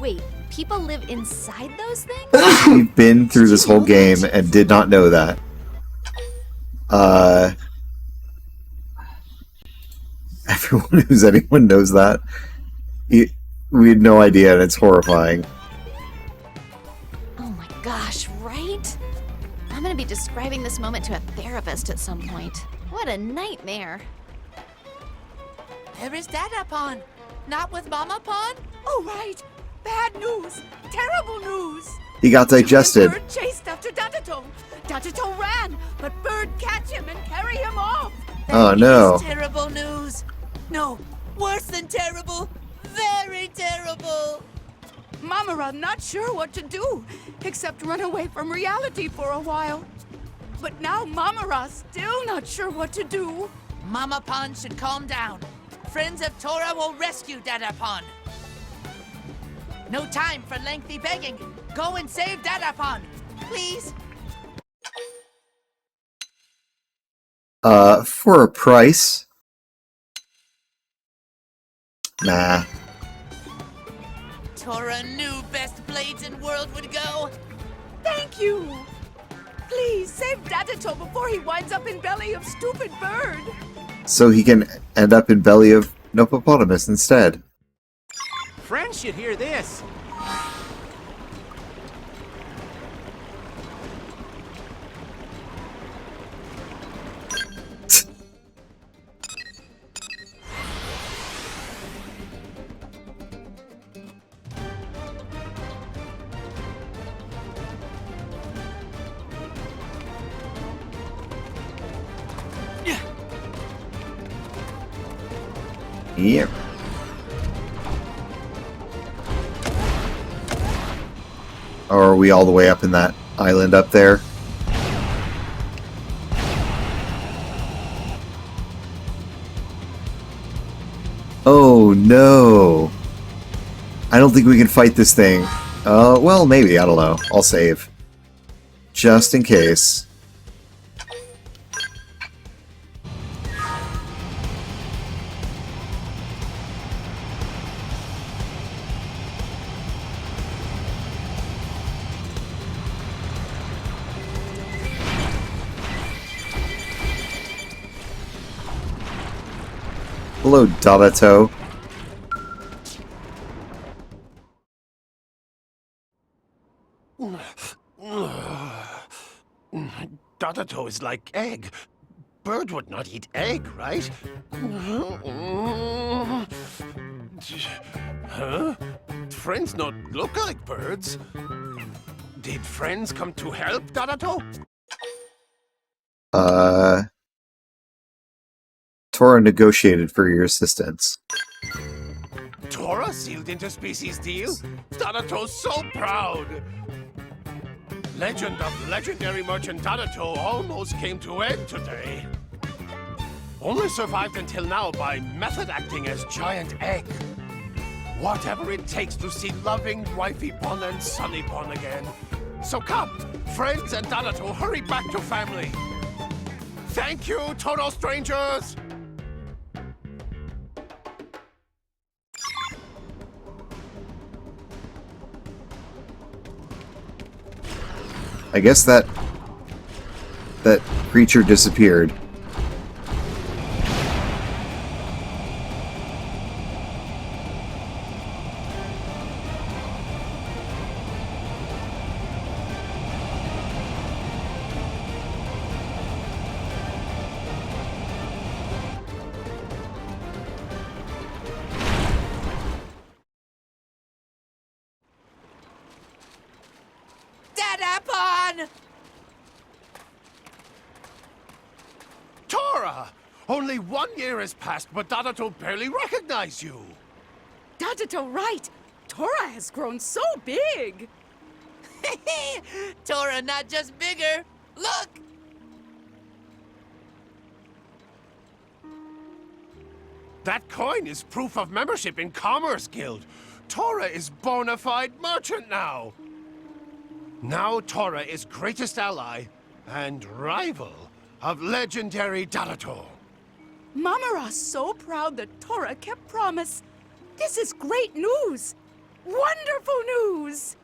Wait, people live inside those things? We've been through this whole game and did not know that. Everyone who's anyone knows that. We had no idea, and it's horrifying. Oh my gosh, right? I'm gonna be describing this moment to a therapist at some point. What a nightmare. Where is Dada Pon? Not with Mama Pon? Oh, right. Bad news. Terrible news. He got digested. Bird chased after Dadato. Dadato ran, but Bird catch him and carry him off. Oh no. Terrible news. No, worse than terrible. Very terrible. Mamara not sure what to do, except run away from reality for a while. but now Mamara's still not sure what to do. Mama Pond should calm down. Friends of Tora will rescue Dada Pond. No time for lengthy begging. Go and save Dada Pond, please. For a price. Nah. Tora knew best blades in world would go. Thank you. Please save Dadato before he winds up in belly of stupid bird. So he can end up in belly of Nopopotamus instead. Friends should hear this. Yep. Or are we all the way up in that island up there? Oh no! I don't think we can fight this thing. Well, maybe, I don't know. I'll save. Just in case. Hello, Dadato. Dadato is like egg. Bird would not eat egg, right? Huh? Friends not look like birds. Did friends come to help Dadato? Tora negotiated for your assistance. Tora sealed interspecies deal? Dadato's so proud! Legend of legendary merchant Dadato almost came to end today. Only survived until now by method acting as giant egg. Whatever it takes to see loving wifey Bon and Sunny Bon again. So come, friends and Dadato, hurry back to family. Thank you, total strangers! I guess that creature disappeared. Dadapon! Tora! Only 1 year has passed, but Dadato barely recognized you. Dadato right. Tora has grown so big. Tora not just bigger. Look! That coin is proof of membership in Commerce Guild. Tora is bona fide merchant now. Now Tora is greatest ally and rival of legendary Dadato. Mamara's so proud that Tora kept promise. This is great news. Wonderful news.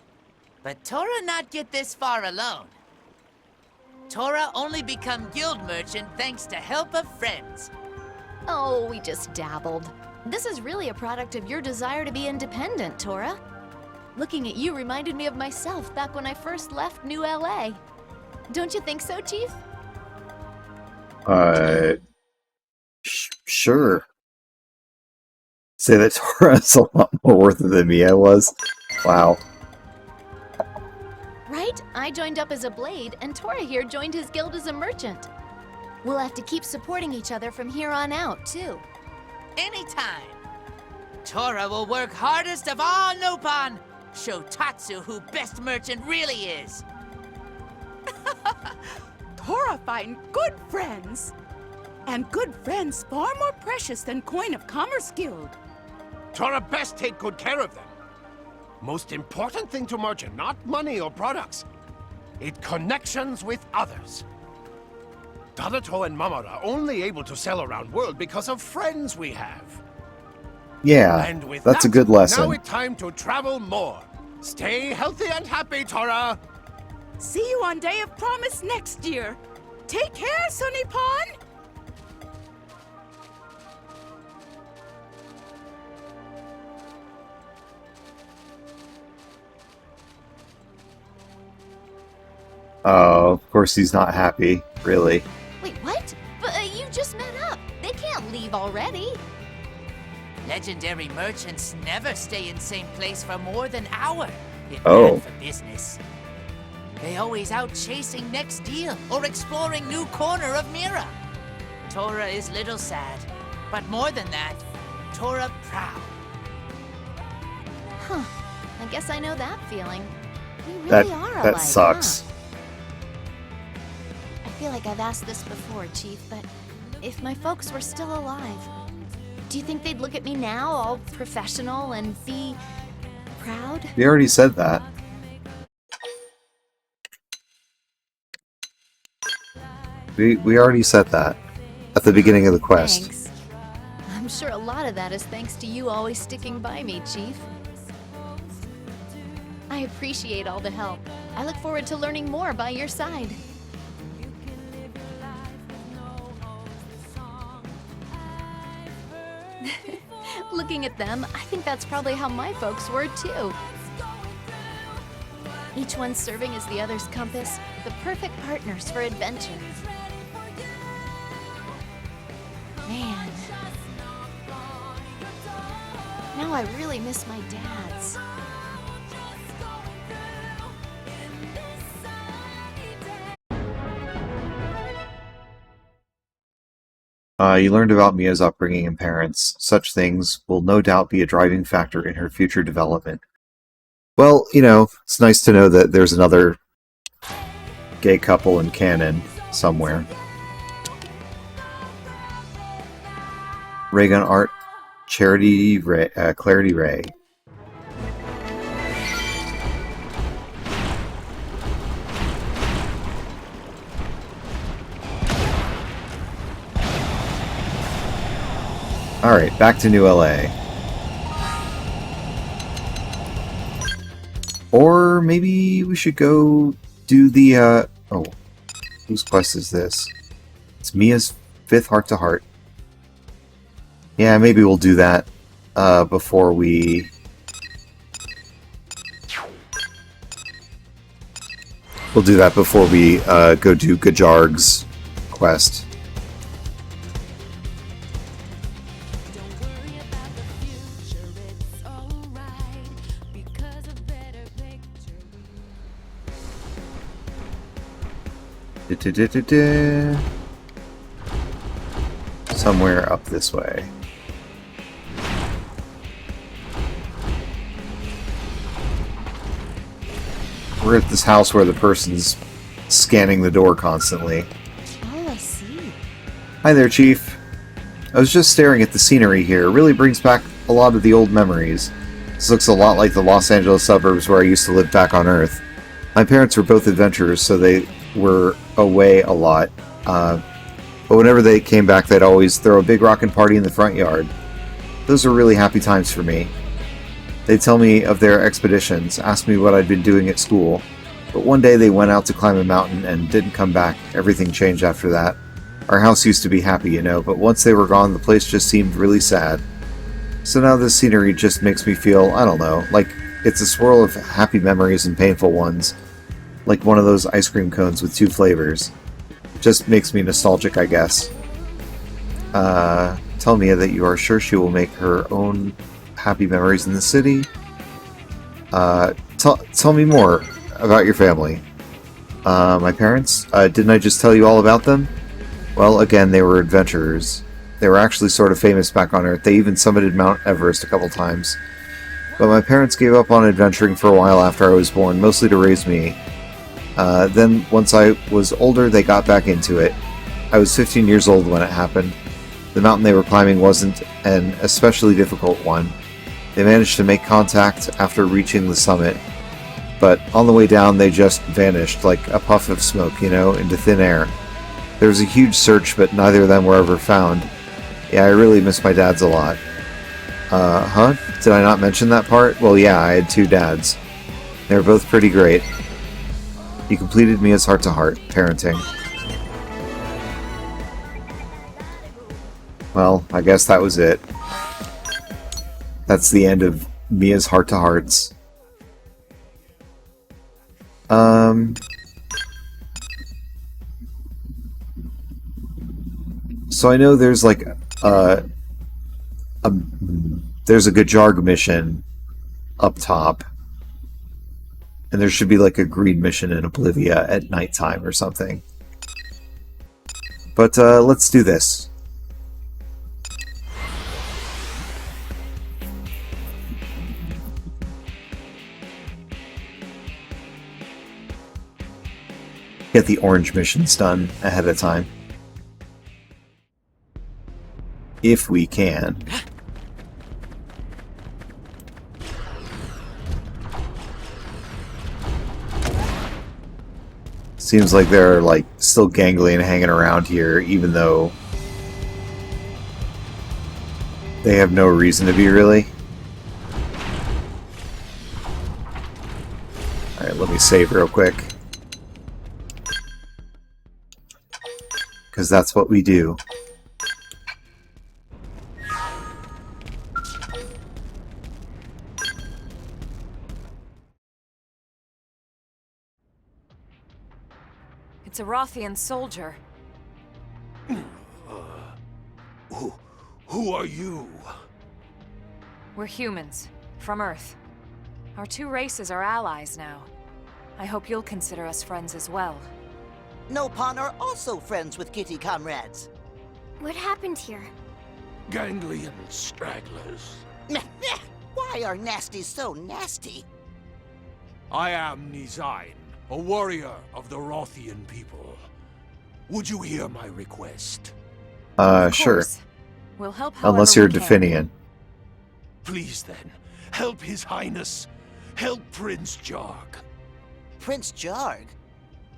But Tora not get this far alone. Tora only become guild merchant thanks to help of friends. Oh, we just dabbled. This is really a product of your desire to be independent, Tora. Looking at you reminded me of myself back when I first left New LA. Don't you think so, Chief? Sure. Say that Tora's a lot more worth it than me I was. Wow. Right? I joined up as a blade, and Tora here joined his guild as a merchant. We'll have to keep supporting each other from here on out, too. Anytime. Tora will work hardest of all Nopon. Show Tatsu who best merchant really is. Tora Tora find good friends. And good friends far more precious than coin of commerce guild. Tora best take good care of them. Most important thing to merchant, not money or products. It connections with others. Dadato and Mamara are only able to sell around world because of friends we have. Yeah, And with that's a that, good lesson. Now it's time to travel more. Stay healthy and happy, Tora. See you on Day of Promise next year. Take care, Sunny Pon. Oh, of course he's not happy, really. Wait, what? But you just met up. They can't leave already. Legendary merchants never stay in same place for more than an hour. If Oh. bad for business. They always out chasing next deal or exploring new corner of Mira. Tora is little sad, but more than that, Tora proud. Huh. I guess I know that feeling. We really That are that alike, sucks. huh? I feel like I've asked this before, Chief, but if my folks were still alive, do you think they'd look at me now, all professional, and be proud? We already said that. We already said that at the beginning of the quest. Thanks. I'm sure a lot of that is thanks to you always sticking by me, Chief. I appreciate all the help. I look forward to learning more by your side. Looking at them, I think that's probably how my folks were too. Each one serving as the other's compass, the perfect partners for adventure. Man. Now I really miss my dads. You learned about Mia's upbringing and parents. Such things will no doubt be a driving factor in her future development. Well, you know, it's nice to know that there's another gay couple in canon somewhere. Raygun Art, Clarity Ray. Alright, back to New LA. Or maybe we should go do the, oh, whose quest is this? It's Mia's 5th heart-to-heart. Yeah, maybe we'll do that, before we... We'll do that before we, go do Gajarg's quest. Somewhere up this way. We're at this house where the person's scanning the door constantly. Oh, I see. Hi there, Chief. I was just staring at the scenery here. It really brings back a lot of the old memories. This looks a lot like the Los Angeles suburbs where I used to live back on Earth. My parents were both adventurers, so they were away a lot. But whenever they came back, they'd always throw a big rockin' party in the front yard. Those were really happy times for me. They'd tell me of their expeditions, ask me what I'd been doing at school. But one day they went out to climb a mountain and didn't come back. Everything changed after that. Our house used to be happy, you know, but once they were gone, the place just seemed really sad. So now this scenery just makes me feel, I don't know, like it's a swirl of happy memories and painful ones. Like one of those ice cream cones with 2 flavors. Just makes me nostalgic, I guess. Tell Mia that you are sure she will make her own happy memories in the city. Tell me more about your family. My parents? Didn't I just tell you all about them? Well, again, they were adventurers. They were actually sort of famous back on Earth. They even summited Mount Everest a couple times. But my parents gave up on adventuring for a while after I was born, mostly to raise me. Then, once I was older, they got back into it. I was 15 years old when it happened. The mountain they were climbing wasn't an especially difficult one. They managed to make contact after reaching the summit, but on the way down they just vanished like a puff of smoke, into thin air. There was a huge search, but neither of them were ever found. Yeah, I really miss my dads a lot. Did I not mention that part? Well, yeah, I had 2 dads. They were both pretty great. You completed Mia's heart-to-heart, parenting. Well, I guess that was it. That's the end of Mia's heart-to-hearts. So I know there's like there's a Gajarg mission up top, and there should be like a greed mission in Oblivia at nighttime or something. But let's do this. Get the orange missions done ahead of time. If we can. Seems like they're like still ganglion hanging around here, even though they have no reason to be, really. Alright, let me save real quick. Because that's what we do. It's a Rothian soldier. Who are you? We're humans, from Earth. Our 2 races are allies now. I hope you'll consider us friends as well. Nopon are also friends with kitty comrades. What happened here? Ganglion stragglers. Meh, meh. Why are nasties so nasty? I am Nizain, a warrior of the Rothian people. Would you hear my request? Sure. We'll help unless you're Definian. Please then, help His Highness. Help Prince Jarg. Prince Jarg?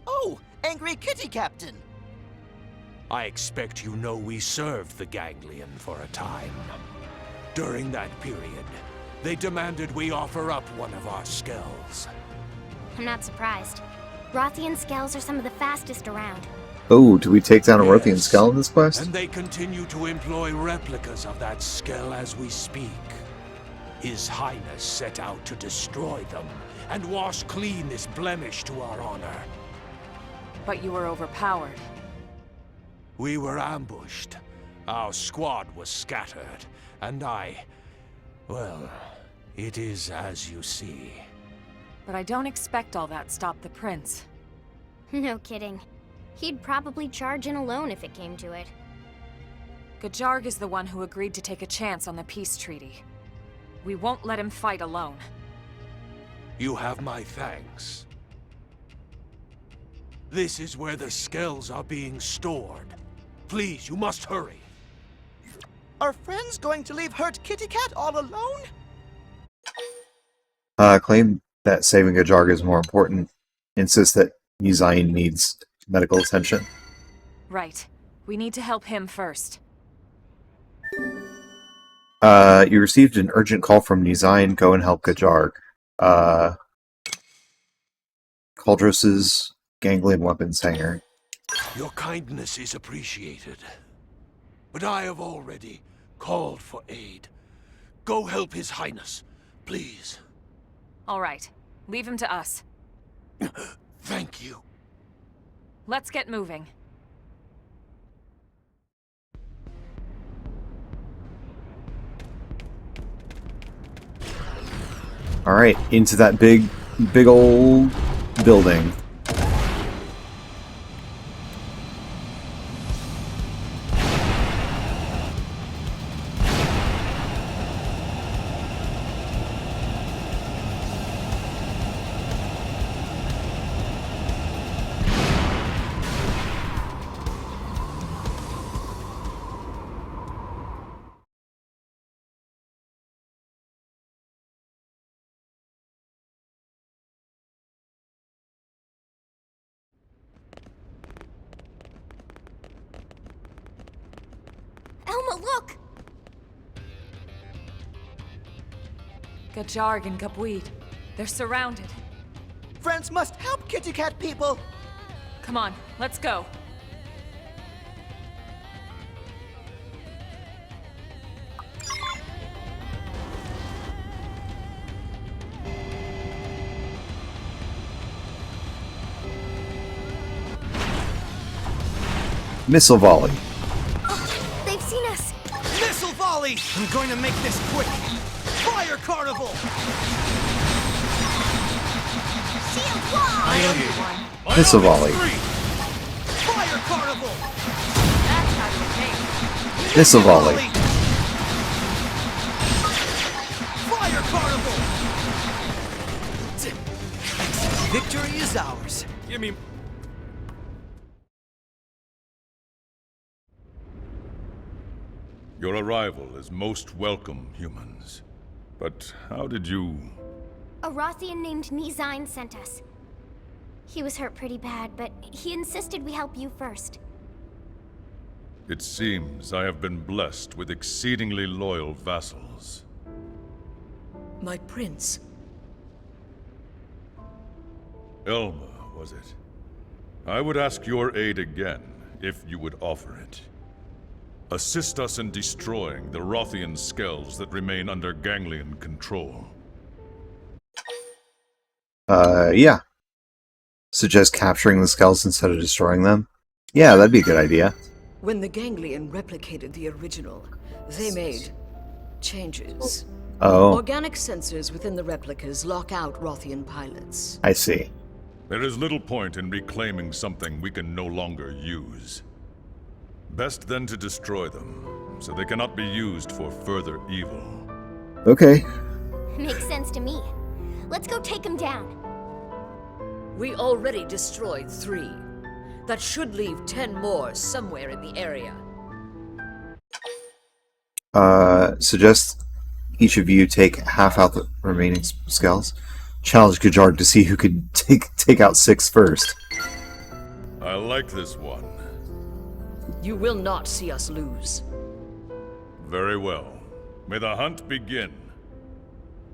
Oh, Angry Kitty Captain. I expect you know we served the Ganglion for a time. During that period, they demanded we offer up one of our skulls. I'm not surprised. Rothian scales are some of the fastest around. Oh, do we take down a Rothian skull in this quest? And they continue to employ replicas of that skull as we speak. His Highness set out to destroy them and wash clean this blemish to our honor. But you were overpowered. We were ambushed. Our squad was scattered, and well, it is as you see. But I don't expect all that stopped the prince. No kidding. He'd probably charge in alone if it came to it. Gajarg is the one who agreed to take a chance on the peace treaty. We won't let him fight alone. You have my thanks. This is where the skulls are being stored. Please, you must hurry. Are friends going to leave hurt Kitty Cat all alone? Claim that saving Gajarg is more important. Insist that Nizain needs medical attention. Right. We need to help him first. You received an urgent call from Nizain. Go and help Gajarg. Caldros's ganglion weapons hanger. Your kindness is appreciated. But I have already called for aid. Go help His Highness, please. All right. Leave him to us. Thank you. Let's get moving. Alright, into that big old building. Oh, look! Gajarg and Gabweed. They're surrounded. Friends must help Kitty Cat people! Come on, let's go. Missile volley. They've seen us. Missile volley! I'm going to make this quick. Fire carnival! Shield wall! Missile volley. Fire carnival! That's how you think. Missile volley. Fire carnival! Victory is ours. Give me... Your arrival is most welcome, humans. But how did you... A Rothian named Nizine sent us. He was hurt pretty bad, but he insisted we help you first. It seems I have been blessed with exceedingly loyal vassals. My prince. Elma, was it? I would ask your aid again, if you would offer it. Assist us in destroying the Rothian skells that remain under Ganglion control. Yeah. Suggest capturing the skells instead of destroying them? Yeah, that'd be a good idea. When the Ganglion replicated the original, they made changes. Oh. Organic sensors within the replicas lock out Rothian pilots. I see. There is little point in reclaiming something we can no longer use. Best then to destroy them, so they cannot be used for further evil. Okay. Makes sense to me. Let's go take him down. We already destroyed 3. That should leave 10 more somewhere in the area. Suggest each of you take half out the remaining skells. Challenge Gajarg to see who could take out 6 first. I like this one. You will not see us lose. Very well. May the hunt begin.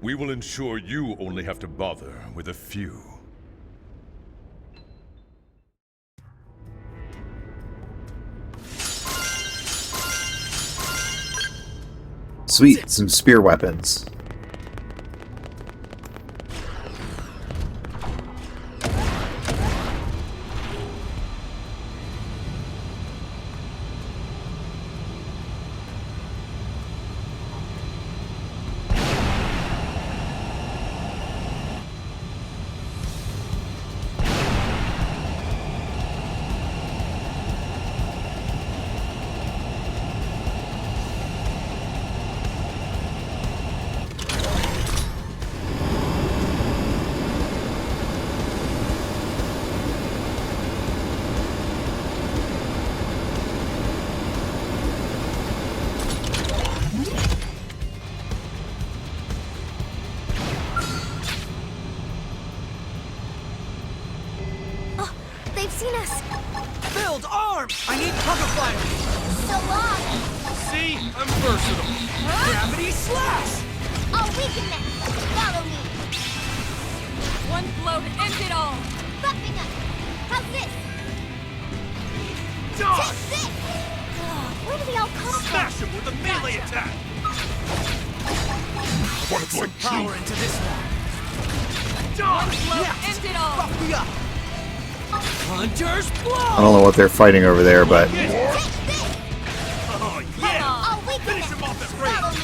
We will ensure you only have to bother with a few. Sweet, some spear weapons. They've seen us. Build arms! I need cover fire! So long. See? I'm versatile. Gravity slash! I'll weaken them. Follow me. One blow to end it all. Buffing up. How's this? Dodge! Take this! Where do they all come Smash from? him with a melee attack! What Power into this one. Dodge! Blow to end it all. Buff me up! Hunter's blow! I don't know what they're fighting over there, but... Oh, yeah! I'll weaken Finish them. him off at Follow range! me.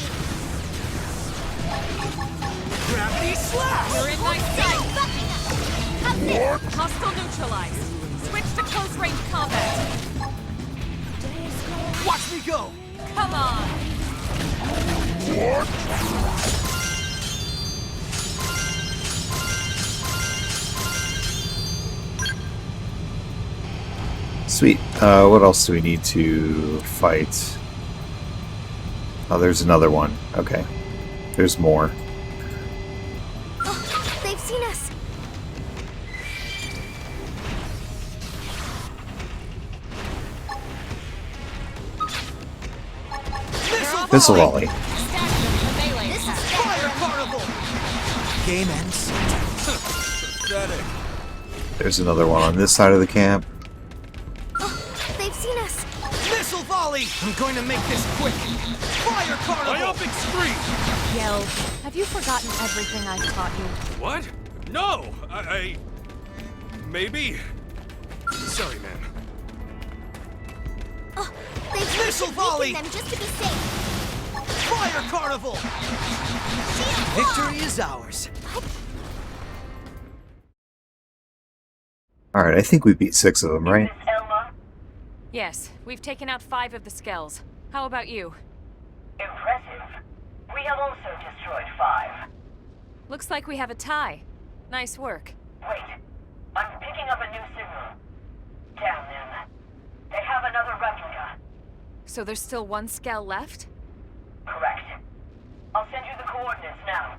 Gravity slash! You're in my sight. Buffing up. How's this? Hostile neutralized. Switch to close range combat. Watch me go! Come on. Sweet. What else do we need to fight? Oh, there's another one. Okay. There's more. Oh, they've seen us. Missile volley. This is Fire Carnival! Game ends. Pathetic. There's another one on this side of the camp. They've seen us. Missile volley! I'm going to make this quick. Fire Carnival! Myopic streak! Yell, have you forgotten everything I've taught you? What? No! I... Maybe? Sorry, man. Oh, they've Missile volley! them just to be safe. Fire Carnival! Victory is ours. Alright, I think we beat 6 of them, right? Yes, we've taken out 5 of the Skells. How about you? Impressive. We have also destroyed 5. Looks like we have a tie. Nice work. Wait. I'm picking up a new signal. Damn them. They have another replica. So there's still 1 Skell left? Correct. I'll send you the coordinates now.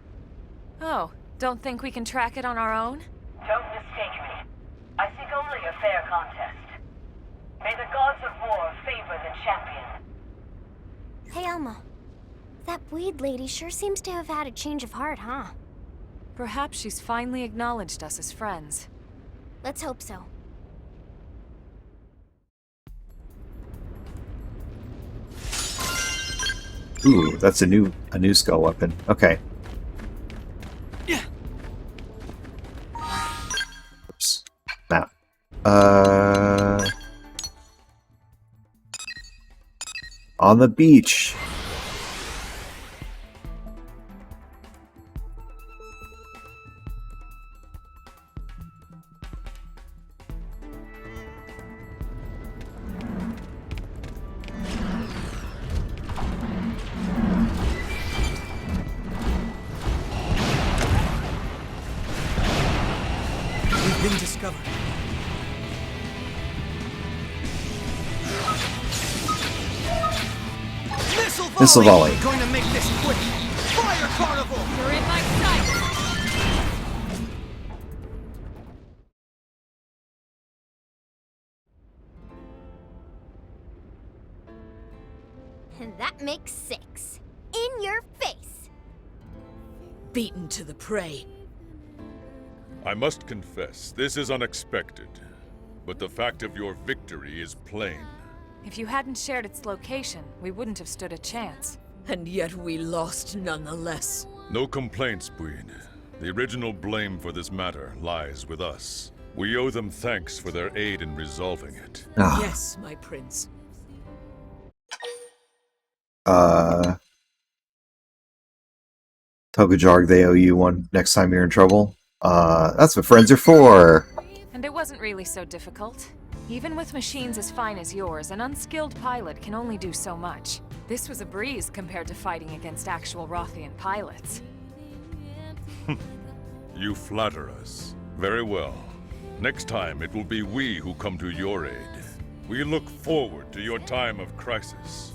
Oh, don't think we can track it on our own? Don't mistake me. I seek only a fair contest. May the gods of war favor the champion. Hey, Elmo. That weed lady sure seems to have had a change of heart, huh? Perhaps she's finally acknowledged us as friends. Let's hope so. Ooh, that's a new skull weapon. Okay. Oops. Map. On the beach. We've been discovered. Missile volley. Going to make this quick. Fire Carnival! You're in my sight! And that makes 6. In your face! Beaten to the prey. I must confess, this is unexpected. But the fact of your victory is plain. If you hadn't shared its location, we wouldn't have stood a chance. And yet we lost nonetheless. No complaints, Buin. The original blame for this matter lies with us. We owe them thanks for their aid in resolving it. Yes, my prince. Togajarg, they owe you one next time you're in trouble. That's what friends are for. And it wasn't really so difficult. Even with machines as fine as yours, an unskilled pilot can only do so much. This was a breeze compared to fighting against actual Rothian pilots. You flatter us. Very well. Next time, it will be we who come to your aid. We look forward to your time of crisis.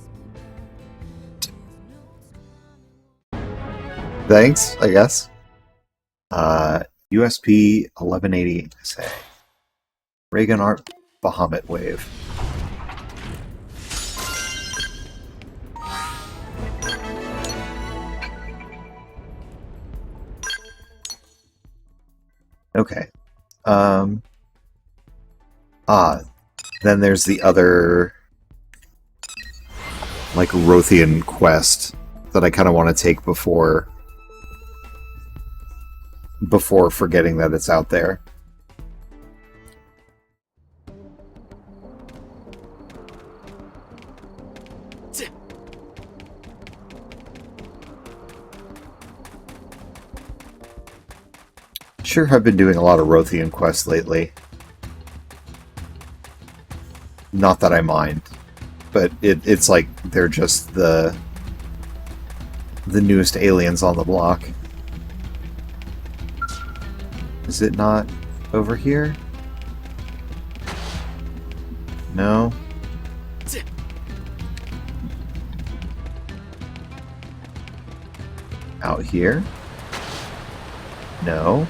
Thanks, I guess. USP 1180 SA. Reagan Art Bahamut Wave. Okay. Then there's the other, like, Rothian quest that I kind of want to take before forgetting that it's out there. Sure have been doing a lot of Rothian quests lately. Not that I mind, but it's like they're just the newest aliens on the block. Is it not over here? No? Out here? No?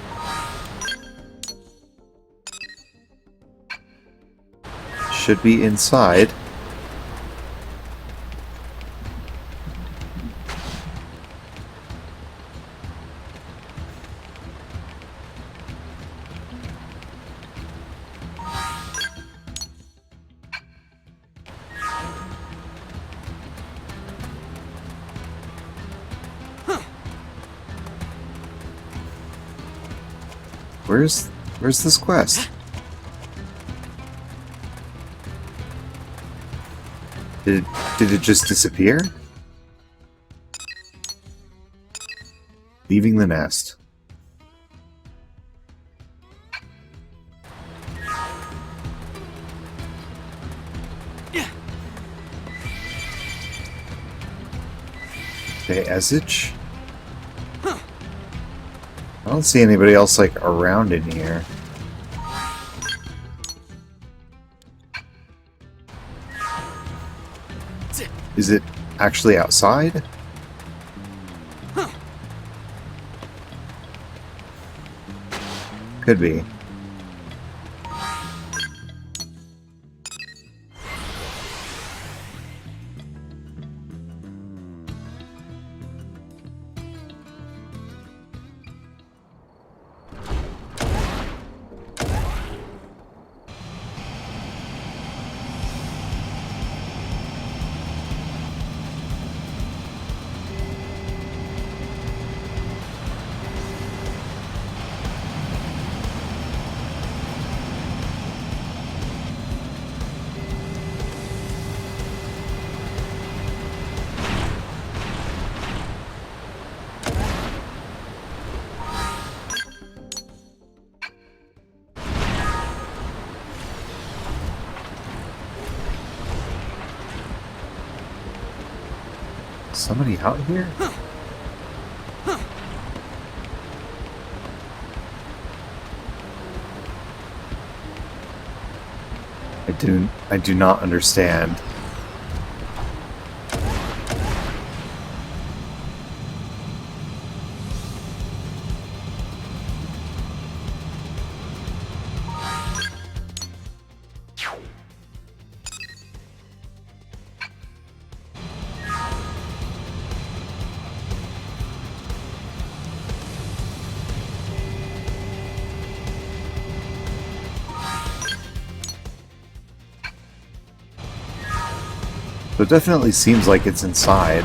Should be inside. Where's this quest? Did it just disappear? Leaving the nest. Okay, Ezich? I don't see anybody else, like, around in here. Is it actually outside? Could be. Somebody out here? I do not understand. So it definitely seems like it's inside.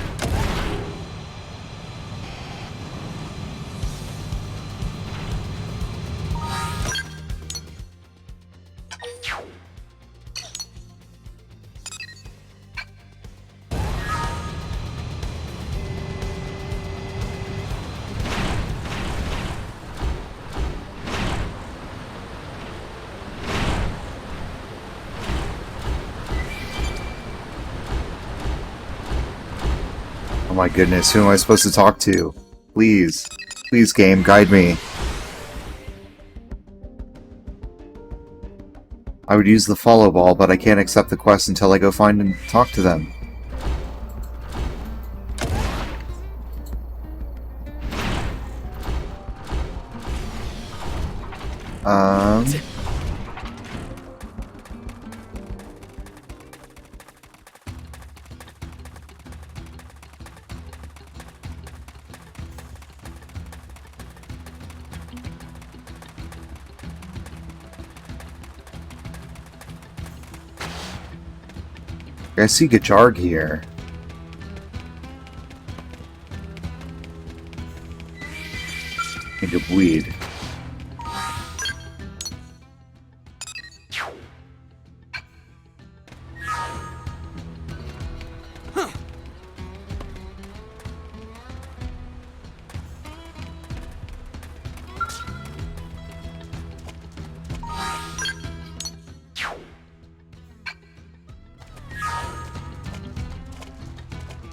Oh my goodness, who am I supposed to talk to? Please. Please, game, guide me. I would use the follow ball, but I can't accept the quest until I go find and talk to them. I see Gajarg here. Think of weed.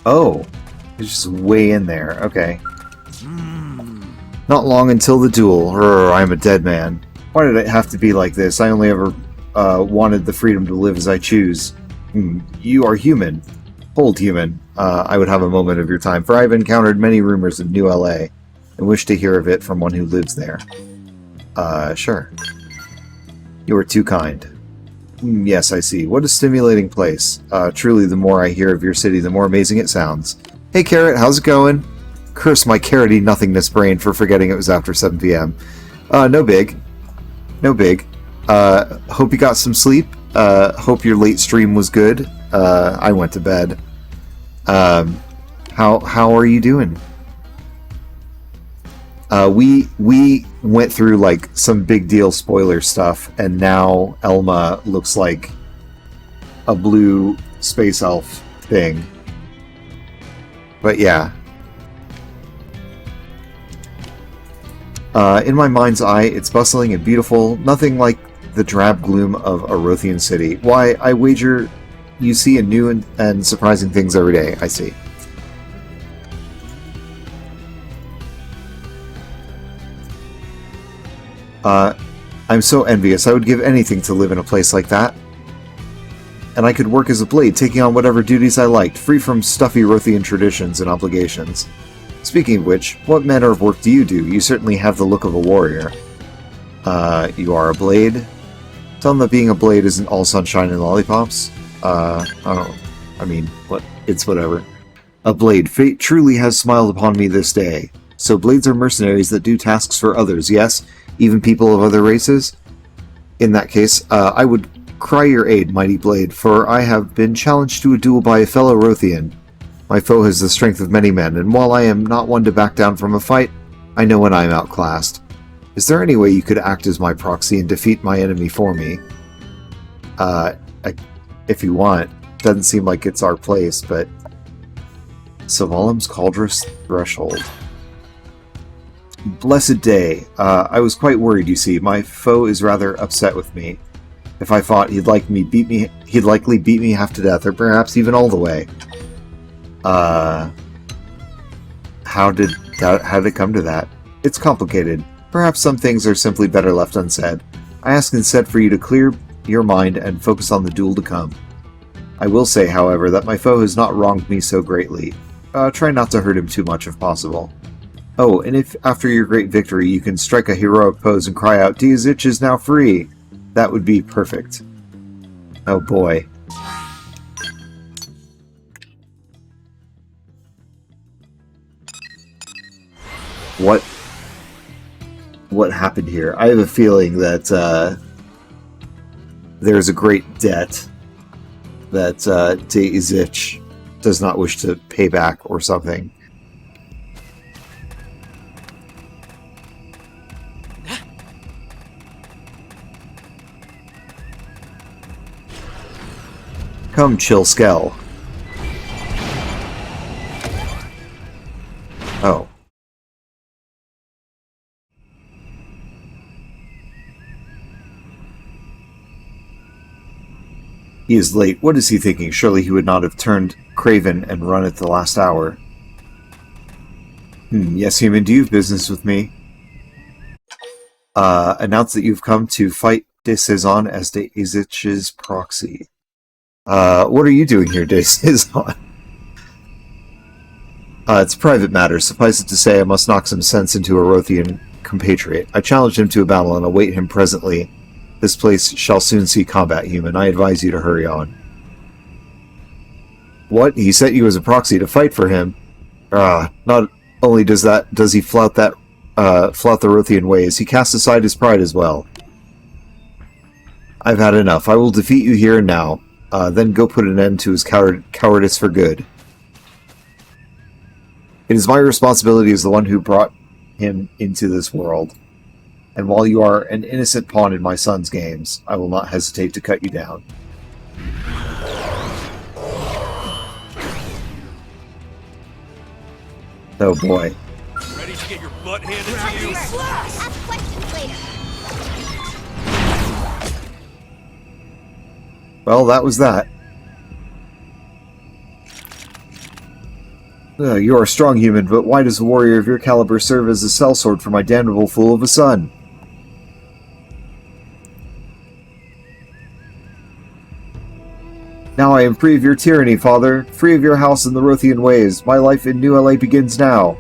Oh, it's just way in there. Okay. Not long until the duel. I'm a dead man. Why did it have to be like this? I only ever wanted the freedom to live as I choose. You are human. Hold human. I would have a moment of your time, for I've encountered many rumors of New LA, and wish to hear of it from one who lives there. Sure. You are too kind. Yes, I see. What a stimulating place. Truly, the more I hear of your city, the more amazing it sounds. Hey, Carrot, how's it going? Curse my carroty nothingness brain for forgetting it was after 7 p.m. No big. No big. Hope you got some sleep. Hope your late stream was good. I went to bed. How are you doing? We went through like some big deal spoiler stuff, and now Elma looks like a blue space elf thing. But yeah. In my mind's eye, it's bustling and beautiful, nothing like the drab gloom of a Rothian city. Why, I wager you see a new and surprising things every day. I see. I'm so envious. I would give anything to live in a place like that. And I could work as a blade, taking on whatever duties I liked, free from stuffy Rothian traditions and obligations. Speaking of which, what manner of work do? You certainly have the look of a warrior. You are a blade? Tell them that being a blade isn't all sunshine and lollipops. It's whatever. A blade, fate truly has smiled upon me this day. So blades are mercenaries that do tasks for others, yes? Even people of other races? In that case, I would cry your aid, mighty blade, for I have been challenged to a duel by a fellow Rothian. My foe has the strength of many men, and while I am not one to back down from a fight, I know when I am outclassed. Is there any way you could act as my proxy and defeat my enemy for me? If you want. Doesn't seem like it's our place, but... Savalim's Cauldrous Threshold. Blessed day. I was quite worried, you see. My foe is rather upset with me. If I fought, he'd likely beat me half to death, or perhaps even all the way. How did it come to that? It's complicated. Perhaps some things are simply better left unsaid. I ask instead for you to clear your mind and focus on the duel to come. I will say, however, that my foe has not wronged me so greatly. Try not to hurt him too much if possible. Oh, and if after your great victory you can strike a heroic pose and cry out, Dezich is now free, that would be perfect. Oh boy. What happened here? I have a feeling that there's a great debt that Dezich does not wish to pay back or something. Come, ChillPhil. Oh. He is late. What is he thinking? Surely he would not have turned craven and run at the last hour. Yes, human, do you have business with me? Announce that you've come to fight De Saison as Dezich's proxy. What are you doing here, De Saison? It's a private matter. Suffice it to say, I must knock some sense into a Rothian compatriot. I challenged him to a battle and await him presently. This place shall soon see combat, human. I advise you to hurry on. What? He sent you as a proxy to fight for him? Not only does he flout the Rothian ways, he casts aside his pride as well. I've had enough. I will defeat you here and now. Then go put an end to his cowardice for good. It is my responsibility as the one who brought him into this world. And while you are an innocent pawn in my son's games, I will not hesitate to cut you down. Oh boy. Ready to get your butt handed to you? Ask questions later. Well, that was that. You are a strong human, but why does a warrior of your caliber serve as a sellsword for my damnable fool of a son? Now I am free of your tyranny, father, free of your house and the Rothian ways. My life in New LA begins now.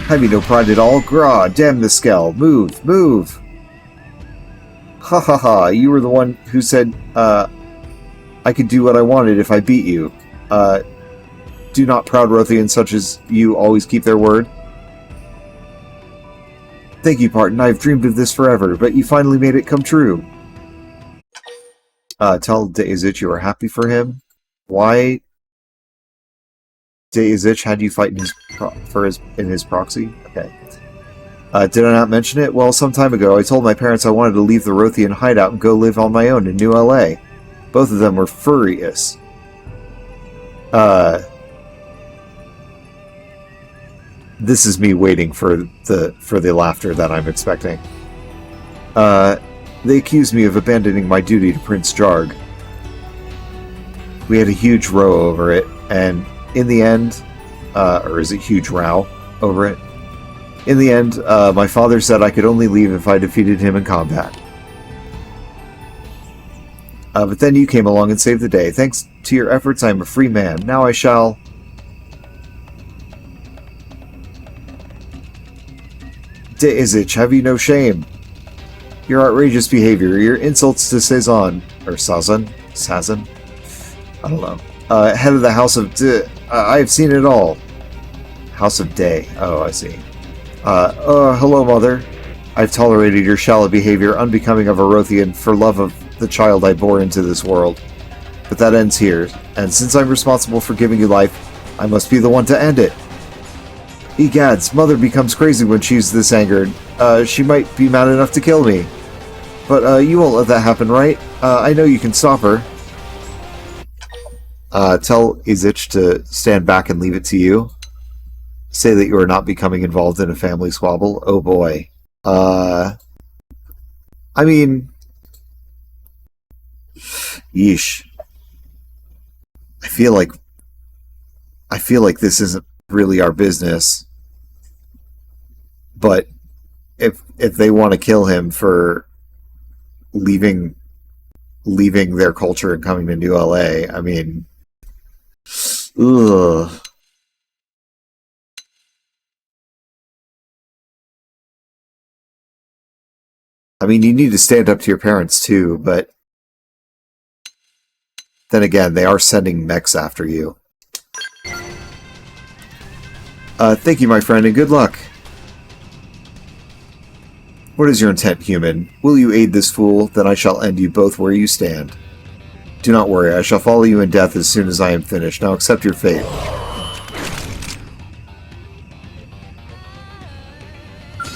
Have you no pride at all? Grah, damn the skell. Move, move. Ha ha ha, you were the one who said, I could do what I wanted if I beat you. Do not proud Rothians such as you always keep their word? Thank you, Parton. I've dreamed of this forever, but you finally made it come true. Tell Dezich you are happy for him. Why Dezich had you fight in his proxy? Okay. Did I not mention it? Well, some time ago, I told my parents I wanted to leave the Rothian hideout and go live on my own in New LA. Both of them were furious. This is me waiting for the laughter that I'm expecting. They accused me of abandoning my duty to Prince Jarg. We had a huge row over it, and in the end, or is it huge row over it? In the end, my father said I could only leave if I defeated him in combat. But then you came along and saved the day. Thanks to your efforts, I am a free man. Now I shall... Deizich, have you no shame? Your outrageous behavior, your insults to Sazan, or Sazan? Sazan? I don't know. Head of the House of I have seen it all. House of Day. Oh, I see. Hello, Mother. I've tolerated your shallow behavior, unbecoming of a Rothian, for love of the child I bore into this world. But that ends here, and since I'm responsible for giving you life, I must be the one to end it. Egads, Mother becomes crazy when she's this angered. She might be mad enough to kill me. But you won't let that happen, right? I know you can stop her. Tell Izich to stand back and leave it to you. Say that you are not becoming involved in a family squabble. Oh boy. I mean... Yeesh. I feel like this isn't really our business. But if they want to kill him for leaving their culture and coming to New LA, I mean, ugh. I mean, you need to stand up to your parents too, but then again, they are sending mechs after you. Thank you, my friend, and good luck. What is your intent, human? Will you aid this fool? Then I shall end you both where you stand. Do not worry, I shall follow you in death as soon as I am finished. Now accept your fate.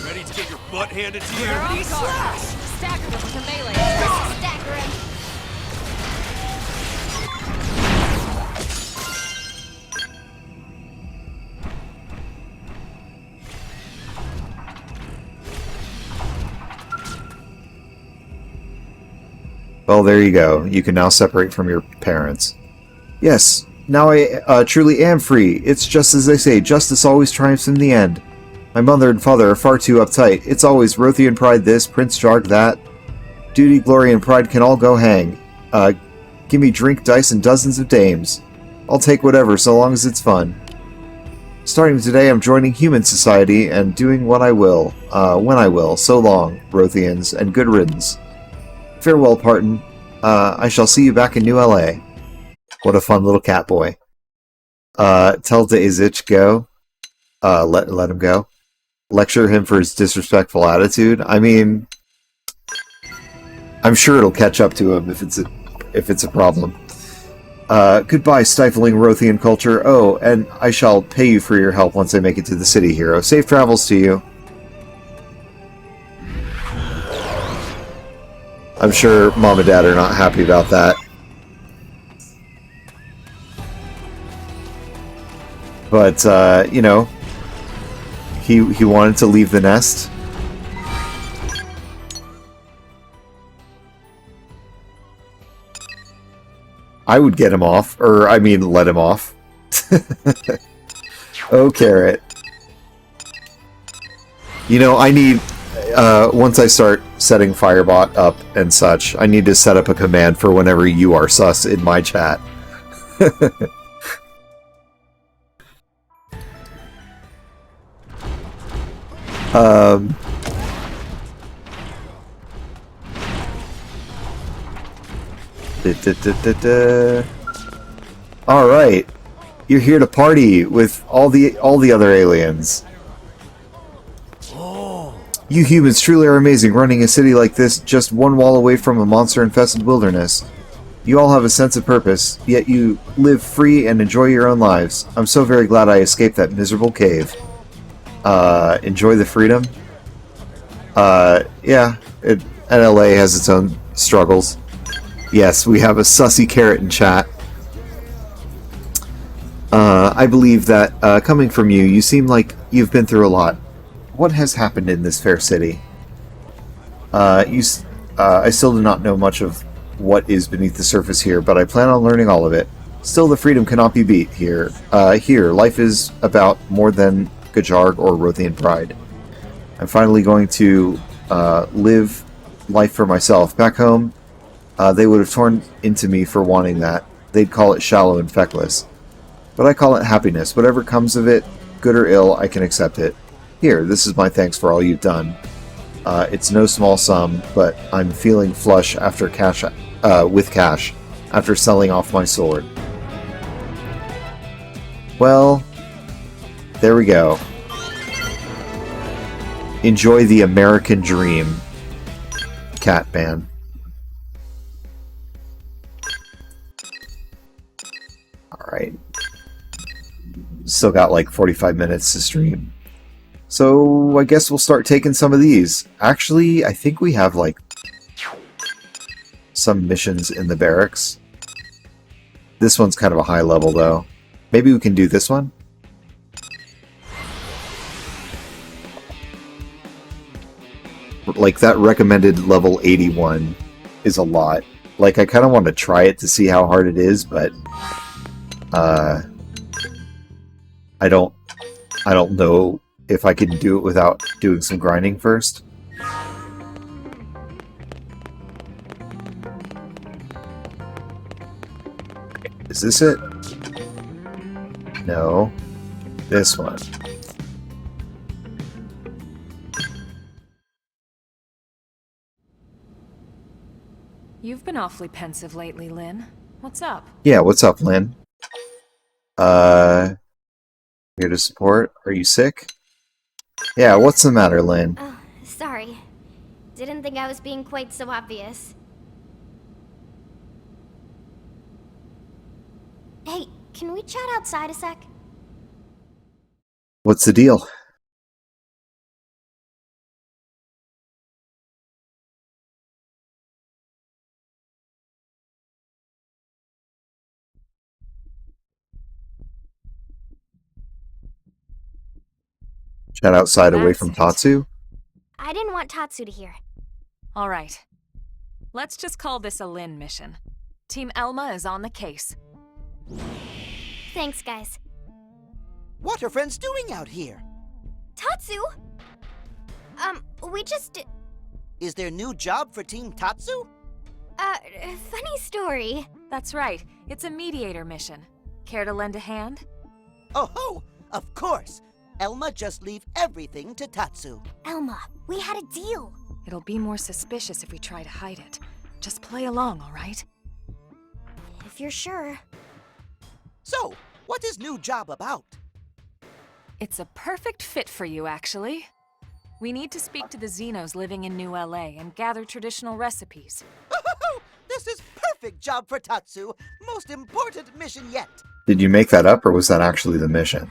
Ready to get your butt handed to you? Slash! Stagger him with a melee. Stagger him. Well, there you go. You can now separate from your parents. Yes, now I truly am free. It's just as they say, justice always triumphs in the end. My mother and father are far too uptight. It's always Rothian pride this, Prince Jarg that. Duty, glory, and pride can all go hang. Give me drink, dice, and dozens of dames. I'll take whatever, so long as it's fun. Starting today, I'm joining human society and doing what I will, when I will. So long, Rothians, and good riddance. Farewell, Parton. I shall see you back in New LA. What a fun little cat boy. Tell Deizich go. Let him go. Lecture him for his disrespectful attitude. I mean, I'm sure it'll catch up to him if it's a problem. Goodbye, stifling Rothian culture. Oh, and I shall pay you for your help once I make it to the city, hero. Safe travels to you. I'm sure Mom and Dad are not happy about that. But, you know, he wanted to leave the nest. I would get him off, or I mean let him off. Oh, Carrot. You know, I need... once I start setting Firebot up and such, I need to set up a command for whenever you are sus in my chat. Alright. You're here to party with all the other aliens. You humans truly are amazing, running a city like this just one wall away from a monster-infested wilderness. You all have a sense of purpose, yet you live free and enjoy your own lives. I'm so very glad I escaped that miserable cave. Enjoy the freedom? Yeah, LA has its own struggles. Yes, we have a sussy carrot in chat. I believe that, coming from you, you seem like you've been through a lot. What has happened in this fair city? I still do not know much of what is beneath the surface here, but I plan on learning all of it. Still, the freedom cannot be beat here. Here, life is about more than Gajarg or Rothian pride. I'm finally going to live life for myself. Back home, they would have torn into me for wanting that. They'd call it shallow and feckless. But I call it happiness. Whatever comes of it, good or ill, I can accept it. Here, this is my thanks for all you've done. It's no small sum, but I'm feeling flush after with cash after selling off my sword. Well, there we go. Enjoy the American dream, Catman. Alright. Still got like 45 minutes to stream. So I guess we'll start taking some of these. Actually, I think we have like some missions in the barracks. This one's kind of a high level though. Maybe we can do this one? Like that recommended level 81 is a lot. Like I kind of want to try it to see how hard it is, but I don't know if I can do it without doing some grinding first. Is this it? No. This one. You've been awfully pensive lately, Lynn. What's up? Yeah, what's up, Lynn? Here to support. Are you sick? Yeah, what's the matter, Lynn? Oh, sorry. Didn't think I was being quite so obvious. Hey, can we chat outside a sec? What's the deal? Chat outside away from Tatsu? I didn't want Tatsu to hear. All right. Let's just call this a Lynn mission. Team Elma is on the case. Thanks, guys. What are friends doing out here? Tatsu? We just... Is there a new job for Team Tatsu? Funny story. That's right. It's a mediator mission. Care to lend a hand? Oh ho! Of course! Elma just leave everything to Tatsu. Elma, we had a deal. It'll be more suspicious if we try to hide it. Just play along, all right? If you're sure. So, what is new job about? It's a perfect fit for you, actually. We need to speak to the Xenos living in New LA and gather traditional recipes. This is perfect job for Tatsu. Most important mission yet. Did you make that up, or was that actually the mission?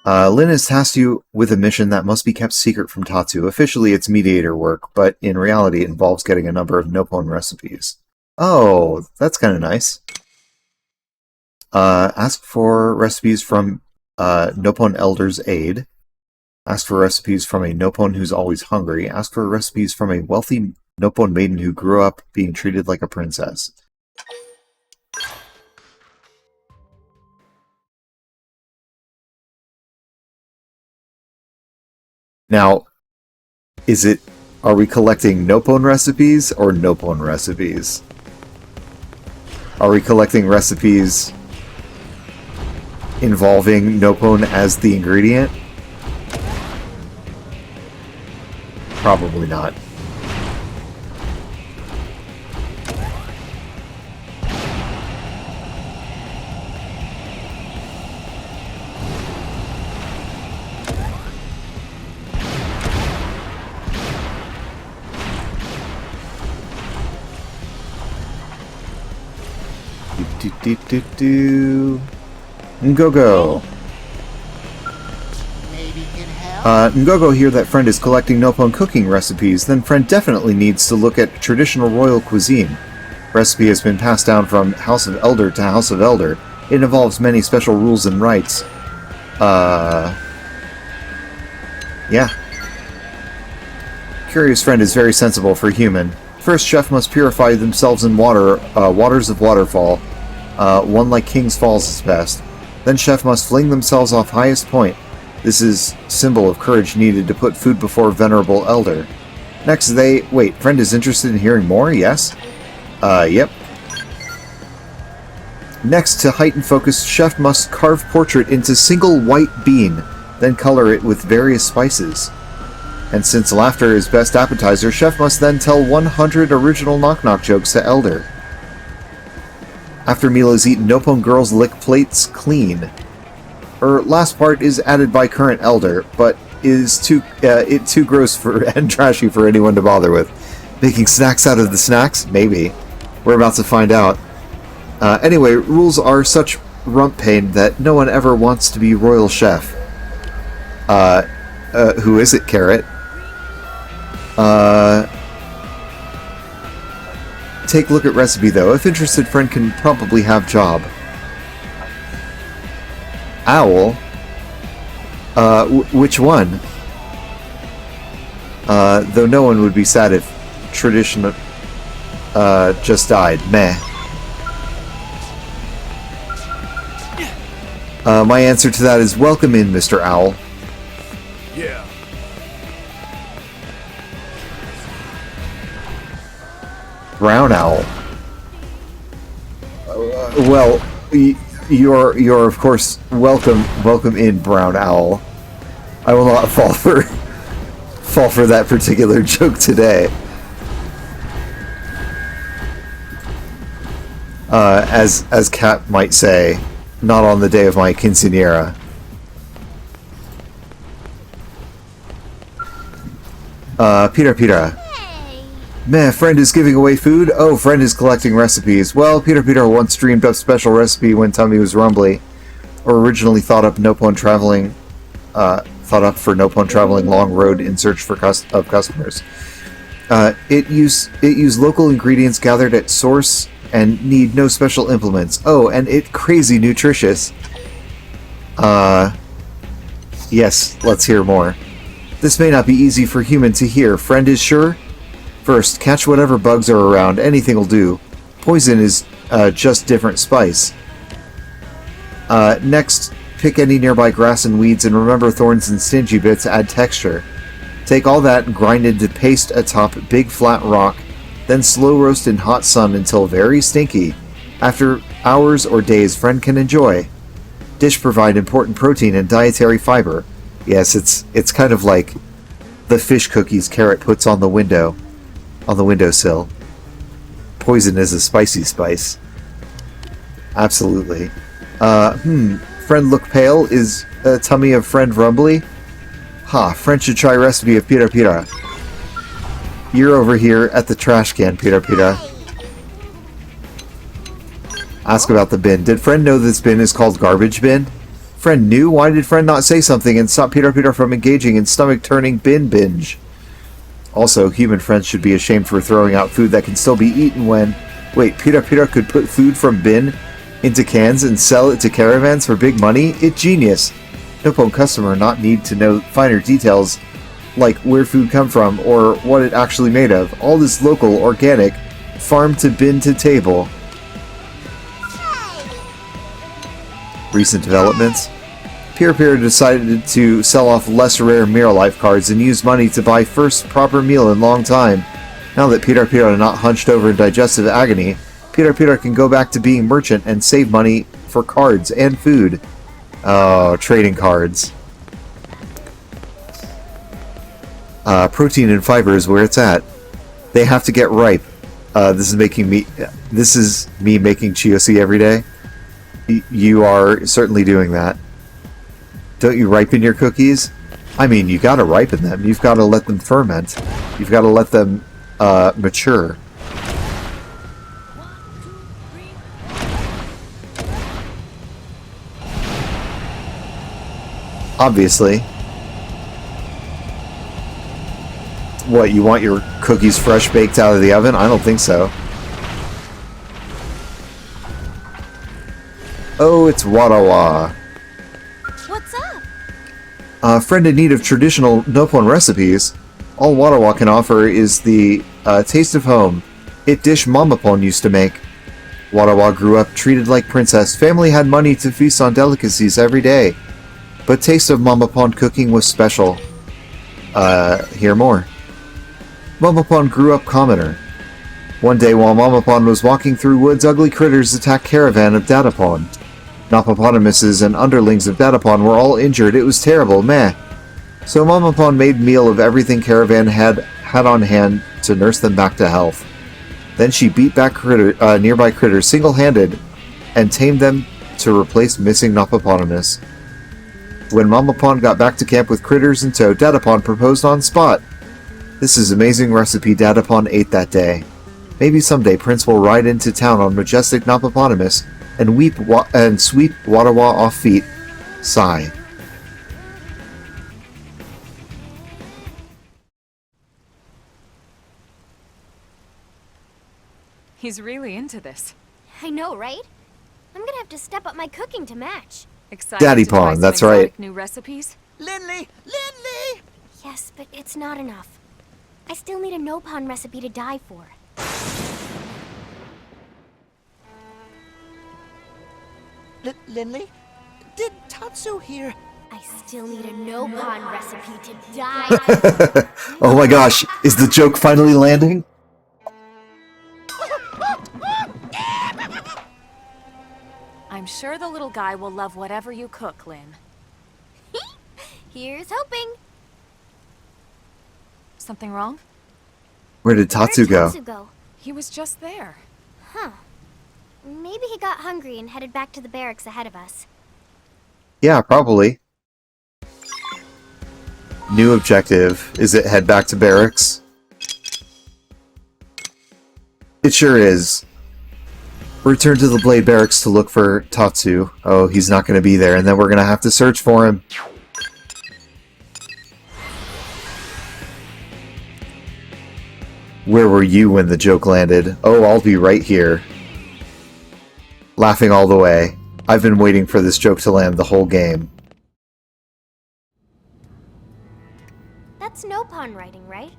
Lynn has tasked you with a mission that must be kept secret from Tatsu. Officially, it's mediator work, but in reality, it involves getting a number of Nopon recipes. Oh, that's kind of nice. Ask for recipes from Nopon Elder's Aid. Ask for recipes from a Nopon who's always hungry. Ask for recipes from a wealthy Nopon maiden who grew up being treated like a princess. Now, are we collecting Nopon recipes or Nopon recipes? Are we collecting recipes involving Nopon as the ingredient? Probably not. Go. Maybe can help? Ngogo here that friend is collecting Nopon cooking recipes, then friend definitely needs to look at traditional royal cuisine. Recipe has been passed down from House of Elder to House of Elder. It involves many special rules and rites. Yeah. Curious friend is very sensible for human. First, chef must purify themselves in waters of waterfall. One like King's Falls is best. Then chef must fling themselves off highest point. This is symbol of courage needed to put food before venerable elder. Next wait, friend is interested in hearing more, yes? Yep. Next, to heighten focus, chef must carve portrait into single white bean, then color it with various spices. And since laughter is best appetizer, chef must then tell 100 original knock-knock jokes to elder. After meal is eaten, Nopon girls lick plates clean. Last part is added by current elder, but is too gross for and trashy for anyone to bother with. Making snacks out of the snacks? Maybe. We're about to find out. Anyway, rules are such rump pain that no one ever wants to be royal chef. Who is it, Carrot? Take a look at recipe, though. If interested, friend can probably have job. Owl? Which one? Though no one would be sad if tradition just died. Meh. My answer to that is welcome in, Mr. Owl. Yeah. Brown Owl. Well, you're of course welcome in, Brown Owl. I will not fall for that particular joke today. As Cat might say, not on the day of my quinceañera. Peter. Meh, friend is giving away food? Oh, friend is collecting recipes. Well, Peter once dreamed up special recipe when tummy was rumbly. Or originally thought up for Nopon traveling long road in search for of customers. It used local ingredients gathered at source and need no special implements. Oh, and it crazy nutritious. Yes, let's hear more. This may not be easy for human to hear. Friend is sure? First, catch whatever bugs are around. Anything will do. Poison is just different spice. Next, pick any nearby grass and weeds, and remember thorns and stingy bits add texture. Take all that and grind into paste atop big flat rock, then slow roast in hot sun until very stinky. After hours or days, friend can enjoy. Dish provide important protein and dietary fiber. Yes, it's kind of like the fish cookies Carrot puts on the windowsill. Poison is a spicy spice. Absolutely. Friend look pale. Is tummy of friend rumbly? Ha, friend should try recipe of Pira. You're over here at the trash can, Pira. Ask about the bin. Did friend know this bin is called garbage bin? Friend knew? Why did friend not say something and stop Pira from engaging in stomach-turning bin binge? Also, human friends should be ashamed for throwing out food that can still be eaten when... Wait, Pira could put food from bin into cans and sell it to caravans for big money? It's genius. Nopon customer not need to know finer details like where food come from or what it actually made of. All this local, organic, farm to bin to table. Recent developments. Pira decided to sell off less rare Mirror Life cards and use money to buy first proper meal in long time. Now that Pira are not hunched over in digestive agony, Pira can go back to being merchant and save money for cards and food. Oh, trading cards. Protein and fiber is where it's at. They have to get ripe. This is me making Chiosi every day. You are certainly doing that. Don't you ripen your cookies? I mean, you gotta ripen them. You've gotta let them ferment. You've gotta let them mature. Obviously. What, you want your cookies fresh baked out of the oven? I don't think so. Oh, it's Wadawa. What's up? A friend in need of traditional Nopon recipes. All Wadawa can offer is the taste of home, hit dish Mamapon used to make. Wadawa grew up treated like princess. Family had money to feast on delicacies every day. But taste of Mamapon cooking was special. Hear more. Mamapon grew up commoner. One day while Mamapon was walking through woods, ugly critters attacked caravan of Datapon. Nopopotamuses and underlings of Datapon were all injured. It was terrible, meh. So Mamapon made meal of everything caravan had on hand to nurse them back to health. Then she beat back nearby critters single-handed and tamed them to replace missing Nopopotamus. When Mamapon got back to camp with critters in tow, Datapon proposed on spot. This is amazing recipe Datapon ate that day. Maybe someday Prince will ride into town on majestic Nopopotamus and sweep Wadawa off feet. Sigh. He's really into this. I know, right? I'm gonna have to step up my cooking to match. Excited Daddy to try Pon, some that's exotic right. New recipes? Lindley! Lindley! Yes, but it's not enough. I still need a Nopon recipe to die for. Lindley? Did Tatsu hear? I still need a Nopon recipe to die. Oh my gosh, is the joke finally landing? I'm sure the little guy will love whatever you cook, Lynn. Here's hoping. Something wrong? Where did Tatsu go? He was just there. Huh. Maybe he got hungry and headed back to the barracks ahead of us. Yeah, probably. New objective. Is it head back to barracks? It sure is. Return to the Blade Barracks to look for Tatsu. Oh, he's not going to be there, and then we're going to have to search for him. Where were you when the joke landed? Oh, I'll be right here. Laughing all the way. I've been waiting for this joke to land the whole game. That's Nopon writing, right?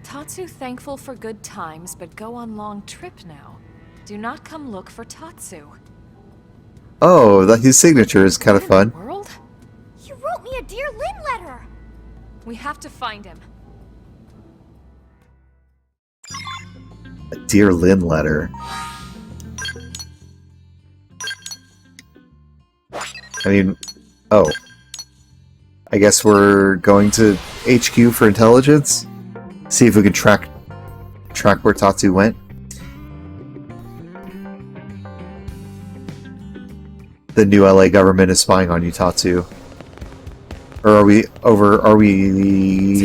Tatsu thankful for good times, but go on long trip now. Do not come look for Tatsu. Oh, his signature is kind of fun. World? You wrote me a Dear Lynn letter! We have to find him. A Dear Lynn letter. I mean, oh. I guess we're going to HQ for intelligence? See if we can track where Tatsu went. The new LA government is spying on you, Tatsu. Or are we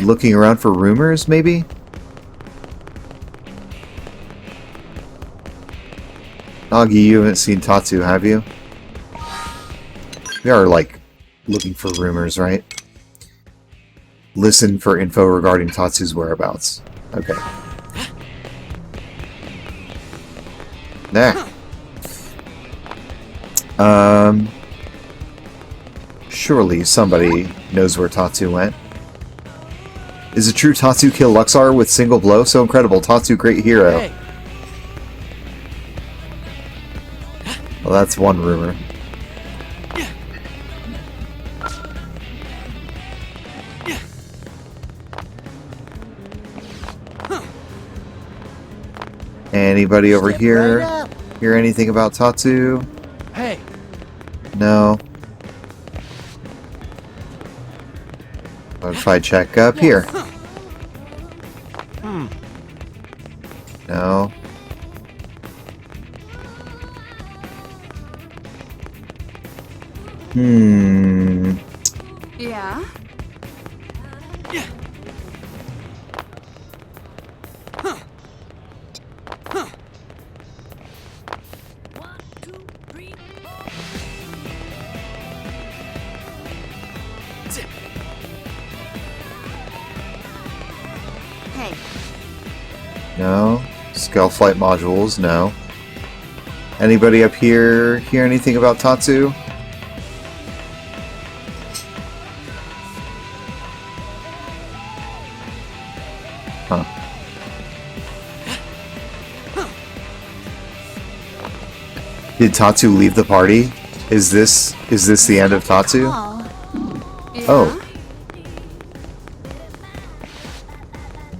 looking around for rumors, maybe? Nagi, you haven't seen Tatsu, have you? We are, like, looking for rumors, right? Listen for info regarding Tatsu's whereabouts. Okay. Nah. Surely somebody knows where Tatsu went. Is it true Tatsu killed Luxar with single blow? So incredible. Tatsu, great hero. Hey. Well, that's one rumor. Anybody over here hear anything about Tatsu? Hey. No. What if I check up here? No. Yeah? No. Scale flight modules, no. Anybody up here hear anything about Tatsu? Huh. Did Tatsu leave the party? Is this the end of Tatsu? Oh.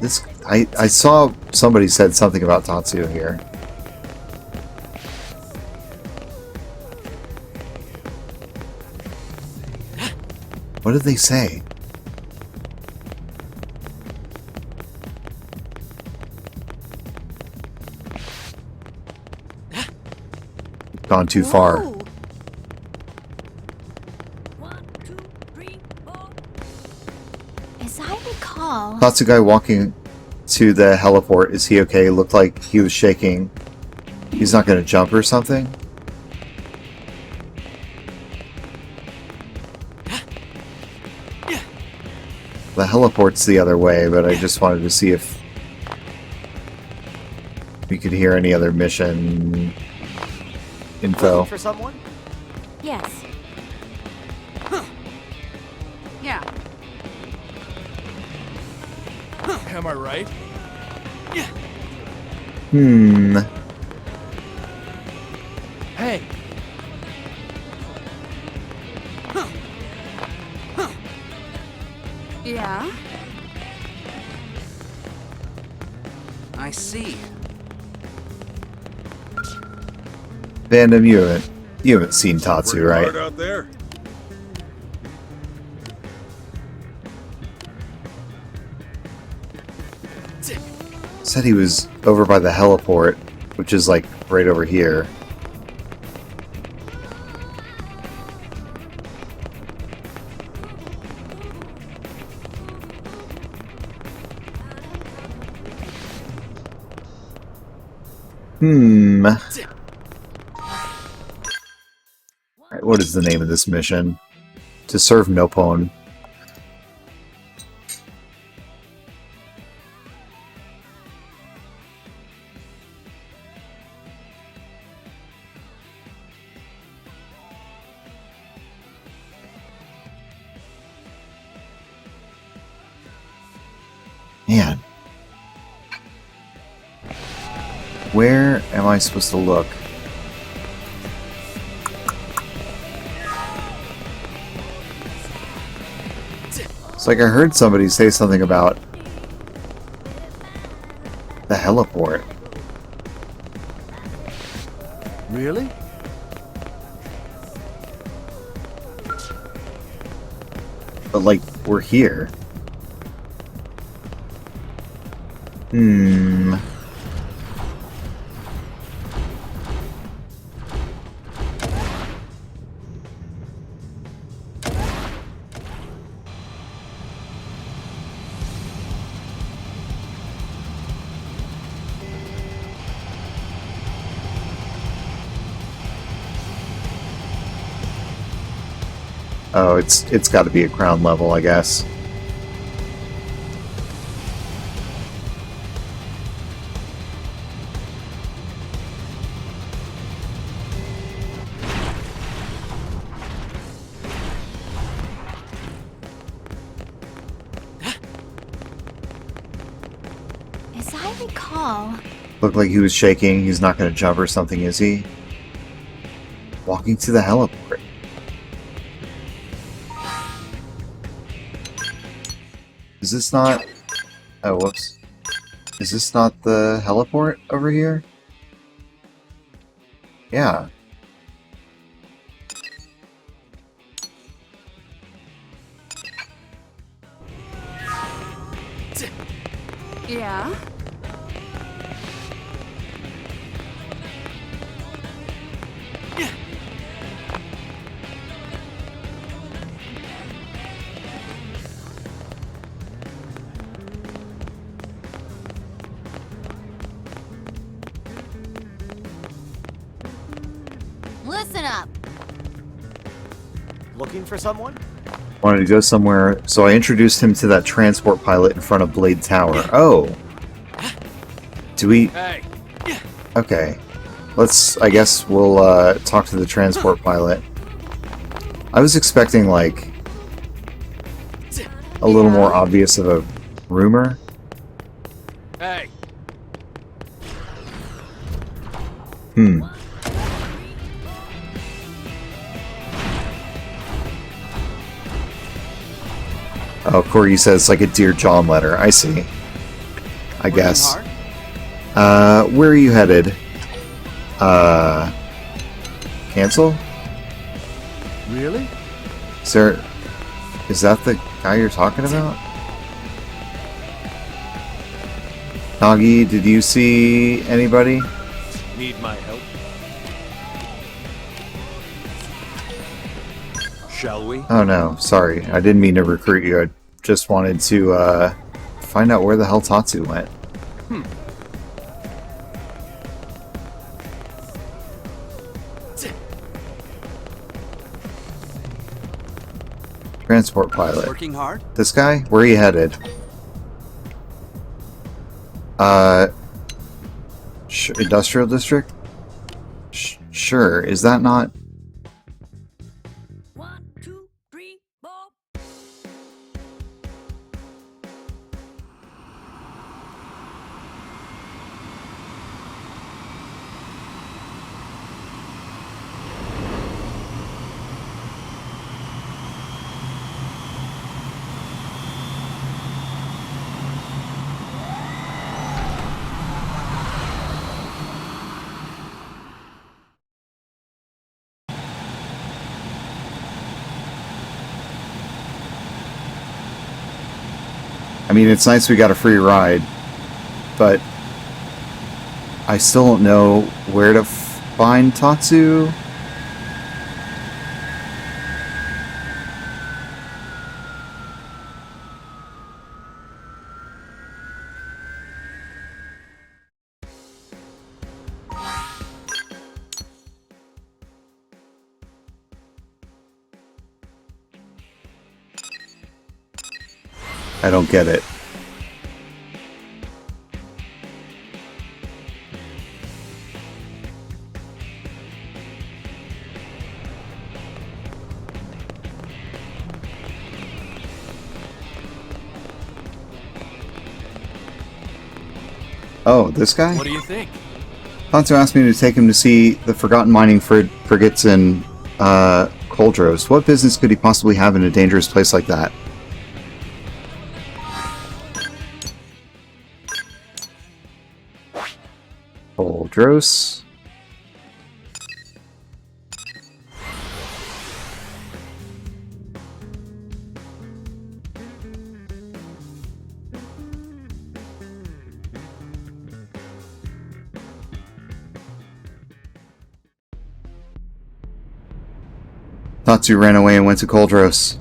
This I saw somebody said something about Tatsu here. What did they say? Gone too far. As I recall... Tatsu guy walking to the heliport. Is he okay? Looked like he was shaking. He's not going to jump or something? The heliport's the other way, but I just wanted to see if we could hear any other mission info. For someone? Yes. Yeah. Am I right? Hmm. Hey. Yeah? I see. Vandam, you haven't seen Tatsu, right? Hard out there. Said he was over by the heliport, which is like right over here. Alright, what is the name of this mission? To serve Nopon. Man. Where am I supposed to look? It's like I heard somebody say something about the heliport. Really? But like, we're here. Oh, it's got to be at ground level, I guess. As I recall... Looked like he was shaking. He's not going to jump or something, is he? Walking to the heliport. Is this not... Oh, whoops. Is this not the heliport over here? Yeah. Yeah? Listen up. Looking for someone? Wanted to go somewhere, so I introduced him to that transport pilot in front of Blade Tower. Oh! Do we... Hey. Okay. I guess we'll talk to the transport pilot. I was expecting, like, a little more obvious of a rumor. Hey. Oh, Corey says it's like a Dear John letter. I see. I guess. Where are you headed? Cancel? Really? Sir, is that the guy you're talking about? Nagi, did you see anybody? Need my help? Shall we? Oh no, sorry. I didn't mean to recruit you. I just wanted to find out where the hell Tatsu went. Transport pilot. Working hard? This guy? Where are you headed? Industrial district? Sure. Is that not... I mean, it's nice we got a free ride, but I still don't know where to find Tatsu. I don't get it. Oh, this guy? What do you think? Tatsu asked me to take him to see the forgotten mining frigates in Koldros. What business could he possibly have in a dangerous place like that? Koldros. Tatsu ran away and went to Koldros.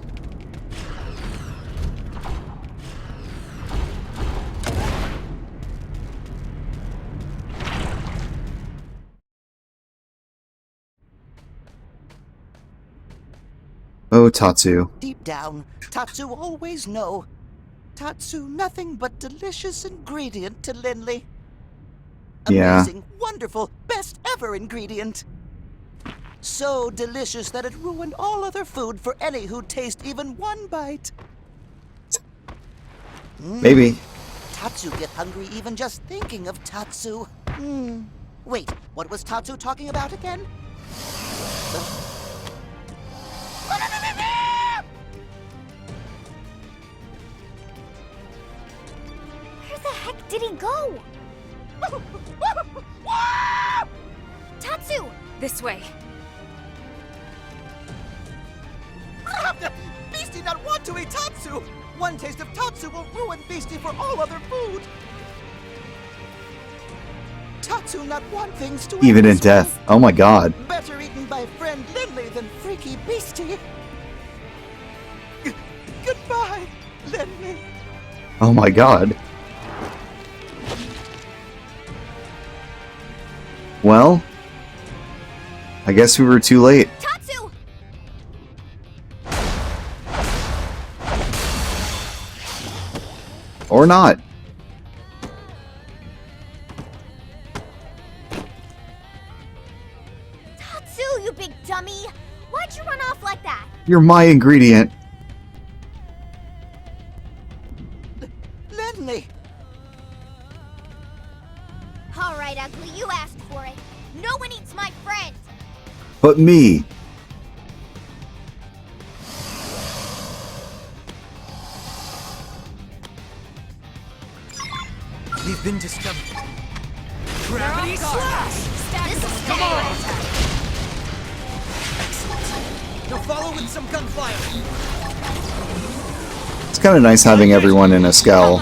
Oh, Tatsu. Deep down, Tatsu always know. Tatsu, nothing but delicious ingredient to Lindley. Yeah. Amazing, wonderful, best ever ingredient. So delicious that it ruined all other food for any who'd taste even one bite. Maybe. Tatsu get hungry even just thinking of Tatsu. Wait, what was Tatsu talking about again? Where the heck did he go? Tatsu! This way. Beastie not want to eat Tatsu! One taste of Tatsu will ruin Beastie for all other food! Tatsu not want things to Even in death. Oh my god. Better eaten by friend Lindley than freaky Beastie. Goodbye, Lindley. Oh my god. Well, I guess we were too late. Tatsu! Or not. Tatsu, you big dummy! Why'd you run off like that? You're my ingredient. Lindley! Alright, Ugly, you asked for it. No one eats my friend! But me. We've been discovered. Gravity slash! Come on! Excellent. Now follow with some gunfire. It's kind of nice having everyone in a Skell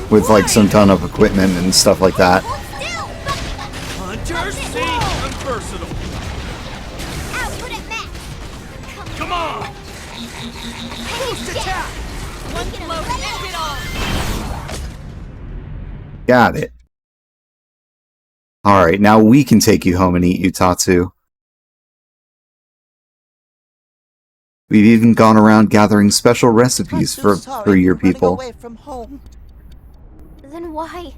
with like some ton of equipment and stuff like that. Hunter, see, I'm versatile. Output at max! Come on! Boost attack! One blow, end it all! Got it. Alright, now we can take you home and eat you, Tatsu. We've even gone around gathering special recipes for your people. Away from home. Then why?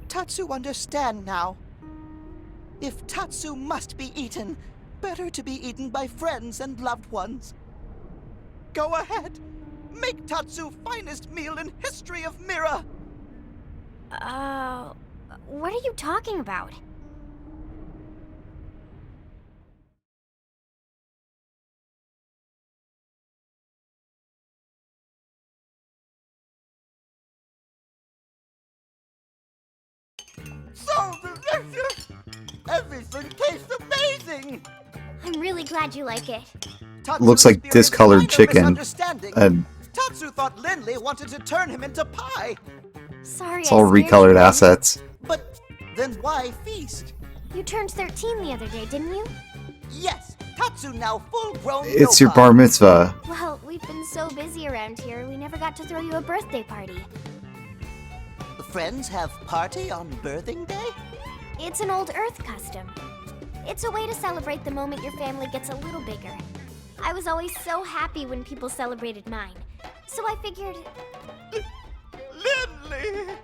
Tatsu understand now. If Tatsu must be eaten, better to be eaten by friends and loved ones. Go ahead. Make Tatsu finest meal in history of Mira. What are you talking about? So delicious! Everything tastes amazing! I'm really glad you like it. Looks like discolored chicken. And Tatsu thought Lindley wanted to turn him into pie. Sorry, it's all recolored assets. But then why feast? You turned 13 the other day, didn't you? Yes, Tatsu now full-grown. It's your bar mitzvah. Well, we've been so busy around here, we never got to throw you a birthday party. Friends have party on birthing day? It's an old Earth custom. It's a way to celebrate the moment your family gets a little bigger. I was always so happy when people celebrated mine, so I figured... Lindley!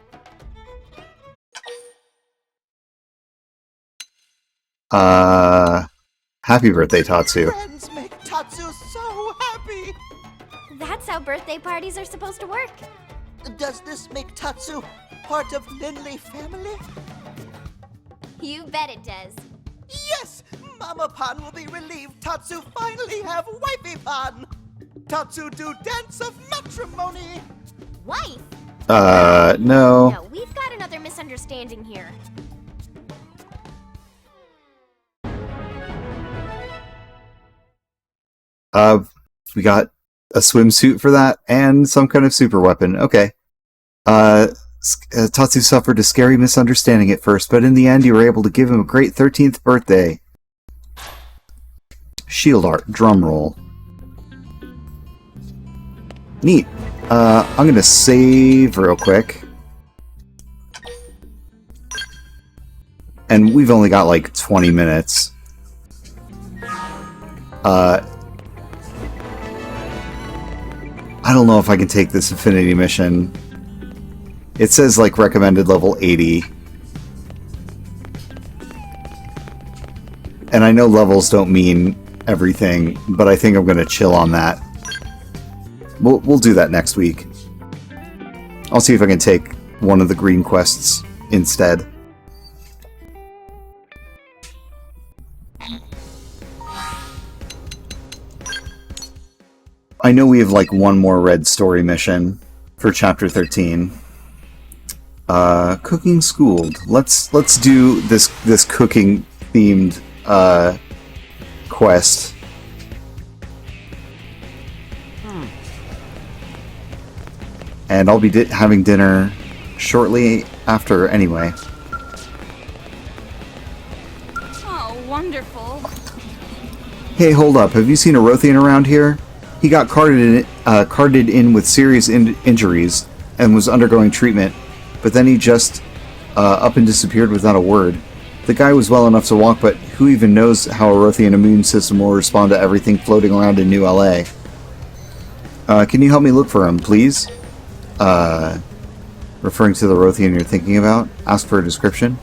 Happy birthday, Tatsu. Friends make Tatsu so happy! That's how birthday parties are supposed to work. Does this make Tatsu part of Lindley family? You bet it does. Yes! Mama Pan will be relieved Tatsu finally have Wifey Pan! Tatsu do dance of matrimony! Wife? No. No, we've got another misunderstanding here. We got a swimsuit for that and some kind of super weapon. Okay. Tatsu suffered a scary misunderstanding at first, but in the end you were able to give him a great 13th birthday. Shield art, drumroll. Neat. I'm gonna save real quick. And we've only got like 20 minutes. I don't know if I can take this Affinity mission. It says like recommended level 80. And I know levels don't mean everything, but I think I'm going to chill on that. We'll do that next week. I'll see if I can take one of the green quests instead. I know we have like one more red story mission for chapter 13. Cooking schooled. Let's do this cooking themed quest. And I'll be having dinner shortly after anyway. Oh, wonderful. Hey, hold up. Have you seen a Rothian around here? He got carted in with serious injuries and was undergoing treatment, but then he just up and disappeared without a word. The guy was well enough to walk, but who even knows how a Rothian immune system will respond to everything floating around in New LA? Can you help me look for him, please? Referring to the Rothian you're thinking about? Ask for a description.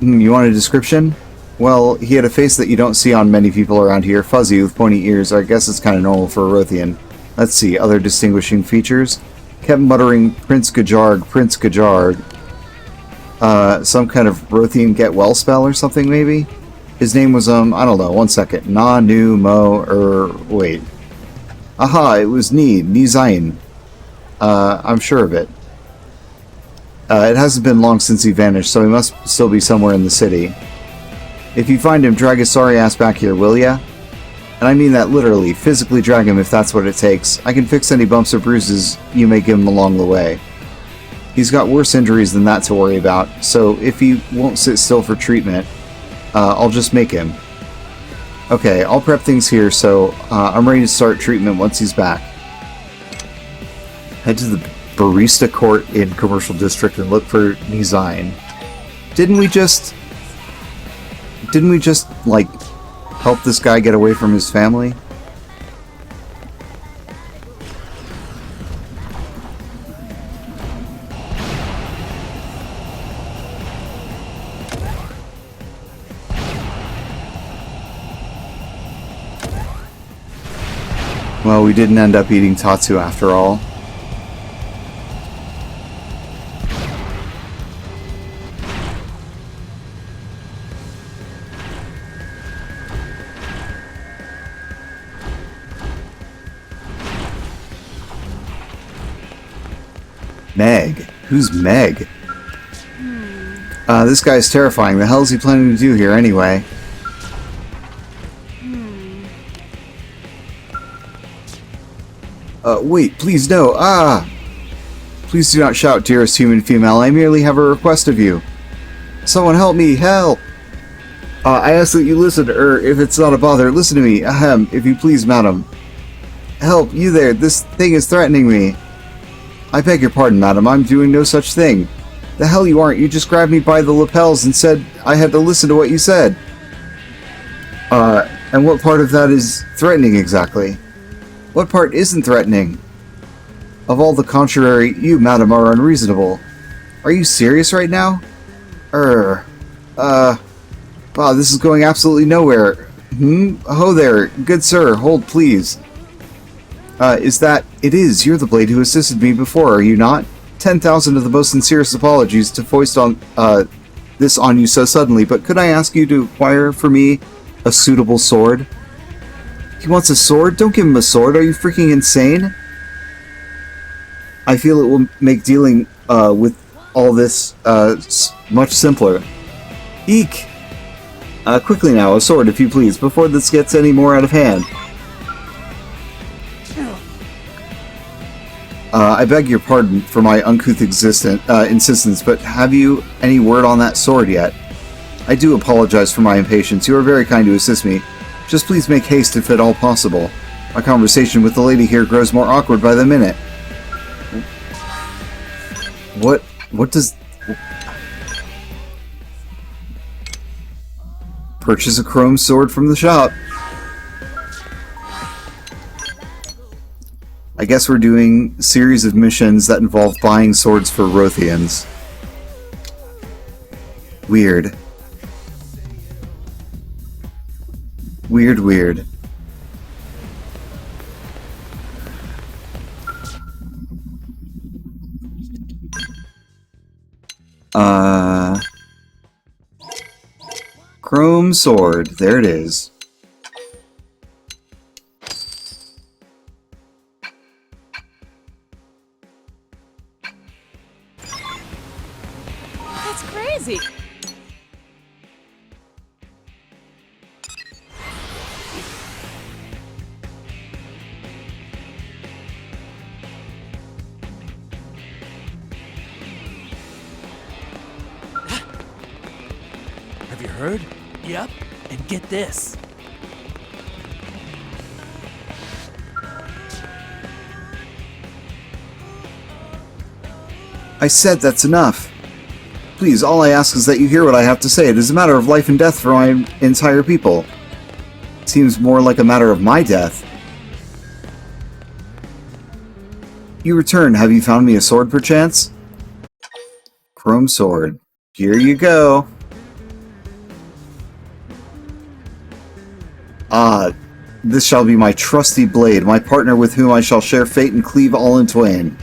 You want a description? Well, he had a face that you don't see on many people around here. Fuzzy with pointy ears. I guess it's kind of normal for a Rothian. Let's see, other distinguishing features. Kept muttering, Prince Gajarg, Prince Gajarg. Some kind of Rothian get well spell or something, maybe? His name was, I don't know, 1 second. Na, Nu, Mo, wait. Aha, it was Zain. I'm sure of it. It hasn't been long since he vanished, so he must still be somewhere in the city. If you find him, drag his sorry ass back here, will ya? And I mean that literally. Physically drag him if that's what it takes. I can fix any bumps or bruises you may give him along the way. He's got worse injuries than that to worry about, so if he won't sit still for treatment, I'll just make him. Okay, I'll prep things here, so I'm ready to start treatment once he's back. Head to the barista court in Commercial District and look for Zain. Didn't we just, like, help this guy get away from his family? Well, we didn't end up eating Tatsu after all. Meg? Who's Meg? This guy's terrifying. The hell is he planning to do here anyway? Wait, please no. Please do not shout, dearest human female. I merely have a request of you. Someone help me, help! I ask that you listen, or if it's not a bother, listen to me. Ahem, if you please, madam. Help, you there, this thing is threatening me. I beg your pardon, madam, I'm doing no such thing. The hell you aren't, you just grabbed me by the lapels and said I had to listen to what you said. And what part of that is threatening exactly? What part isn't threatening? Of all the contrary, you, madam, are unreasonable. Are you serious right now? Wow, this is going absolutely nowhere. Ho there, good sir, hold please. It is, you're the blade who assisted me before, are you not? 10,000 of the most sincerest apologies to foist on, this on you so suddenly, but could I ask you to acquire for me a suitable sword? He wants a sword? Don't give him a sword, are you freaking insane? I feel it will make dealing, with all this, much simpler. Eek! Quickly now, a sword if you please, before this gets any more out of hand. I beg your pardon for my uncouth insistence, but have you any word on that sword yet? I do apologize for my impatience. You are very kind to assist me. Just please make haste if at all possible. My conversation with the lady here grows more awkward by the minute. What does... Purchase a chrome sword from the shop. I guess we're doing a series of missions that involve buying swords for Rothians. Weird. Weird. Chrome sword. There it is. That's crazy. Have you heard? Yep. And get this. I said that's enough. Please, all I ask is that you hear what I have to say. It is a matter of life and death for my entire people. It seems more like a matter of my death. You return. Have you found me a sword, perchance? Chrome sword. Here you go. Ah, this shall be my trusty blade, my partner with whom I shall share fate and cleave all in twain.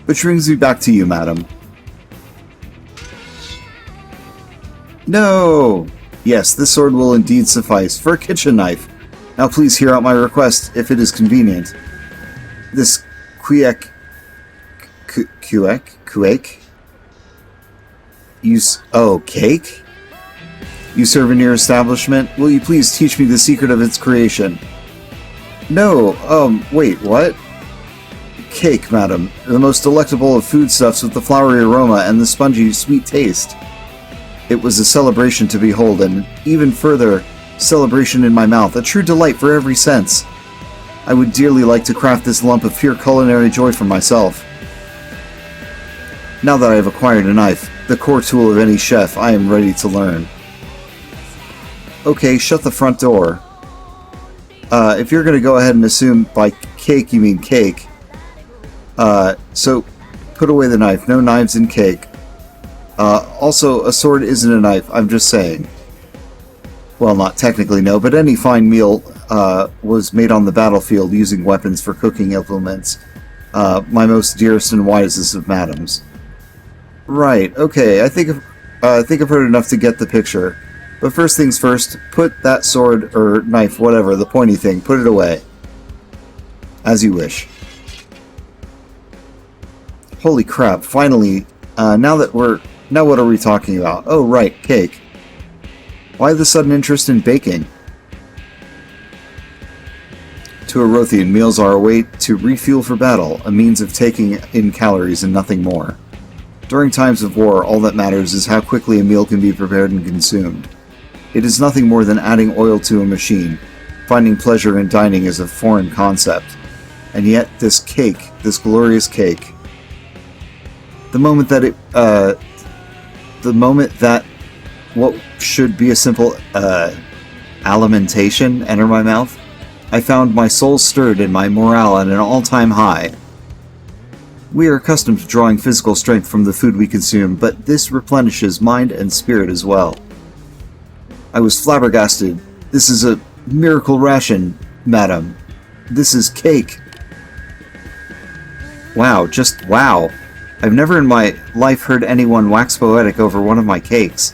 Which brings me back to you, madam. No! Yes, this sword will indeed suffice for a kitchen knife. Now please hear out my request, if it is convenient. This Kuek? Cake? You serve in your establishment? Will you please teach me the secret of its creation? No, wait, what? Cake, madam. The most delectable of foodstuffs with the flowery aroma and the spongy, sweet taste. It was a celebration to behold, and even further, celebration in my mouth, a true delight for every sense. I would dearly like to craft this lump of pure culinary joy for myself. Now that I have acquired a knife, the core tool of any chef, I am ready to learn. Okay, shut the front door. If you're gonna go ahead and assume by cake you mean cake, so put away the knife. No knives in cake. Also, a sword isn't a knife, I'm just saying. Well, not technically, no, but any fine meal was made on the battlefield using weapons for cooking implements. My most dearest and wisest of madams. Right, okay, I think I've heard enough to get the picture. But first things first, put that sword, or knife, whatever, the pointy thing, put it away. As you wish. Holy crap, finally, now what are we talking about? Oh, right, cake. Why the sudden interest in baking? To a Rothian, meals are a way to refuel for battle, a means of taking in calories and nothing more. During times of war, all that matters is how quickly a meal can be prepared and consumed. It is nothing more than adding oil to a machine. Finding pleasure in dining is a foreign concept. And yet, this cake, this glorious cake, the moment that what should be a simple alimentation enter my mouth, I found my soul stirred and my morale at an all-time high. We are accustomed to drawing physical strength from the food we consume, but this replenishes mind and spirit as well. I was flabbergasted. This is a miracle ration, madam. This is cake. Wow, just wow. I've never in my life heard anyone wax poetic over one of my cakes.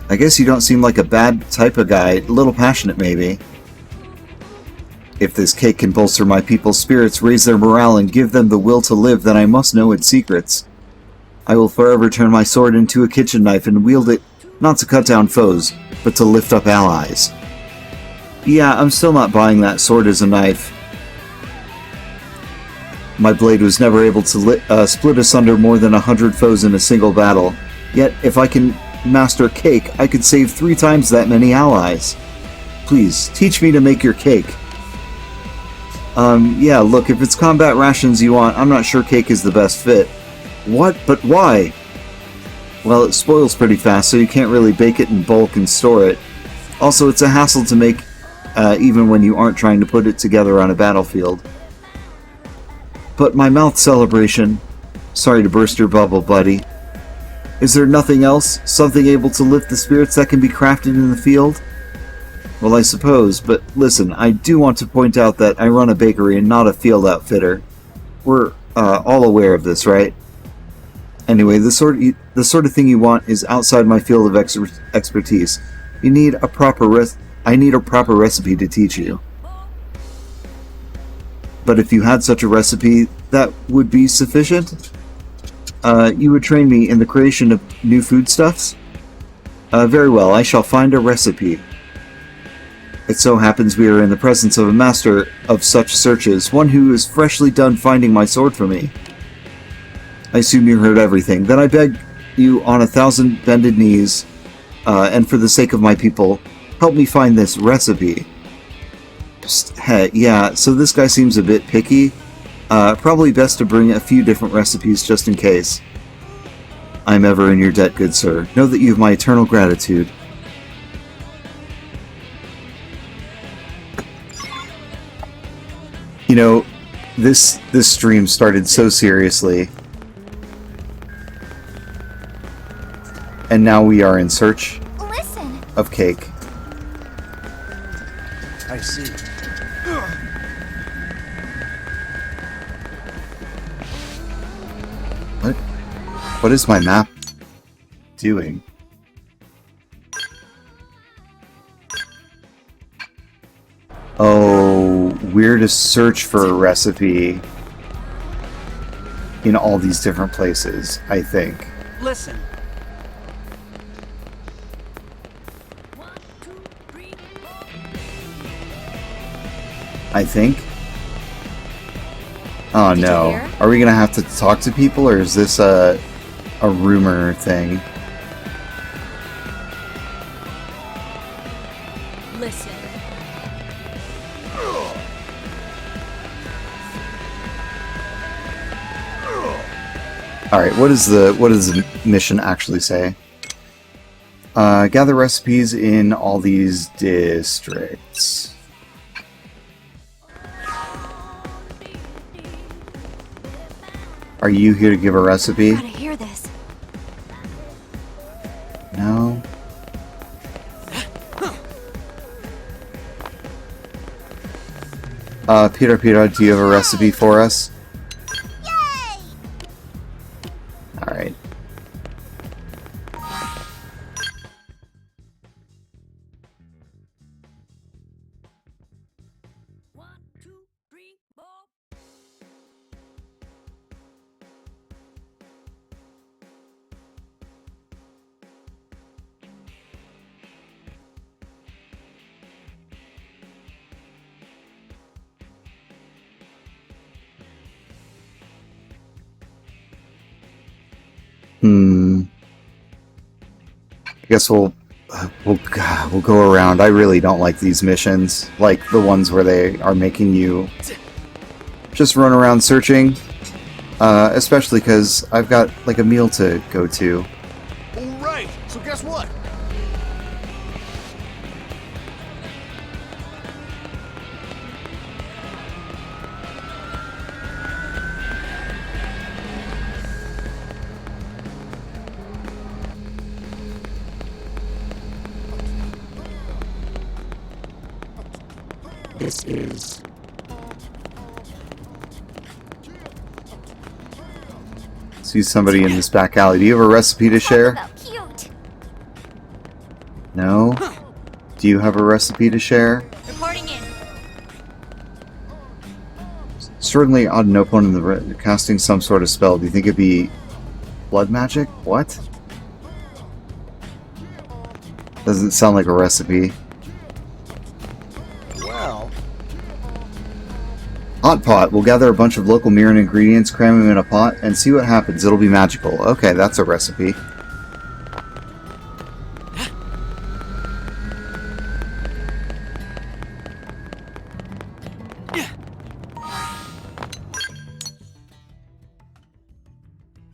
I guess you don't seem like a bad type of guy, a little passionate maybe. If this cake can bolster my people's spirits, raise their morale, and give them the will to live, then I must know its secrets. I will forever turn my sword into a kitchen knife and wield it not to cut down foes, but to lift up allies. Yeah, I'm still not buying that sword as a knife. My blade was never able to split asunder more than 100 foes in a single battle. Yet, if I can master cake, I could save 3 times that many allies. Please, teach me to make your cake. Yeah, look, if it's combat rations you want, I'm not sure cake is the best fit. What? But why? Well, it spoils pretty fast, so you can't really bake it in bulk and store it. Also, it's a hassle to make, even when you aren't trying to put it together on a battlefield. But my mouth celebration... Sorry to burst your bubble, buddy. Is there nothing else? Something able to lift the spirits that can be crafted in the field? Well, I suppose, but listen, I do want to point out that I run a bakery and not a field outfitter. We're all aware of this, right? Anyway, the sort of thing you want is outside my field of expertise. I need a proper recipe to teach you. But if you had such a recipe, that would be sufficient? You would train me in the creation of new foodstuffs? Very well, I shall find a recipe. It so happens we are in the presence of a master of such searches, one who is freshly done finding my sword for me. I assume you heard everything. Then I beg you on 1,000 bended knees, and for the sake of my people, help me find this recipe. Hey, yeah, so this guy seems a bit picky. Probably best to bring a few different recipes just in case. I'm ever in your debt, good sir. Know that you have my eternal gratitude. You know, this stream started so seriously. And now we are in search Listen. of cake. I see. What is my map doing? Oh, we're to search for a recipe in all these different places, I think. Listen. I think. Oh Did you no. hear? Are we gonna have to talk to people, or is this a rumor thing? Listen. Alright, what does the mission actually say? Gather recipes in all these districts. Are you here to give a recipe? Gotta hear this. No. Peter, do you have a recipe for us? Yay! Alright. I guess we'll go around. I really don't like these missions, like the ones where they are making you just run around searching, especially because I've got like a meal to go to. Alright, so guess what? This is... See somebody in this back alley. Do you have a recipe to share? Cute. No? Do you have a recipe to share? Reporting in. Certainly odd no opponent in the casting some sort of spell. Do you think it'd be blood magic? What? Doesn't sound like a recipe. Well, Hot pot. We'll gather a bunch of local Mirren ingredients, cram them in a pot, and see what happens. It'll be magical. Okay, that's a recipe.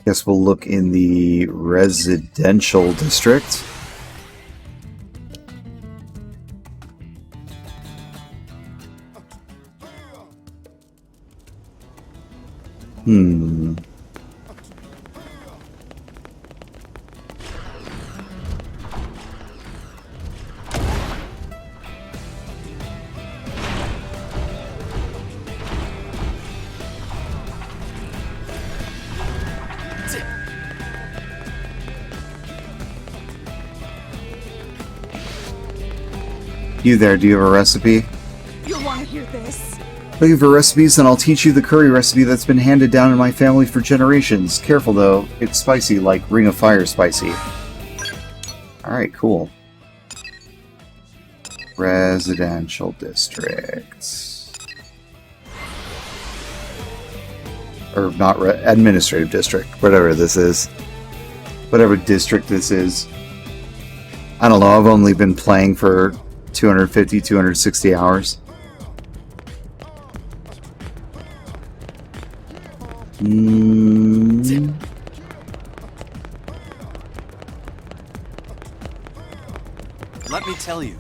Guess we'll look in the residential district. You there, do you have a recipe? You'll want to hear this. Looking for recipes, then I'll teach you the curry recipe that's been handed down in my family for generations. Careful though, it's spicy like Ring of Fire spicy. Alright, cool. Residential districts. Or not, administrative district, whatever this is. Whatever district this is. I don't know, I've only been playing for 250, 260 hours. Let me tell you.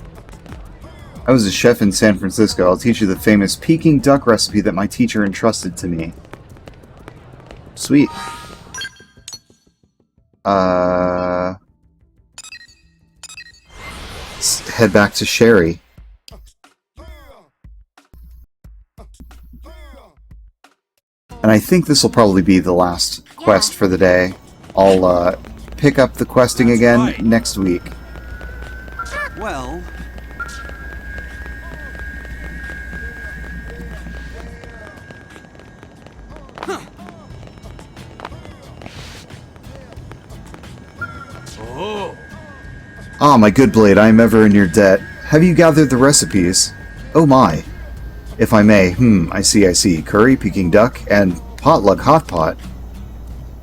I was a chef in San Francisco. I'll teach you the famous Peking duck recipe that my teacher entrusted to me. Sweet. head back to Sherry. And I think this will probably be the last quest for the day. I'll pick up the questing again next week. Well... Oh. Ah, my good blade, I am ever in your debt. Have you gathered the recipes? Oh my. If I may, I see. Curry, Peking duck, and potluck hot pot.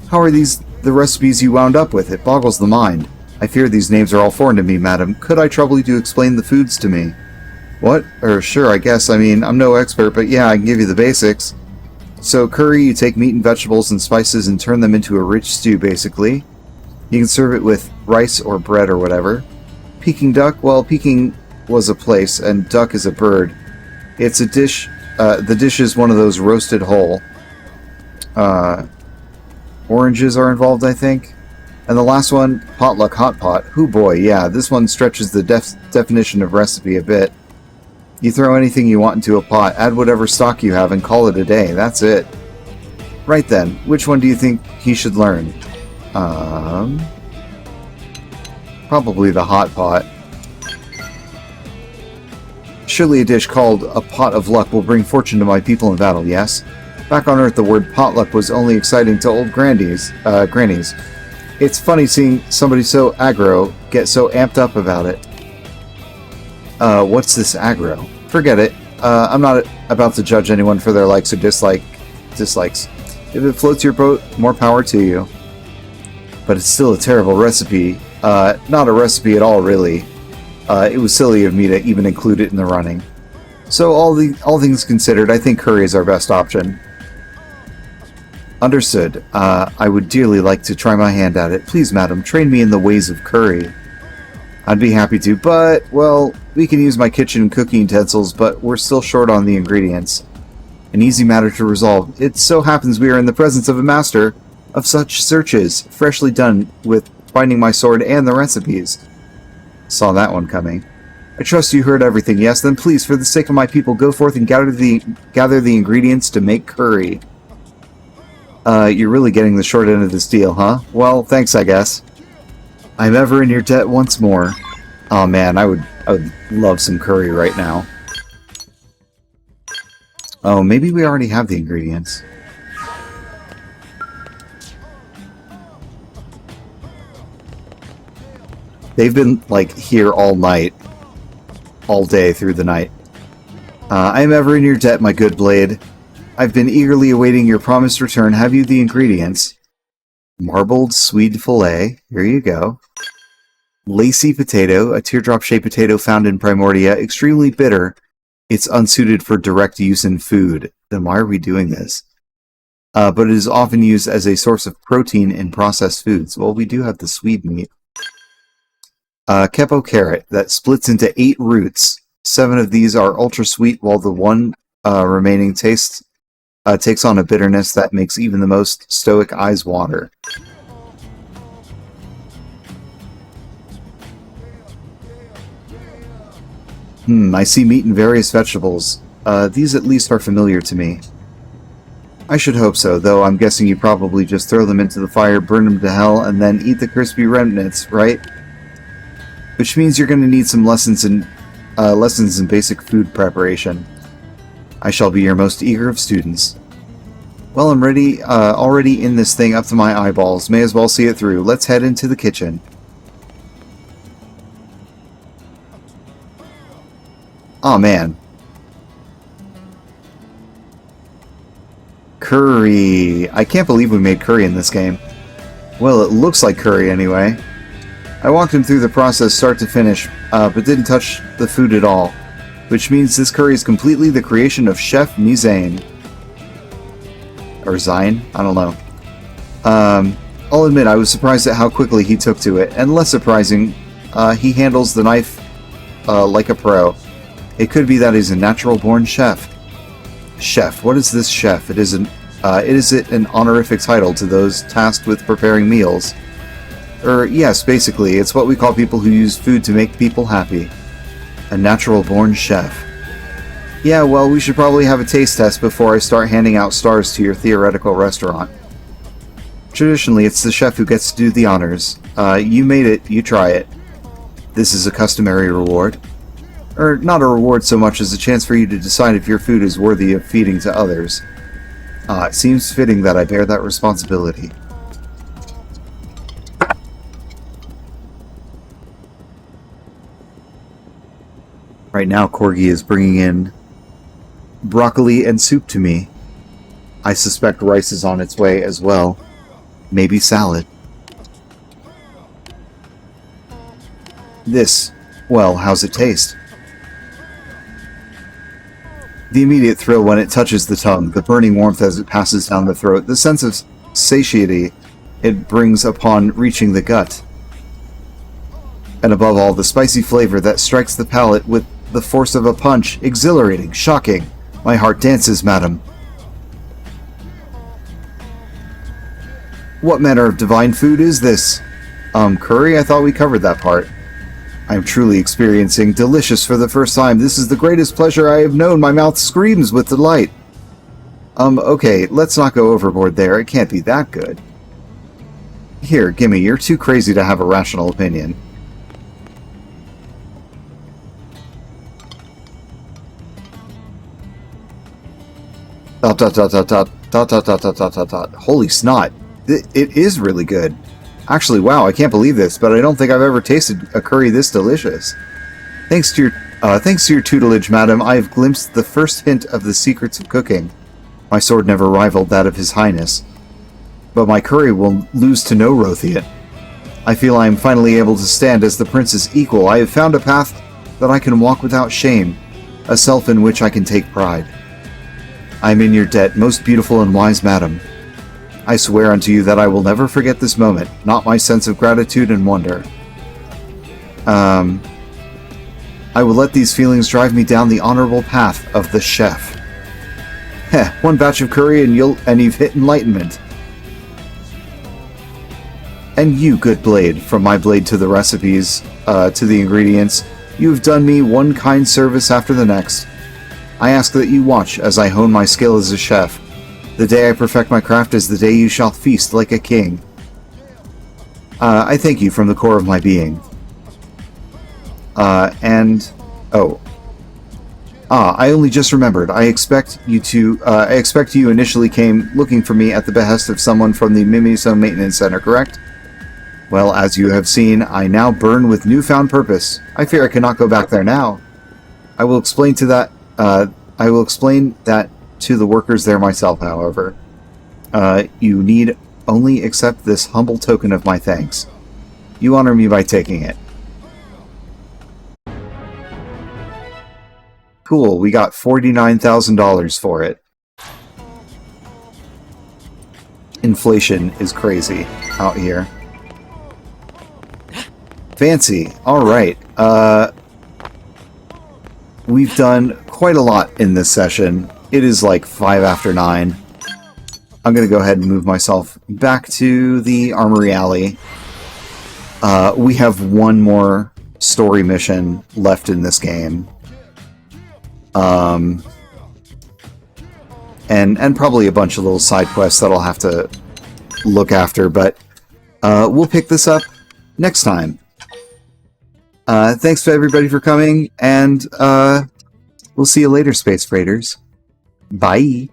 How are these the recipes you wound up with? It boggles the mind. I fear these names are all foreign to me, madam. Could I trouble you to explain the foods to me? What? Sure, I guess. I mean, I'm no expert, but yeah, I can give you the basics. So, curry, you take meat and vegetables and spices and turn them into a rich stew, basically. You can serve it with rice or bread or whatever. Peking duck, well, Peking was a place, and duck is a bird. It's a dish, the dish is one of those roasted whole. Oranges are involved, I think. And the last one, potluck hot pot. Hoo boy, yeah, this one stretches the definition of recipe a bit. You throw anything you want into a pot, add whatever stock you have, and call it a day. That's it. Right then, which one do you think he should learn? Probably the hot pot. Surely a dish called a pot of luck will bring fortune to my people in battle, yes? Back on Earth, the word potluck was only exciting to old grannies. It's funny seeing somebody so aggro get so amped up about it. What's this aggro? Forget it. I'm not about to judge anyone for their likes or dislikes. If it floats your boat, more power to you. But it's still a terrible recipe. Not a recipe at all, really. It was silly of me to even include it in the running. So all things considered, I think curry is our best option. Understood. I would dearly like to try my hand at it. Please, madam, train me in the ways of curry. I'd be happy to, but, well, we can use my kitchen cooking utensils, but we're still short on the ingredients. An easy matter to resolve. It so happens we are in the presence of a master of such searches, freshly done with finding my sword and the recipes. Saw that one coming. I trust you heard everything, yes? Then please, for the sake of my people, go forth and gather the ingredients to make curry. You're really getting the short end of this deal, huh? Well, thanks, I guess. I'm ever in your debt once more. Oh man, I would love some curry right now. Oh, maybe we already have the ingredients. They've been, like, here all night. All day through the night. I am ever in your debt, my good blade. I've been eagerly awaiting your promised return. Have you the ingredients? Marbled Swede fillet. Here you go. Lacy potato, a teardrop-shaped potato found in Primordia. Extremely bitter. It's unsuited for direct use in food. Then why are we doing this? But it is often used as a source of protein in processed foods. Well, we do have the Swede meat. Kepo carrot that splits into 8 roots. 7 of these are ultra sweet, while the one remaining takes on a bitterness that makes even the most stoic eyes water. I see meat and various vegetables. These at least are familiar to me. I should hope so, though I'm guessing you probably just throw them into the fire, burn them to hell, and then eat the crispy remnants, right? Which means you're going to need some lessons in basic food preparation. I shall be your most eager of students. Well, I'm ready, already in this thing up to my eyeballs. May as well see it through. Let's head into the kitchen. Aw, man. Curry. I can't believe we made curry in this game. Well, it looks like curry anyway. I walked him through the process start to finish, but didn't touch the food at all. Which means this curry is completely the creation of Chef Nizane. Or Zine? I don't know. I'll admit I was surprised at how quickly he took to it, and less surprising, he handles the knife like a pro. It could be that he's a natural-born chef. Chef. What is this chef? Is it an honorific title to those tasked with preparing meals? Yes, basically, it's what we call people who use food to make people happy. A natural-born chef. Yeah, well, we should probably have a taste test before I start handing out stars to your theoretical restaurant. Traditionally, it's the chef who gets to do the honors. You made it, you try it. This is a customary reward. Or not a reward so much as a chance for you to decide if your food is worthy of feeding to others. It seems fitting that I bear that responsibility. Right now, Corgi is bringing in broccoli and soup to me. I suspect rice is on its way as well. Maybe salad. This, well, how's it taste? The immediate thrill when it touches the tongue, the burning warmth as it passes down the throat, the sense of satiety it brings upon reaching the gut. And above all, the spicy flavor that strikes the palate with the force of a punch. Exhilarating, shocking. My heart dances, madam. What manner of divine food is this? Curry? I thought we covered that part. I am truly experiencing delicious for the first time. This is the greatest pleasure I have known. My mouth screams with delight. Okay, let's not go overboard there. It can't be that good. Here, gimme. You're too crazy to have a rational opinion. Holy snot. It is really good. Actually, wow, I can't believe this, but I don't think I've ever tasted a curry this delicious. Thanks to your tutelage, madam, I have glimpsed the first hint of the secrets of cooking. My sword never rivaled that of His Highness. But my curry will lose to no Rothian. I feel I am finally able to stand as the prince's equal. I have found a path that I can walk without shame, a self in which I can take pride. I am in your debt, most beautiful and wise madam. I swear unto you that I will never forget this moment, not my sense of gratitude and wonder. I will let these feelings drive me down the honorable path of the chef. Heh, one batch of curry and you've hit enlightenment. And you, good blade, from my blade to the recipes, to the ingredients, you have done me one kind service after the next. I ask that you watch as I hone my skill as a chef. The day I perfect my craft is the day you shall feast like a king. I thank you from the core of my being. I only just remembered. I expect you initially came looking for me at the behest of someone from the Mimiso Maintenance Center, correct? Well, as you have seen, I now burn with newfound purpose. I fear I cannot go back there now. I will explain that to the workers there myself, however. You need only accept this humble token of my thanks. You honor me by taking it. Cool, we got $49,000 for it. Inflation is crazy out here. Fancy. Alright. We've done quite a lot in this session. It is like 5 after 9. I'm going to go ahead and move myself back to the Armory Alley. We have one more story mission left in this game. And probably a bunch of little side quests that I'll have to look after, but we'll pick this up next time. Thanks to everybody for coming, and we'll see you later, Space Freighters. Bye!